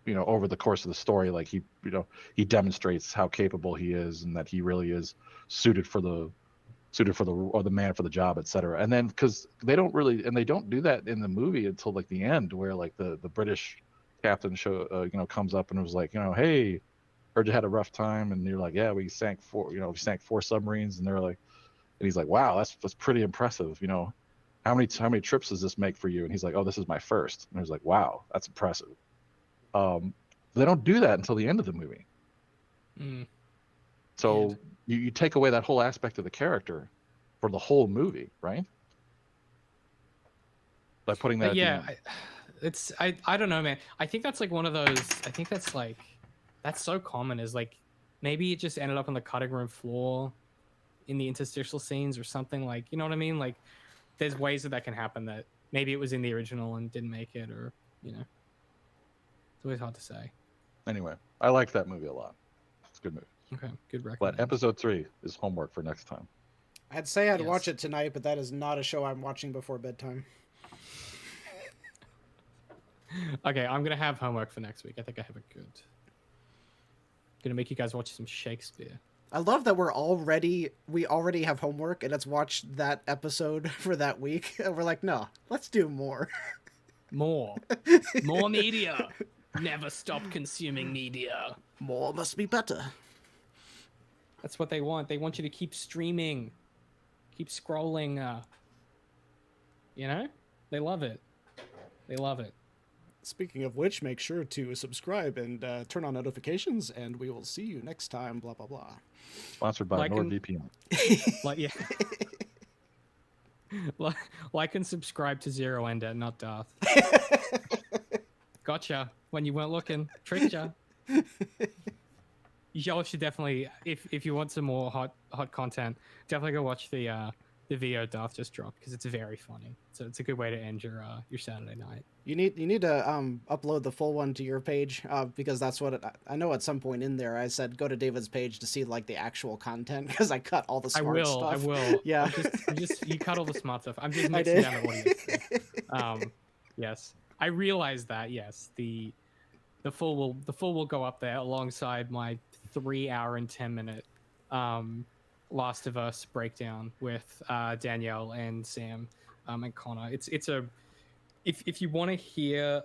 over the course of the story, like he demonstrates how capable he is and that he really is suited for the man for the job, etc. And then because they don't do that in the movie until like the end, where like the British captain comes up and was like, hey, heard you had a rough time, and you're like, yeah, we sank 4 submarines, and they're like, and he's like, wow, that's pretty impressive, how many trips does this make for you? And he's like, oh, this is my first. And he's like, wow, that's impressive. They don't do that until the end of the movie. So you take away that whole aspect of the character for the whole movie, right? By putting that. But yeah, I don't know, man. I think that's like one of those. I think that's like that's so common. Is like maybe it just ended up on the cutting room floor in the interstitial scenes or something, like, you know what I mean? Like there's ways that can happen that maybe it was in the original and didn't make it, or you know, it's always hard to say. Anyway, I liked that movie a lot. It's a good movie. Okay, good record. But episode 3 is homework for next time. I'd say I'd watch it tonight, but that is not a show I'm watching before bedtime. Okay, I'm gonna have homework for next week. I think I have a good. Gonna make you guys watch some Shakespeare. I love that we already have homework, and let's watch that episode for that week. And we're like, no, let's do more. More media. Never stop consuming media. More must be better. That's what they want. They want you to keep streaming, keep scrolling. You know, they love it. They love it. Speaking of which, make sure to subscribe and turn on notifications, and we will see you next time. Blah blah blah. Sponsored by NordVPN. Like and subscribe to Zero Ender, not Darth. Gotcha. When you weren't looking, tricked ya. Y'all should definitely, if you want some more hot content, definitely go watch the video Darth just dropped, because it's very funny. So it's a good way to end your Saturday night. You need to upload the full one to your page, because that's what I know. At some point in there, I said go to David's page to see like the actual content, because I cut all the smart stuff. I will. Yeah. I'm just you cut all the smart stuff. I'm just mixing down the audio. Yes, I realize that. Yes, the full will go up there alongside my 3 hour and 10-minute Last of Us breakdown with Danielle and Sam and Connor. If you want to hear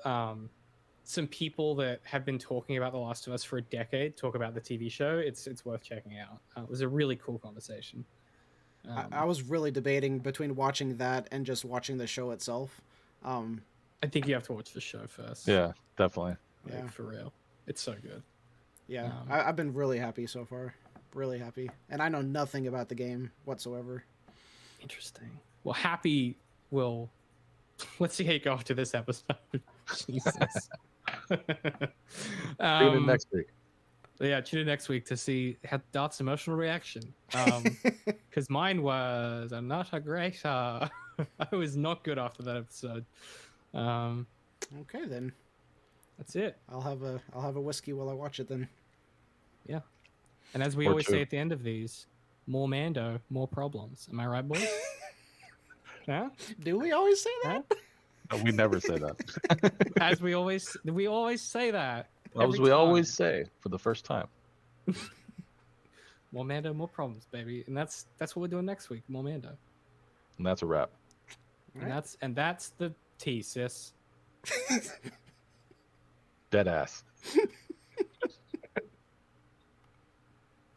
some people that have been talking about The Last of Us for a decade talk about the TV show, it's worth checking out. It was a really cool conversation. I was really debating between watching that and just watching the show itself. I think you have to watch the show first. Yeah, definitely. Yeah, for real. It's so good. Yeah, I've been really happy so far. Really happy. And I know nothing about the game whatsoever. Interesting. Well, happy will... Let's see how you go after this episode. Jesus. Tune in next week. Yeah, tune in next week to see Darth's emotional reaction. Because mine was not a great... I was not good after that episode. Okay, then. That's it. I'll have a whiskey while I watch it then. Yeah. And as we always say at the end of these, more Mando, more problems. Am I right, boys? Yeah? Do we always say that? No, we never say that. As we always say that. As we always say for the first time. More Mando, more problems, baby. And that's what we're doing next week. More Mando. And that's a wrap. And that's the tea, sis. Dead ass.